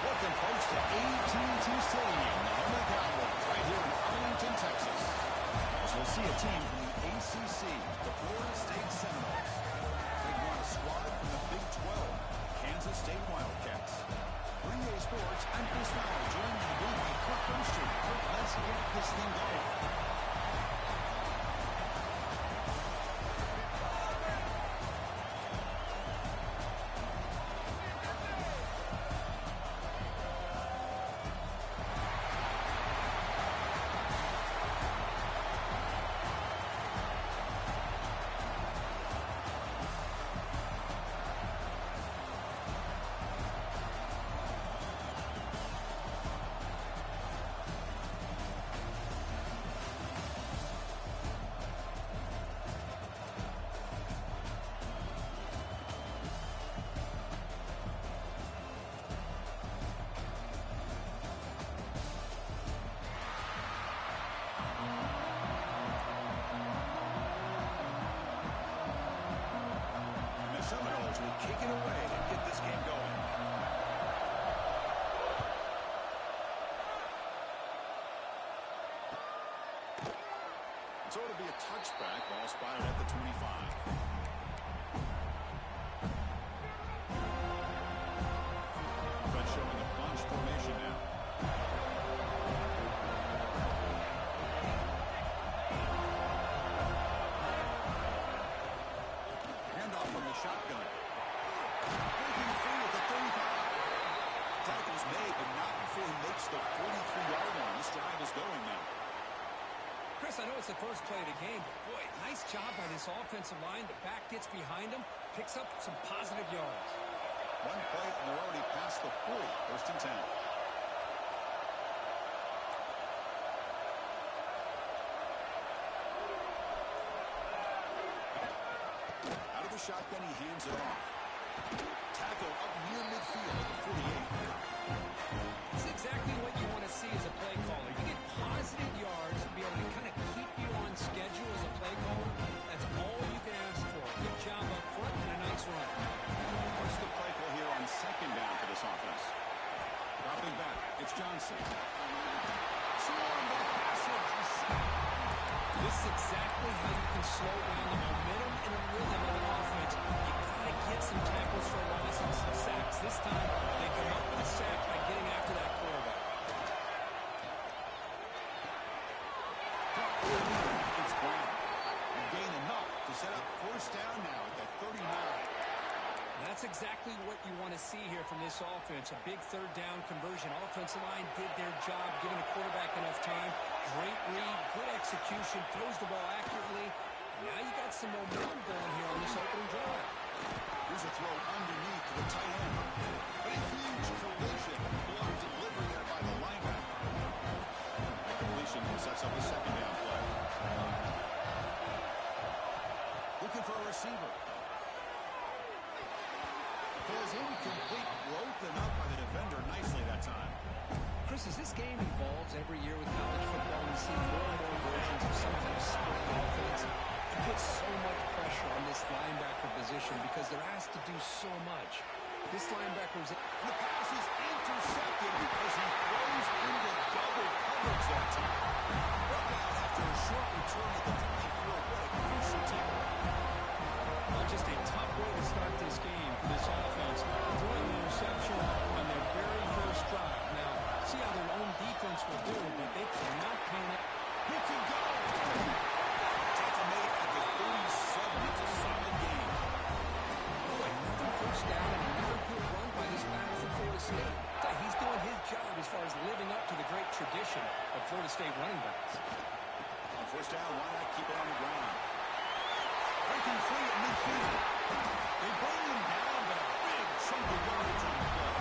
Speaker 2: Welcome, folks, to AT&T Stadium, the home of the Cowboys, right here in Arlington, Texas. As we'll see a team from the ACC, the Florida State Seminoles. Taking on a squad from the Big 12, Kansas State Wildcats. For EA Sports, I'm Chris Fowler, joined in the booth by Kirk Brewster. Kirk, let's get this thing going. Seminoles will kick it away and get this game going. So it'll be a touchback, ball spotted at the 25. But showing a bunch formation now. Handoff from the shotgun. Breaking free at the 35. Tackle's made, but not before he makes the 43-yard line. This drive is going now.
Speaker 8: Chris, I know it's the first play of the game, but boy, nice job by this offensive line. The back gets behind him, picks up some positive yards.
Speaker 9: One play, and they're already past the 40. First and 10. Out of the shotgun, he hands it off. Tackle up near midfield at the 48.
Speaker 8: It's exactly what you want to see as a play caller. You get positive yards to be able to kind of keep you on schedule as a play caller. That's all you can ask for. Good job up front and a nice run.
Speaker 9: What's the play call here on second down for this offense? Dropping back, it's Johnson.
Speaker 8: This is exactly how you can slow down the momentum and the rhythm of an offense. You got to get some tackles for a loss and some sacks. This time, they come up with a sack by getting after that quarterback.
Speaker 9: It's Brown. And gain enough to set up first down now at the 39.
Speaker 8: That's exactly what you want to see here from this offense. A big third down conversion. Offensive line did their job, giving a quarterback enough time. Great read, good execution, throws the ball accurately. Now you got some momentum going here on this opening drive.
Speaker 9: Here's a throw underneath to the tight end. But a huge collision. Blown delivery there by the linebacker. That completion sets up a second down play. Looking for a receiver. Falls incomplete, broken up by the defender nicely that time.
Speaker 8: Chris, as this game evolves every year with college football, we see more and more versions of sometimes split offense. It puts so much pressure on this linebacker position because they're asked to do so much. This linebacker's...
Speaker 9: The pass is intercepted as he throws into double coverage that time. Broke out after a short return at the 24. What a crucial tackle.
Speaker 8: Well, just a tough way to start this game for this offense. Throwing the interception on their very first drive. Now, see how their own defense will do, but they cannot panic.
Speaker 9: He can go! Tackle made at the 37. It's a solid game.
Speaker 8: Oh, another first down and another good run by this back for Florida State. He's doing his job as far as living up to the great tradition of Florida State running backs.
Speaker 9: On first down, why not keep it on the ground? Breaking free at midfield. They bring him down, but a big chunk of yardage on the play.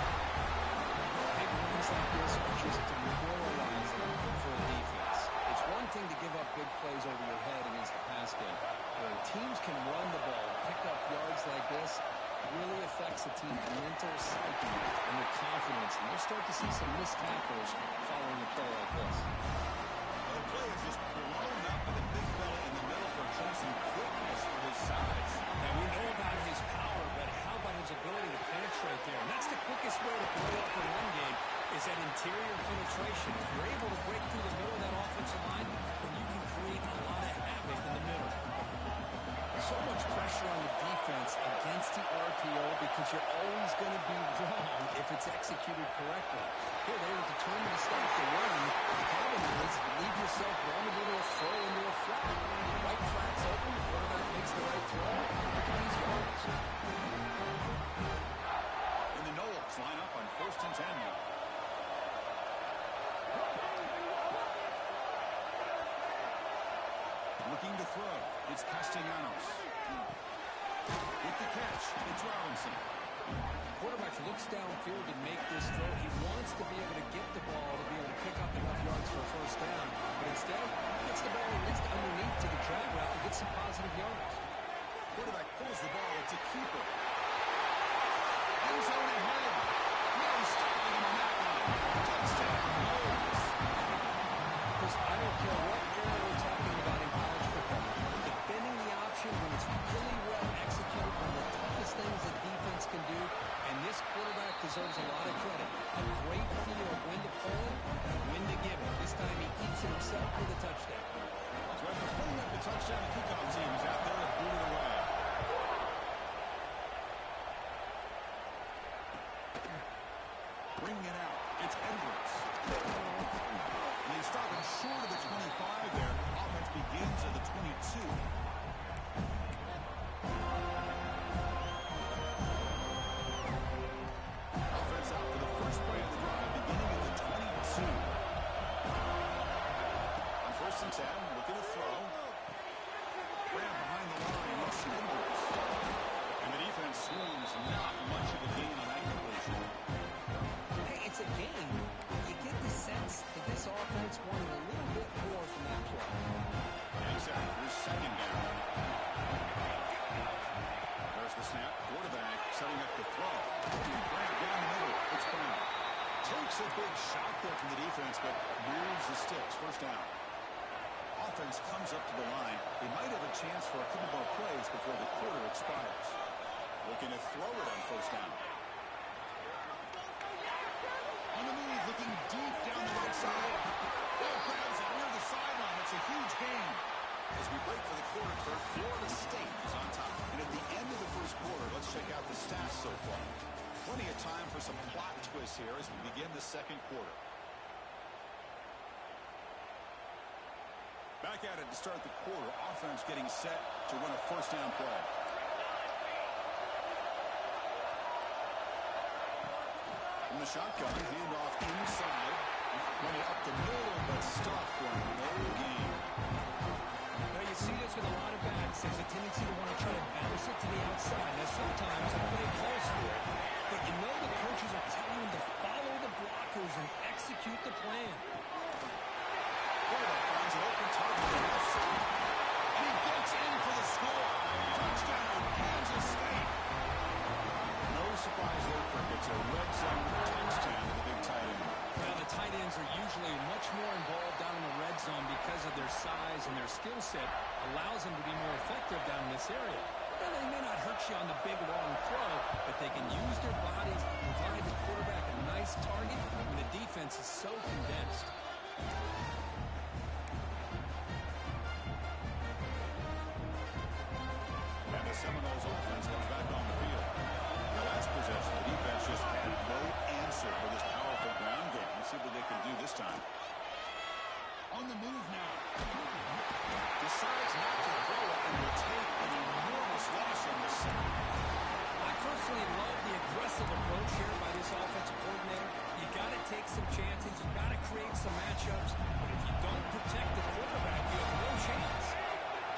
Speaker 8: Big runs like this are just demoralizing for a defense. It's one thing to give up big plays over your head against the pass game. When teams can run the ball, pick up yards like this, it really affects the team's mental psyche and their confidence. And you'll start to see some missed tackles following a play like this.
Speaker 9: Well, the play is just blown up by the big fella in the middle for some quickness for his size.
Speaker 8: And we know about his power, but how about his ability to penetrate there? And that's the quickest way to blow up the run game is that interior penetration. If you're able to break through the middle of that offensive line, then you can create a lot of havoc in the middle. So much pressure on the defense against the RPO because you're always going to be wrong if it's executed correctly. Here, they were determined to stop the run. The problem is, leave yourself vulnerable to a throw into a flat. The right flat's open, the quarterback makes the right throw. Look at these yards.
Speaker 9: And the Knowles line up on first and 10 now. Looking to throw. It's Castellanos. With the catch, it's Robinson.
Speaker 8: Quarterback looks downfield to make this throw. He wants to be able to get the ball to be able to pick up enough yards for a first down. But instead, he gets the ball at least underneath to the drag route and gets some positive yards.
Speaker 9: Quarterback pulls the ball. It's a keeper. End zone ahead. No stopping him on that one. Touchdown, Knowles.
Speaker 8: Because I don't care what era we're talking about in college football. Defending the option when it's really well executed, one of the toughest things a defense can do. And this quarterback deserves a lot of credit. A great feel of when to pull it and when to give it. This time he keeps it himself for the touchdown.
Speaker 9: So after putting up the touchdown, the kickoff team is out there to boot it away. Bringing it out. It's Edwards. And they stop him short of the 25 there. Offense begins at the 22. Offense out for the first play of the drive, beginning at the 22. On first and 10, looking to throw. Grab behind the line, it's Edwards. And the defense swarms not much of a gain on that a big shot there from the defense, but moves the sticks. First down. Offense comes up to the line. They might have a chance for a couple more plays before the quarter expires. Looking to throw it on first down. On the move, looking deep down the right side. Ball grabs it near the sideline. It's a huge gain. As we break for the quarter, third, Florida State is on top. And at the end of the first quarter, let's check out the stats so far. Plenty of time for some plot twists here as we begin the second quarter. Back at it to start the quarter. Offense getting set to run a first down play. From the shotgun, handoff inside. Running up the middle, but stuffed for no gain.
Speaker 8: Now you see this with a lot of backs. There's a tendency to want to try to bounce it to the outside. Now sometimes they calls for it, but you know the coaches are telling them to follow the blockers and execute the plan.
Speaker 9: Quarterback finds an open target on the left side. And he gets in for the score. Touchdown, Kansas State. No surprise there, Crickets. A red zone touchdown to the big tight end.
Speaker 8: Now the tight ends are usually much more involved down in the red zone because of their size and their skill set allows them to be more effective down in this area. Now, they may not hurt you on the big, long throw, but they can use their bodies to provide the quarterback a nice target when the defense is so condensed.
Speaker 9: And the Seminoles offense comes back on the field. The last possession, the defense just had no answer for this powerful ground game. Let's see what they can do this time. On the move now. Decides not to throw it and will take an enormous loss on this sack.
Speaker 8: I personally love the aggressive approach here by this offensive coordinator. You got to take some chances. You got to create some matchups. But if you don't protect the quarterback, you have no chance.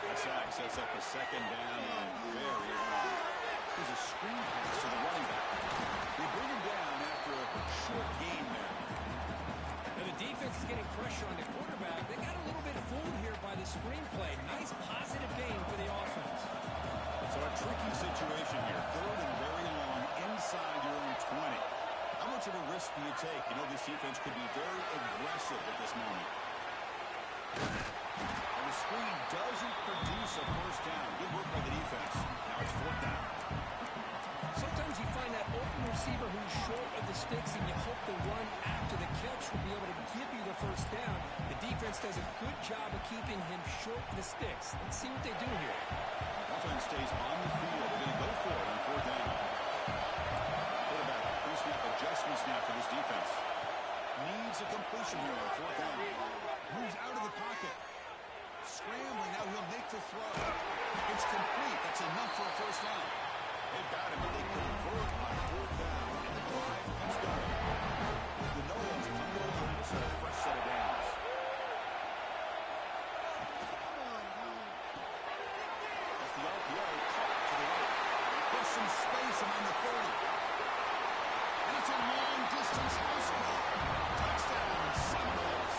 Speaker 9: The sack sets up a second down and very long. There's a screen pass to the running back. They bring him down after a short gain there.
Speaker 8: And the defense is getting pressure on the quarterback. They got a little bit fooled here by the screen play. Nice positive gain for the offense.
Speaker 9: So a tricky situation here. Third and very long inside your own 20. How much of a risk do you take? You know, this defense could be very aggressive at this moment. And the screen doesn't produce a first down. Good work by the defense. Now it's fourth down.
Speaker 8: Sometimes you find that open receiver who's short of the sticks, and you hope the run after the catch will be able to give you the first down. The defense does a good job of keeping him short of the sticks. Let's see what they do here.
Speaker 9: Offense stays on the field. They're going to go for it on fourth down. Quarterback, pre-snap adjustments now for this defense. Needs a completion here on fourth down. Moves out of the pocket. Scrambling, now he'll make the throw. It's complete. That's enough for a first down. They've got him, and they convert on fourth down, and the drive keeps going. The Nolan's come to the line to set a fresh set of downs. That's the RPO, cut to the right. There's some space around the 30. And it's a long-distance house call. Touchdown, Seminoles.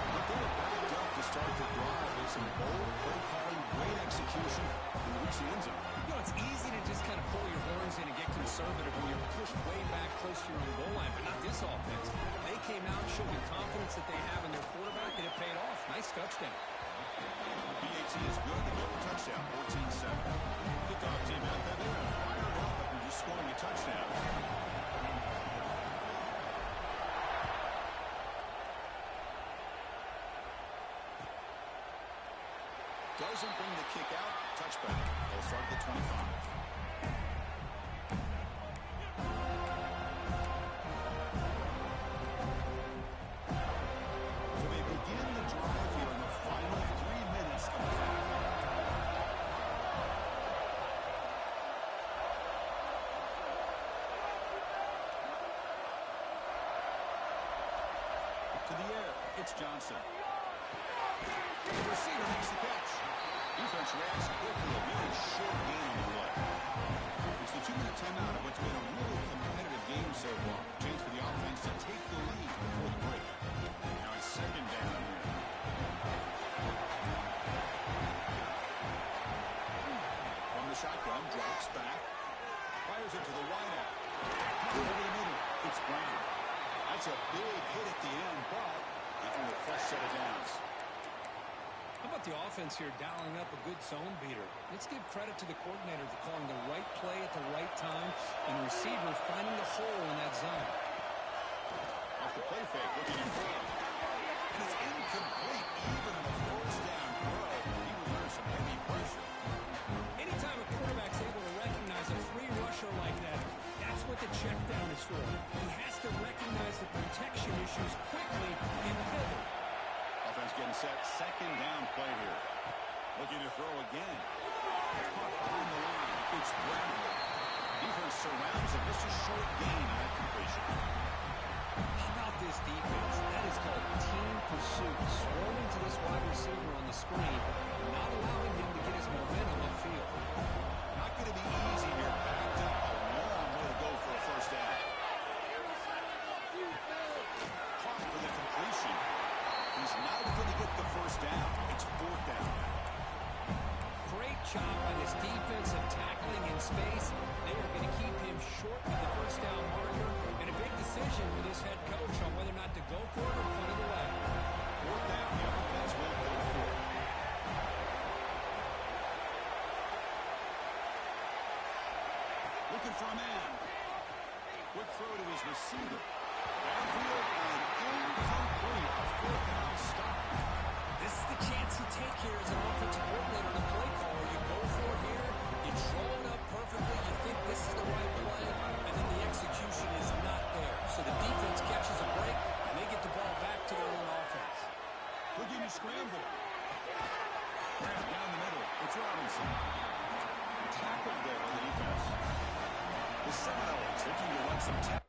Speaker 9: But they were backed up to start the drive. There's some bold play calling, great execution, and reach the end zone.
Speaker 8: You know, it's easy to just kind of pull your horns in and get conservative when you're pushed way back close to your own goal line, but not this offense. They came out and showed the confidence that they have in their quarterback, and it paid off. Nice touchdown.
Speaker 9: PAT is good. They get the touchdown, 14-7. Kickoff team out there. They're fired up after just scoring a touchdown. Doesn't bring the kick out. Touchback. They'll start at the 25. So they begin the drive here in the final 3 minutes of the half. To the air. It's Johnson. The receiver makes the catch. Defense reacts quickly. A very short gain on the play. It's the 2-minute timeout of what's been a really competitive game so far. Chance for the offense to take the lead before the break. Now it's second down here. From the shotgun, drops back. Fires it to the wideout. Over the middle. It's Brown. It's a big hit at the end, but on a fresh set of downs.
Speaker 8: How about the offense here dialing up a good zone beater? Let's give credit to the coordinator for calling the right play at the right time and the receiver finding the hole in that zone.
Speaker 9: Off the play fake, looking in front. And it's incomplete. Even the first down throw, he was under some heavy pressure.
Speaker 8: Anytime a quarterback's able to recognize a free rusher like that, that's what the check down is for. He has to recognize the protection issues quickly and pivot.
Speaker 9: Offense getting set. Second down play here. Looking to throw again. Caught behind the line. It's Brown. Defense surrounds him. Just a short gain on that completion.
Speaker 8: How about this defense? That is called team pursuit. Swarming to this wide receiver on the screen, not allowing him to get his momentum upfield.
Speaker 9: Not going to be easy here. Backed up. A long way to go for a first down. Caught for the completion. He's not going to get the first down. It's fourth down.
Speaker 8: Great job by this defensive tackling in space. They are going to keep him short of the first down marker, and a big decision for this head coach on whether or not to go for it or punt it away.
Speaker 9: Fourth down, the offense will go for it. Looking for a man. Quick throw to his receiver. Downfield and incomplete. A fourth down stop.
Speaker 8: This is the chance you take here as an offensive coordinator and a play caller. You go for it here, you draw it up perfectly, you think this is the right play, and then the execution is not there. So the defense catches a break, and they get the ball back to their own offense.
Speaker 9: Looking to scramble. Grab down the middle. It's Robinson. Tackled there by the defense. The Seminoles looking to run some